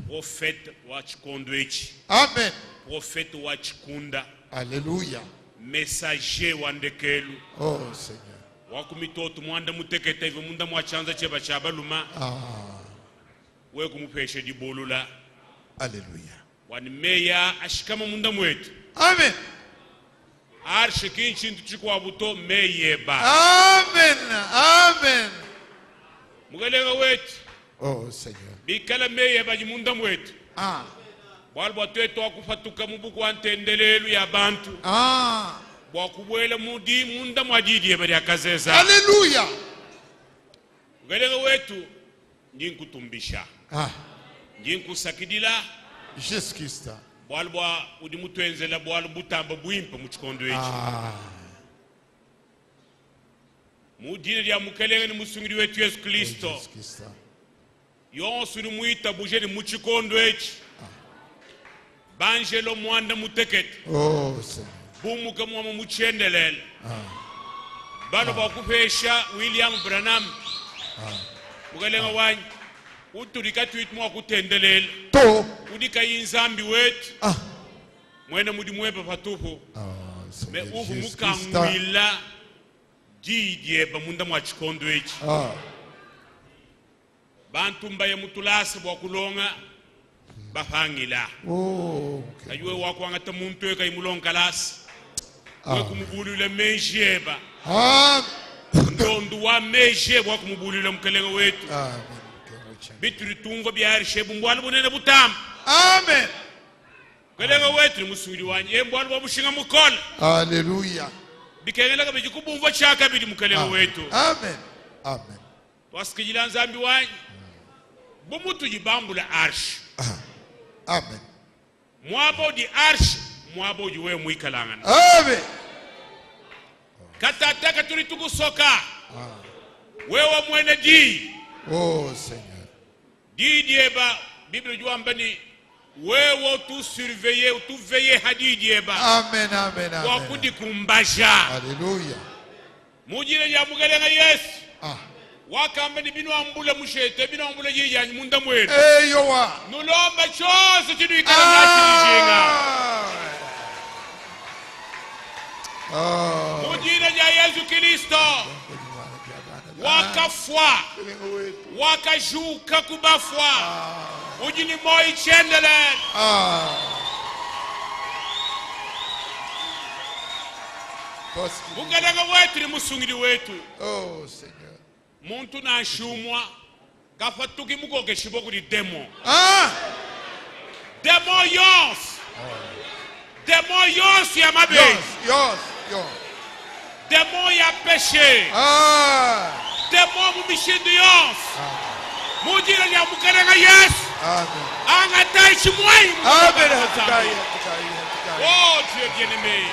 [SPEAKER 4] prophète wa chikondo echi.
[SPEAKER 1] Amen.
[SPEAKER 4] Prophète wa chikunda.
[SPEAKER 1] Alléluia.
[SPEAKER 4] Messager wa ndekelu.
[SPEAKER 1] Oh, Seigneur.
[SPEAKER 4] Wakumitoto mwanda muteketa hivyo munda mwachanza cheba chabaluma. We kumupeshe dibolula.
[SPEAKER 1] Alléluia.
[SPEAKER 4] Wani meya ashikama munda mwetu.
[SPEAKER 1] Amen.
[SPEAKER 4] Arshiki nchintu chikwa buto meyeba.
[SPEAKER 1] Amen. Amen.
[SPEAKER 4] Mugalega wetu.
[SPEAKER 1] Oh, Seigneur.
[SPEAKER 4] Bikala meyeba jimunda mwetu. Walba twetu wakufatuka mubuku antendelelu ya bantu. Wakubwele mudi munda mwadidi ebali akazeza.
[SPEAKER 1] Alléluia.
[SPEAKER 4] Mugalega wetu njinkutumbisha. Njinkusakidila.
[SPEAKER 1] Jésus Christ.
[SPEAKER 4] Walba udimutwenzela bwalu butamba bwimpa muchikondo echi. Mudine ya mukelenge ni musungiri wetu Yesu Kristo. Yonsu ni muita bujeni muchikondo echi. Banjelo mwanda mutekete.
[SPEAKER 1] Oh, Seigneur.
[SPEAKER 4] Bumuka mwama muchendelele. bano bakufesha William Branham mukalenga wanyi uturika tweet mwa kutendelela
[SPEAKER 1] to
[SPEAKER 4] udika yinzambi wetu mwene mudi mweba patuho me uhu mukangwila jidye bamunda mwa chikondo echi bantu mbaye mutulasa bwakulonga bafangila kayuwe wakwangata muntu eka imulonga lasi wakumubulula mejeba ndondo wa mejeba wakumubulula mkalenga wetu bituri tungo byarishe bumbwana bunene butamu
[SPEAKER 1] amen
[SPEAKER 4] kalenga wetu ni musuri wanje embwana babushinga mukola
[SPEAKER 1] haleluya
[SPEAKER 4] bikengela ka bijikubumva chaka bidi mkalenga wetu
[SPEAKER 1] amen amen
[SPEAKER 4] wasikijila nzambi wanje bumutu jibambula arsh
[SPEAKER 1] amen
[SPEAKER 4] mwabo di arsh mwabo jiwe muikalangana
[SPEAKER 1] amen
[SPEAKER 4] katataka turi tukusoka wewe mwene di
[SPEAKER 1] Seigneur
[SPEAKER 4] di dieba Bible juamba ni wewe tu surveiller tu veiller hadi dieba
[SPEAKER 1] amen amen amen
[SPEAKER 4] wakudi kumbasha
[SPEAKER 1] haleluya
[SPEAKER 4] mujire ya mugalenga Yesu wakamba ni bino ambula mushete bino ambula yiyanyi munda mwene
[SPEAKER 1] yowa
[SPEAKER 4] nulomba chose tidikana nachilishinga mujire ya Yesu Kristo wakafwa wakajuka kubafwa ujini moi chendele mugalenga wetu ni musungiri wetu
[SPEAKER 1] Seigneur
[SPEAKER 4] muntu nashumwa gafatuki mugoge shiboku di demo demo yos ya mabe
[SPEAKER 1] yos
[SPEAKER 4] demo ya péché demo mubishindu yos mujira ya mukalenga Yesu
[SPEAKER 1] amen
[SPEAKER 4] angatai chimwai
[SPEAKER 1] amen
[SPEAKER 4] oh Dieu bien-aimé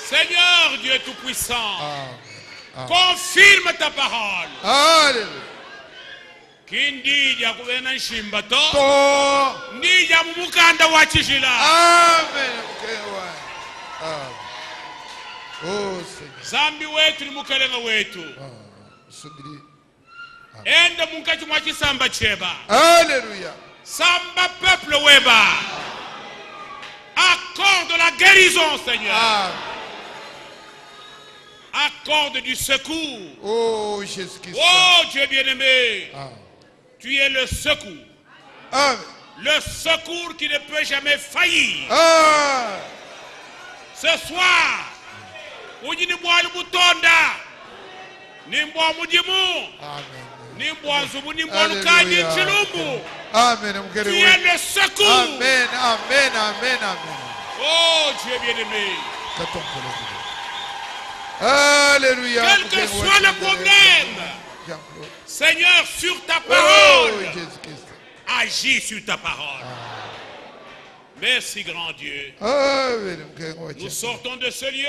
[SPEAKER 4] Seigneur Dieu tout-puissant confirme ta parole
[SPEAKER 1] haleluya
[SPEAKER 4] kindi ya kubena nshimba to ndi ya mukanda wa chishila
[SPEAKER 1] amen Seigneur
[SPEAKER 4] zambi wetu ni mukalenga wetu
[SPEAKER 1] sudiri
[SPEAKER 4] enda munkachi mwa chisamba cheba
[SPEAKER 1] haleluya
[SPEAKER 4] samba peuple weba accorde la guérison Seigneur accorde du secours
[SPEAKER 1] Jésus Christ
[SPEAKER 4] Dieu bien-aimé tu es le secours le secours qui ne peut jamais faillir ce soir ujini bwalu butonda nimbwa mudimu nimbwa nzubu nimbwa lukanyi nchilumbu tu es le secours
[SPEAKER 1] amen
[SPEAKER 4] oh Dieu bien-aimé
[SPEAKER 1] alléluia
[SPEAKER 4] quel que soit le problème Seigneur sur ta parole agis sur ta parole merci grand Dieu nous sortons de ce lieu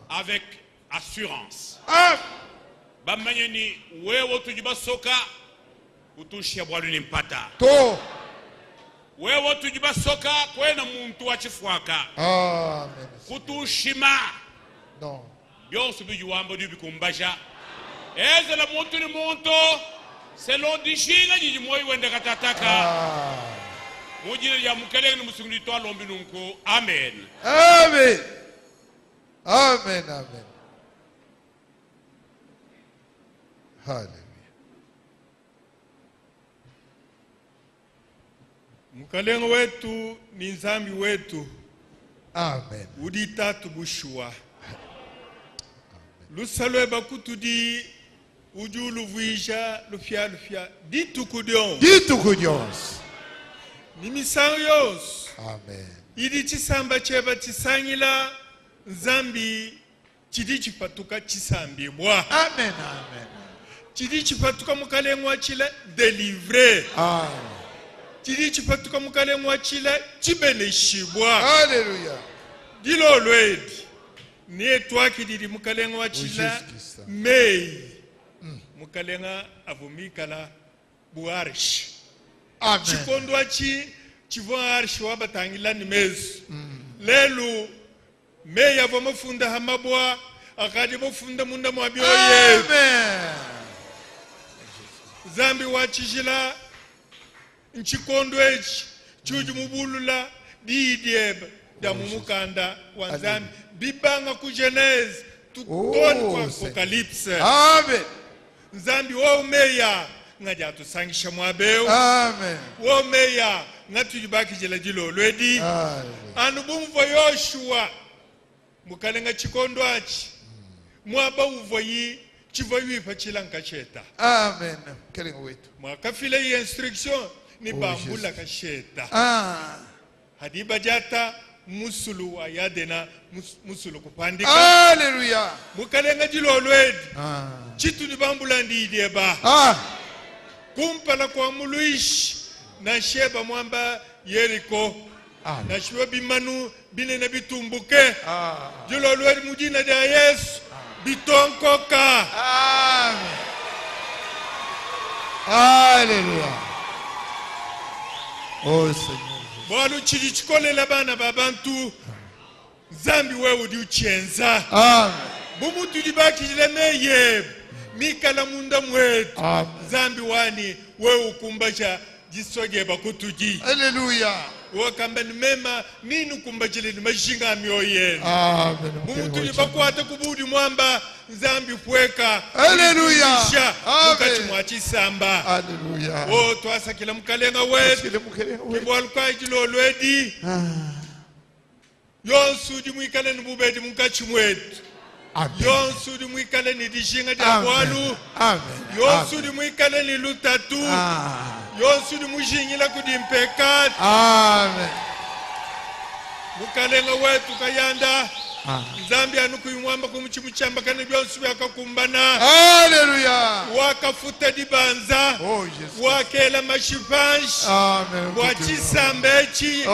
[SPEAKER 4] avec assurance bamanyeni wewe tujibasoka utushia bwalu nimpata wewe tujibasoka kwena muntu wachifwaka kutushima byonse bijuwamba bikumbasha ezela muntu ni muntu selon dishinga jiji moyi wende katataka mujira ya mukelenge ni musunguli to alombi nunko amen
[SPEAKER 1] haleluya
[SPEAKER 3] mukalenga wetu ni nzambi wetu
[SPEAKER 1] amen
[SPEAKER 3] udita tubushua lusalwe bakutudi ujulu vuisha lufya
[SPEAKER 1] ditukudions
[SPEAKER 3] nimisarios
[SPEAKER 1] amen
[SPEAKER 3] idi chisamba cheba chisangila nzambi chidi chipatuka chisambibwa
[SPEAKER 1] amen
[SPEAKER 3] chidi chipatuka mukalengwa chile délivrer chidi chipatuka mukalengwa chile chibeneshibwa
[SPEAKER 1] haleluya
[SPEAKER 3] dilo lwedi ni toi qui dit mukalengwa chile mei mukalenga avumikala buarish
[SPEAKER 1] amen
[SPEAKER 3] chikondwa chi chivo arish wabatangila nimezu lelu
[SPEAKER 5] meya vamafunda hamabwa akadi vafunda munda mwabyoye
[SPEAKER 1] Amen.
[SPEAKER 5] zambi wachishila nchikondo echi chuju mubulula didieba damumukanda wa zambi bibanga ku Genese tutoni kwa Apocalypse.
[SPEAKER 1] Amen.
[SPEAKER 5] Zambi wo meya ngaja tusangisha mwabeu.
[SPEAKER 1] Amen.
[SPEAKER 5] Wo meya ngatujibaki jela jilo lwedi.
[SPEAKER 1] Amen.
[SPEAKER 5] Anubumvo Yoshua mukalenga chikondo achi mwaba uvoyi chivoyi pachilanga cheta.
[SPEAKER 1] Amen. Kelinga wetu.
[SPEAKER 5] Mwakafile yi instruction ni bambula kasheta. Hadiba jata musulu wa yadena musulu kupandika.
[SPEAKER 1] Hallelujah.
[SPEAKER 5] Mukalenga jilo lwedi. Chitu ni bambula ndidieba. Kumpala kwa muluishi na sheba mwamba Yeriko. Na shwe bimanu bine na bitumbuke. Jilo lwedi mujina dia Yesu bitonkoka.
[SPEAKER 1] Amen. Hallelujah. Oh Seigneur.
[SPEAKER 5] Bwalu chili chikole la bana babantu zambi wewe di uchenza.
[SPEAKER 1] Amen.
[SPEAKER 5] Bumutu libaki jilemeye mikala munda mwetu. Zambi wani wewe ukumbasha jisoge bakutuji.
[SPEAKER 1] Hallelujah.
[SPEAKER 5] Wakamba ni mema nini ukumbachile ni majinga mioyenu.
[SPEAKER 1] Amen.
[SPEAKER 5] Bumutu libakwata kubudi mwamba zambi pweka.
[SPEAKER 1] Hallelujah.
[SPEAKER 5] Mukati mwachisamba.
[SPEAKER 1] Hallelujah.
[SPEAKER 5] Oh tuasa kila mkalenga wetu. Kibwalukai jilo lwedi. Yonsu di mwikale ni bubedi mkachi mwetu. Yonsu di mwikale ni dishinga di abwalu. Yonsu di mwikale ni lutatu. Yonsu di mwijingila kudimpekati.
[SPEAKER 1] Amen.
[SPEAKER 5] Mukalenga wetu kayanda. Zambi anukuyumwamba kumuchimuchamba kane byonsu yakakumbana.
[SPEAKER 1] Hallelujah.
[SPEAKER 5] Wakafuta dibanza.
[SPEAKER 1] Oh Jesus.
[SPEAKER 5] Wakela mashipanshi.
[SPEAKER 1] Amen.
[SPEAKER 5] Wachisambechi.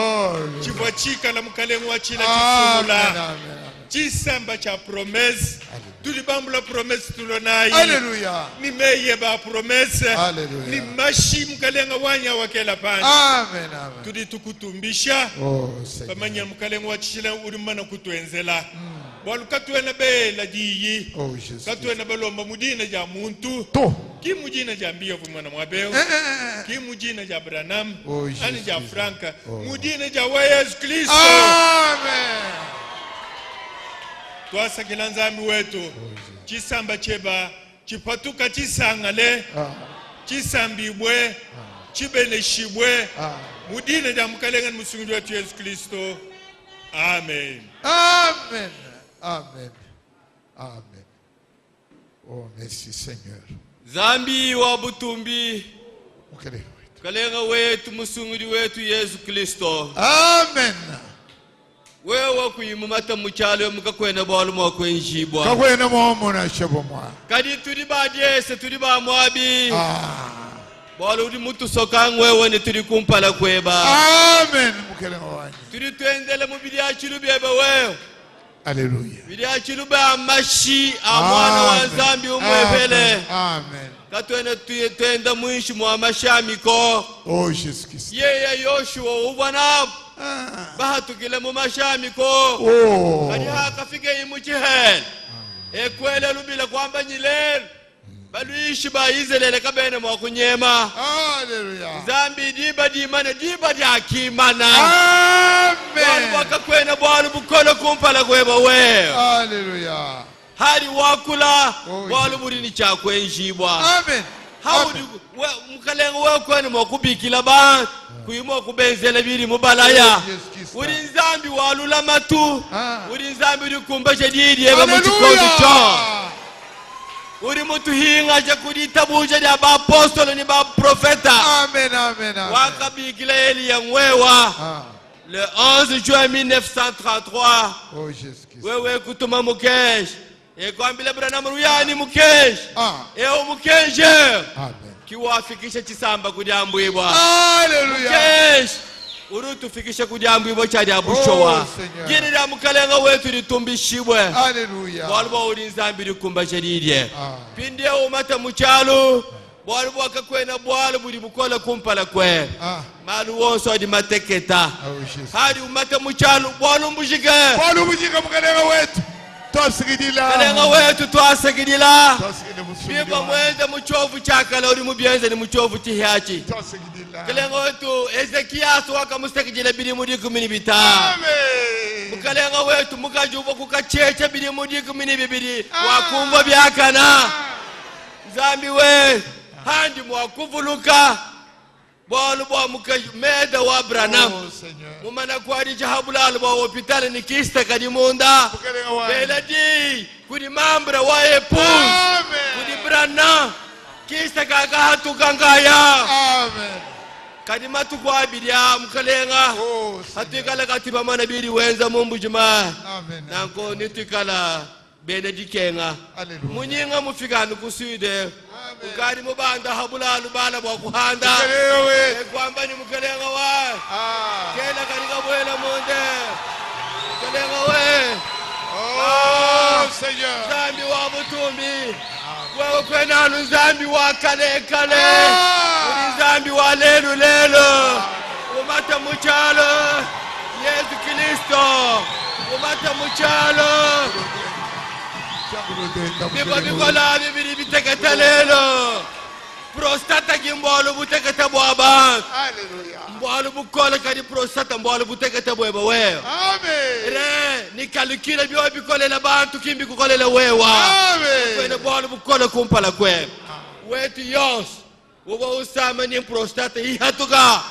[SPEAKER 5] Chivachika la mukalenga wachila chifumula.
[SPEAKER 1] Amen.
[SPEAKER 5] Chisamba cha promesse. Tulibambula promesse tulonai.
[SPEAKER 1] Hallelujah.
[SPEAKER 5] Ni meye ba promesse.
[SPEAKER 1] Hallelujah.
[SPEAKER 5] Ni mashi mukalenga wanya wakela panshi.
[SPEAKER 1] Amen. Amen.
[SPEAKER 5] Tudi tukutumbisha.
[SPEAKER 1] Oh Seigneur.
[SPEAKER 5] Pamanya mukalenga wachila ulimana kutuenzela. Walukatuena bela jiyi.
[SPEAKER 1] Oh Jesus.
[SPEAKER 5] Katuena balomba mudina ja muntu.
[SPEAKER 1] To.
[SPEAKER 5] Ki mujina ja mbia vumana mwabeu. Ki mujina ja Branham.
[SPEAKER 1] Oh Jesus.
[SPEAKER 5] Ani ja Franka. Mudina ja wa Yesu Kristo.
[SPEAKER 1] Amen.
[SPEAKER 5] Tuasa kilanzami wetu. Chisamba cheba. Chipatuka chisangale. Chisambibwe. Chibeneshibwe. Mudina ja mkalenga musungu wetu Yesu Kristo. Amen.
[SPEAKER 1] Amen. Amen. Amen. Oh merci Seigneur.
[SPEAKER 3] Zambi wa butumbi
[SPEAKER 1] Mukalenga.
[SPEAKER 3] kalenga wetu musungudi wetu Yesu Kristo.
[SPEAKER 1] Amen.
[SPEAKER 3] Wewe kuyimumata muchalo mukakwena bwalu mwakwenjibwa.
[SPEAKER 1] Kakwena mwomona shabo mwa.
[SPEAKER 3] Kadi tuli badyese tuli ba mwabi. Bwalu uli mutu sokangwe wene tuli kumpala kweba.
[SPEAKER 1] Amen. Mukalenga wanyi.
[SPEAKER 3] Tuli tuendele mubili achilu bebe wewe.
[SPEAKER 1] Hallelujah.
[SPEAKER 3] Bili achilu be amashi amwana wa Zambi umwepele.
[SPEAKER 1] Amen.
[SPEAKER 3] Katwene tuenda mwishi mwa mashamiko.
[SPEAKER 1] Oh Jesus Christ.
[SPEAKER 3] Yeye Yoshua ubwana bahatukile mu mashamiko. Kadi hakafike imuchihel. Ekwele lubila kwamba nyilele. Baluishi ba Israeli kabene mwa kunyema.
[SPEAKER 1] Hallelujah.
[SPEAKER 3] Zambi diba dimane diba diakimana.
[SPEAKER 1] Amen.
[SPEAKER 3] Wakakwena bwalu bukolo kumpala kweba wewe.
[SPEAKER 1] Hallelujah.
[SPEAKER 3] Hali wakula bwalu burini chakwenjibwa.
[SPEAKER 1] Amen.
[SPEAKER 3] Haudi mukalenga wewe kwene mwakubikila ba kuyimo kubenzela biri mubalaya. Uri Nzambi walula matu. Uri Nzambi likumbaje didi ebe muchikondi cho. Uri mutu hinga ja kuditabuja ya ba apostolo ni ba profeta.
[SPEAKER 1] Amen. Amen.
[SPEAKER 3] Wakabikila Elia mwewa. Le 11 juin 1933.
[SPEAKER 1] Oh Jesus Christ.
[SPEAKER 3] Wewe kutuma mukesh. Ekwambile Branham ruyani mukesh. Eo mukeje.
[SPEAKER 1] Amen.
[SPEAKER 3] Kiwafikisha chisamba kudyambwibwa.
[SPEAKER 1] Hallelujah.
[SPEAKER 3] Mukesh. Urutufikisha kudyambwibwa chadi abushowa. Gini da mukalenga wetu litumbishibwe.
[SPEAKER 1] Hallelujah.
[SPEAKER 3] Walwa uli Nzambi likumba chadidye. Pindie umata muchalu. bwalo bwaka kwena bwalo buli bukola kumpala kwe malu wonso di mateketa hadi umate muchalo bwalo mbujike
[SPEAKER 1] mukalenga wetu twasigidila
[SPEAKER 3] kalenga wetu twasigidila biba mwende muchovu chakala uri mubyenze ni muchovu tihachi kalenga wetu Ezekias wakamustakijila bili mudiku mini bita amen mukalenga wetu mukajuba kukacheche bili mudiku mini bibili wakumba byakana zambi we handi mwakuvuluka bwalo bwa meda wa Branham mumana kwadi jahabulalo bwa hospitali ni kista kadi munda beladi kudi mambra wa epus kudi Branham kista kaka hatu kangaya amen kadi matu kwa bidia mukalenga hatu kala katiba mana bidi wenza mumbujuma amen nanko nitikala benedikenga munyinga mufikana kusude ukari mubanda habulalu bala bwa kuhanda kwamba ni mukalenga wa kela katika bwela monde mukalenga we
[SPEAKER 1] Seigneur
[SPEAKER 3] zambi wa butumbi wewe kwenanu zambi wa kale kale uri zambi wa lelo lelo umata muchalo Yesu Kristo umata muchalo biba bikola bibiri biteketa lelo prostata kimbolo buteketa bwaba haleluya mbolo bukola kadi prostata mbolo buteketa bweba wewe amen re ni calcule byo bikolela bantu kimbi kukolela wewa amen kwene mbolo bukola kumpala kwe wetu yos uba usama ni prostata ihatuka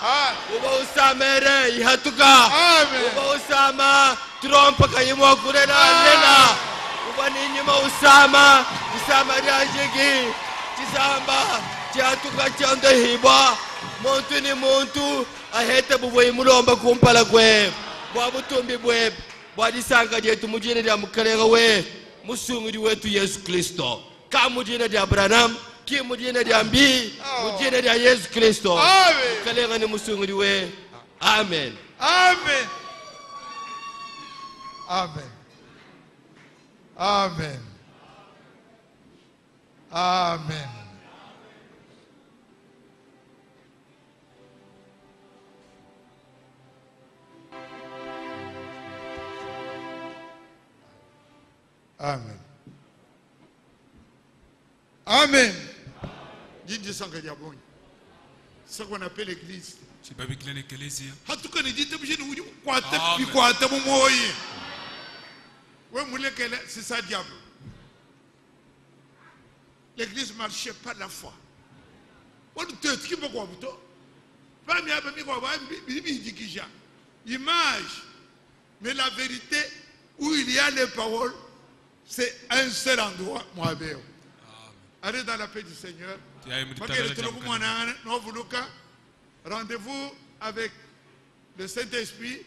[SPEAKER 3] uba usama re ihatuka amen uba usama trompa kayimo kurela lela Waninyima usama rajigi chisamba chatuka chanda hiba muntu ni muntu ahete buwe mulomba kumpala kwe bwabutumbi bwe bwadisanga dyetu mujine lya mukalenga we musunguri wetu Yesu Kristo ka mujine lya Branham ki mujine lya mbi mujine lya Yesu Kristo mukalenga ni musunguri we amen
[SPEAKER 1] amen amen Amen. Amen. Amen. Amen. Dites ça que diabon. C'est ce qu'on appelle l'église.
[SPEAKER 2] C'est pas bien l'église.
[SPEAKER 1] Hatuka ni dites bije ni kwata bikwata mu moyi. C'est ça diable. L'église marchait par la foi. Image. Mais la vérité, où il y a les paroles, c'est un seul endroit. Allez dans la paix du Seigneur. Rendez-vous avec le Saint-Esprit.